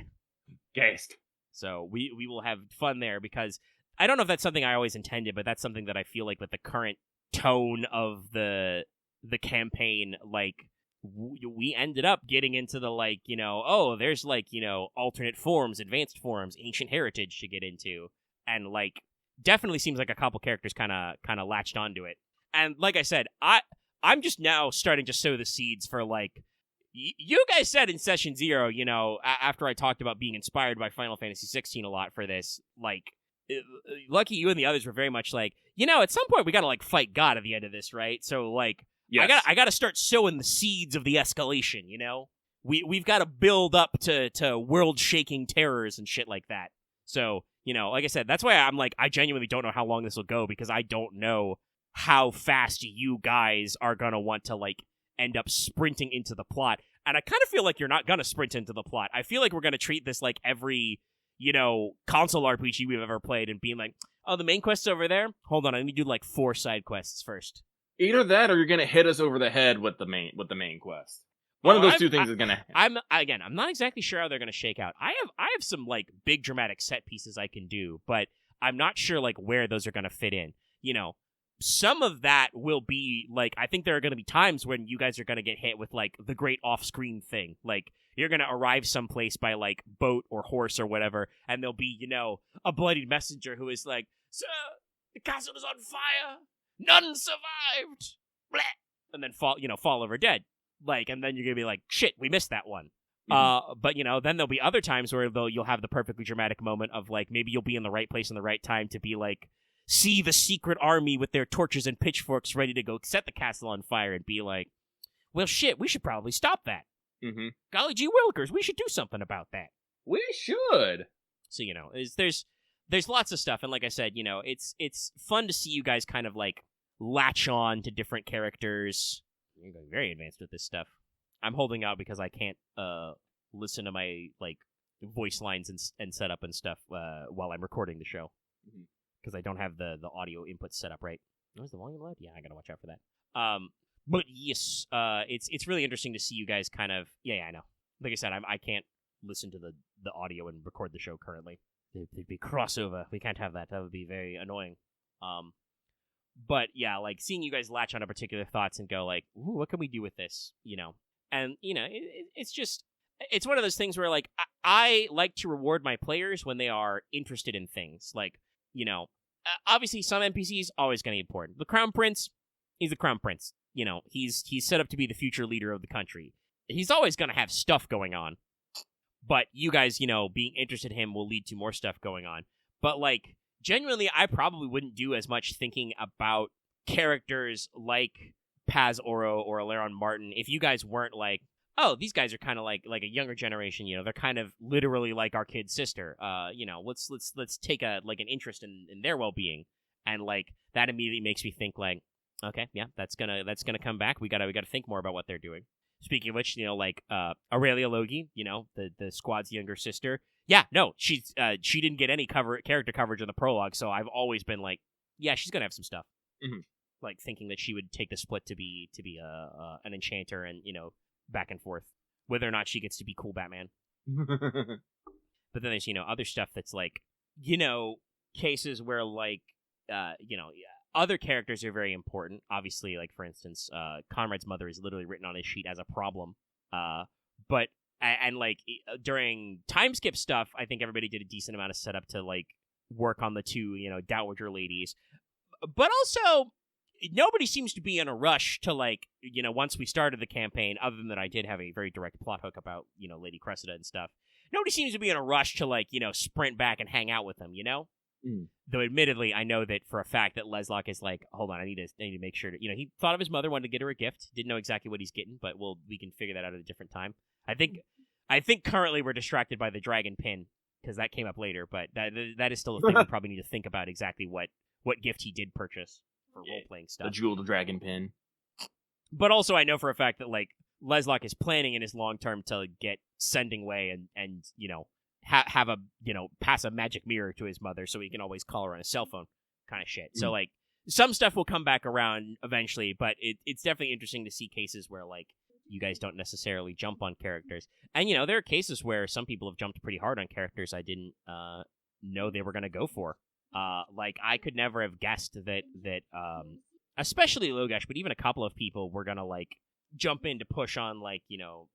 Gassed. So we will have fun there, because I don't know if that's something I always intended, but that's something that I feel like with the current tone of the campaign, like we ended up getting into the like, there's like, alternate forms, advanced forms, ancient heritage to get into, and like definitely seems like a couple characters kind of latched onto it. And like I said, I'm just now starting to sow the seeds for like, you guys said in session 0, after I talked about being inspired by Final Fantasy 16 a lot for this, like, Lucky, you and the others were very much like, at some point we gotta like fight God at the end of this, right? So like, yes. I gotta start sowing the seeds of the escalation. We've got to build up to world shaking terrors and shit like that. So like I said, that's why I'm like, I genuinely don't know how long this will go, because I don't know how fast you guys are gonna want to like end up sprinting into the plot. And I kind of feel like you're not gonna sprint into the plot. I feel like we're gonna treat this like every console RPG we've ever played, and being like, oh, the main quest's over there, hold on, I need to do like 4 side quests first. Either that, or you're gonna hit us over the head with the main quest. One of those two things is gonna happen. I'm not exactly sure how they're gonna shake out. I have some like big dramatic set pieces I can do, but I'm not sure like where those are gonna fit in. Some of that will be like, I think there are gonna be times when you guys are gonna get hit with like the great off-screen thing. Like you're gonna arrive someplace by like boat or horse or whatever, and there'll be a bloodied messenger who is like, "Sir, the castle is on fire. None survived." Blah! And then fall over dead. Like, and then you're gonna be like, shit, we missed that one. But then there'll be other times where you'll have the perfectly dramatic moment of like, maybe you'll be in the right place in the right time to be like, see the secret army with their torches and pitchforks ready to go set the castle on fire, and be like, well, shit, we should probably stop that. Golly gee willikers, we should do something about that. We should. So there's lots of stuff, and like I said, it's fun to see you guys kind of like latch on to different characters. You're going very advanced with this stuff. I'm holding out because I can't listen to my like voice lines and setup and stuff while I'm recording the show, because I don't have the audio input set up right. Is the volume loud? Yeah, I gotta watch out for that. But yes, it's really interesting to see you guys kind of I know. Like I said, I can't listen to the audio and record the show currently. There'd be crossover. We can't have that. That would be very annoying. But yeah, like seeing you guys latch on to particular thoughts and go like, ooh, what can we do with this? You know, and you know, it's just it's one of those things where like I like to reward my players when they are interested in things. Like, you know, obviously some NPCs always going to be important. The Crown Prince, he's the Crown Prince. You know, he's set up to be the future leader of the country. He's always going to have stuff going on. But you guys, you know, being interested in him will lead to more stuff going on. But like, genuinely, I probably wouldn't do as much thinking about characters like Paz Oro or Aleron Martin if you guys weren't like, oh, these guys are kind of like a younger generation. You know, they're kind of literally like our kid sister. You know, let's take an interest in their well being, and like that immediately makes me think like, okay, yeah, that's gonna come back. We gotta think more about what they're doing. Speaking of which, you know, like Aurelia Logi, you know, the squad's younger sister. Yeah, no, she didn't get any character coverage in the prologue, so I've always been like, yeah, she's gonna have some stuff. Mm-hmm. Like thinking that she would take the split to be an enchanter, and you know, back and forth whether or not she gets to be cool Batman. But then there's, you know, other stuff that's like, you know, cases where like you know, other characters are very important. Obviously, like for instance, Conrad's mother is literally written on his sheet as a problem. But and like during time skip stuff, I think everybody did a decent amount of setup to like work on the two, you know, dowager ladies. But also, nobody seems to be in a rush to like, you know, once we started the campaign, other than that I did have a very direct plot hook about, you know, Lady Cressida and stuff. Nobody seems to be in a rush to like, you know, sprint back and hang out with them, you know? Though admittedly, I know that for a fact that Leslock is like, hold on, I need to make sure to, you know, he thought of his mother, wanted to get her a gift, didn't know exactly what he's getting, but we can figure that out at a different time. I think currently we're distracted by the dragon pin because that came up later, but that is still a thing we probably need to think about exactly what gift he did purchase for role playing stuff. The jeweled dragon pin. But also, I know for a fact that like Leslock is planning in his long term to get Sending Way and you know, have a, you know, pass a magic mirror to his mother so he can always call her on a cell phone kind of shit. So like some stuff will come back around eventually, but it's definitely interesting to see cases where like you guys don't necessarily jump on characters. And, you know, there are cases where some people have jumped pretty hard on characters I didn't know they were going to go for. Like, I could never have guessed that especially Logash, but even a couple of people were going to, like, jump in to push on, like, you know,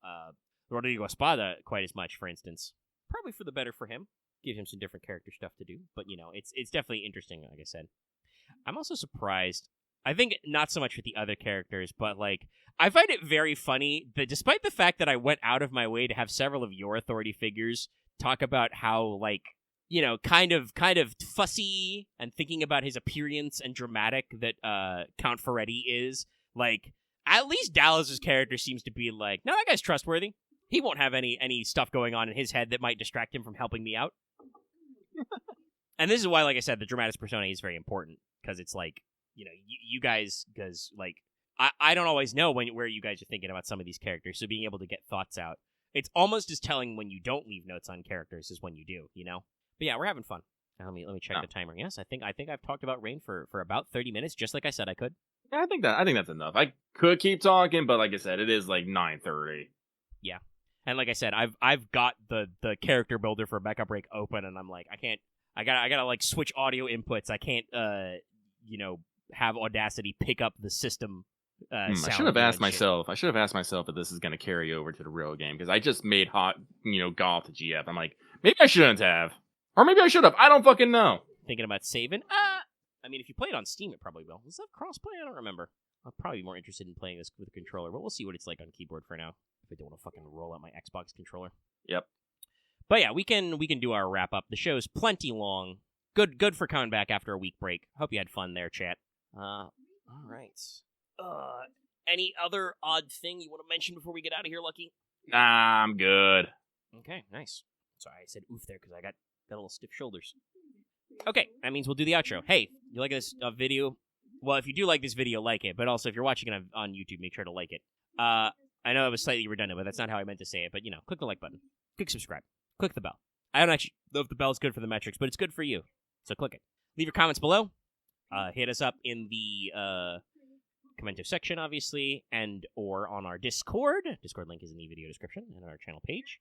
Rodrigo Espada quite as much, for instance. Probably for the better for him. Give him some different character stuff to do. But, you know, it's definitely interesting, like I said. I'm also surprised. I think not so much with the other characters, but, like, I find it very funny that despite the fact that I went out of my way to have several of your authority figures talk about how, like, you know, kind of fussy and thinking about his appearance and dramatic that Count Ferretti is, like, at least Dallas's character seems to be like, no, that guy's trustworthy. He won't have any stuff going on in his head that might distract him from helping me out. And this is why, like I said, the dramatis personae is very important, because it's like, you know, you guys, because, like, I don't always know where you guys are thinking about some of these characters, so being able to get thoughts out, it's almost as telling when you don't leave notes on characters as when you do, you know? But yeah, we're having fun. Let me check the timer. Yes, I think I've talked about Rain for about 30 minutes, just like I said I could. Yeah, I think that's enough. I could keep talking, but like I said, it is like 9:30. Yeah. And like I said, I've got the character builder for Backup Break open, and I'm like, I gotta like switch audio inputs. I can't you know, have Audacity pick up the system I should have asked myself if this is going to carry over to the real game, because I just made golf to GF. I'm like, maybe I shouldn't have, or maybe I should have. I don't fucking know. Thinking about saving? I mean, if you play it on Steam, it probably will. Is that crossplay? I don't remember. I'll probably be more interested in playing this with a controller, but we'll see what it's like on keyboard for now. If I don't want to fucking roll out my Xbox controller. Yep. But yeah, we can do our wrap up. The show's plenty long. Good for coming back after a week break. Hope you had fun there, chat. All right. Any other odd thing you want to mention before we get out of here, Lucky? Nah, I'm good. Okay, nice. Sorry, I said oof there because I got little stiff shoulders. Okay, that means we'll do the outro. Hey, you like this video? Well, if you do like this video, like it. But also, if you're watching it on YouTube, make sure to like it. I know that was slightly redundant, but that's not how I meant to say it. But, you know, click the like button. Click subscribe. Click the bell. I don't actually know if the bell's good for the metrics, but it's good for you. So click it. Leave your comments below. Hit us up in the commento section, obviously, and or on our Discord. Discord link is in the video description and our channel page.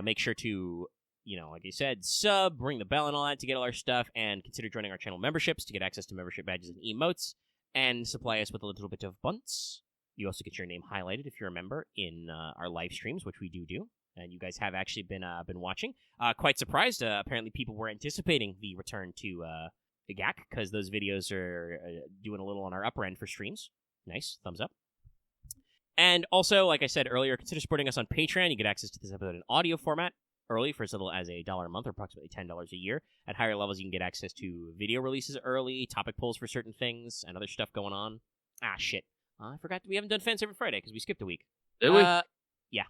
Make sure to, you know, like I said, sub, ring the bell and all that to get all our stuff, and consider joining our channel memberships to get access to membership badges and emotes, and supply us with a little bit of bunts. You also get your name highlighted if you're a member in our live streams, which we do. And you guys have actually been watching. Quite surprised. Apparently, people were anticipating the return to GAC because those videos are doing a little on our upper end for streams. Nice, thumbs up. And also, like I said earlier, consider supporting us on Patreon. You get access to this episode in audio format early for as little as $1 a month, or approximately $10 a year. At higher levels, you can get access to video releases early, topic polls for certain things, and other stuff going on. Ah, shit. I forgot we haven't done Fans Every Friday because we skipped a week. Did we? Yeah.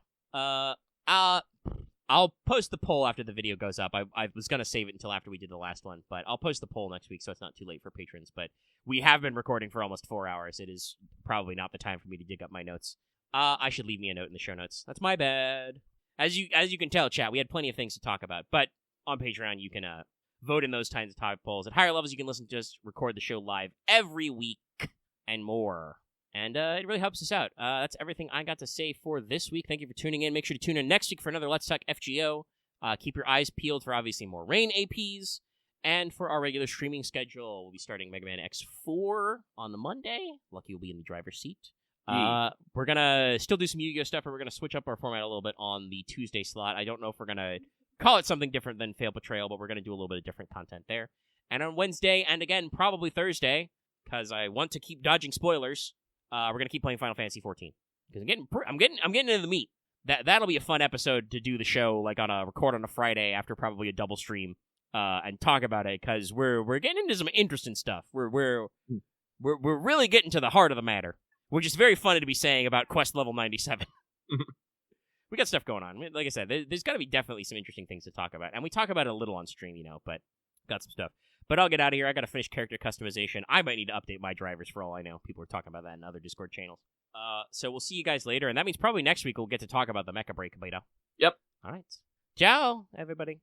I'll post the poll after the video goes up. I was going to save it until after we did the last one, but I'll post the poll next week so it's not too late for patrons. But we have been recording for almost 4 hours. It is probably not the time for me to dig up my notes. I should leave me a note in the show notes. That's my bad. As you can tell, chat, we had plenty of things to talk about. But on Patreon, you can vote in those kinds of topic polls. At higher levels, you can listen to us record the show live every week and more. And it really helps us out. That's everything I got to say for this week. Thank you for tuning in. Make sure to tune in next week for another Let's Talk FGO. Keep your eyes peeled for obviously more Rain APs. And for our regular streaming schedule, we'll be starting Mega Man X4 on the Monday. Lucky you'll be in the driver's seat. We're going to still do some Yu-Gi-Oh! Stuff, but we're going to switch up our format a little bit on the Tuesday slot. I don't know if we're going to call it something different than Fail Betrayal, but we're going to do a little bit of different content there. And on Wednesday, and again, probably Thursday, because I want to keep dodging spoilers, we're going to keep playing Final Fantasy 14. Because I'm getting into the meat. That'll be a fun episode to do the show, like on a record on a Friday after probably a double stream, and talk about it, because we're getting into some interesting stuff. We're really getting to the heart of the matter, which is very funny to be saying about Quest Level 97. We got stuff going on. Like I said, there's got to be definitely some interesting things to talk about, and we talk about it a little on stream, but got some stuff. But I'll get out of here. I got to finish character customization. I might need to update my drivers for all I know. People are talking about that in other Discord channels. So we'll see you guys later, and that means probably next week we'll get to talk about the Mecha Break beta. Yep. All right. Ciao, everybody.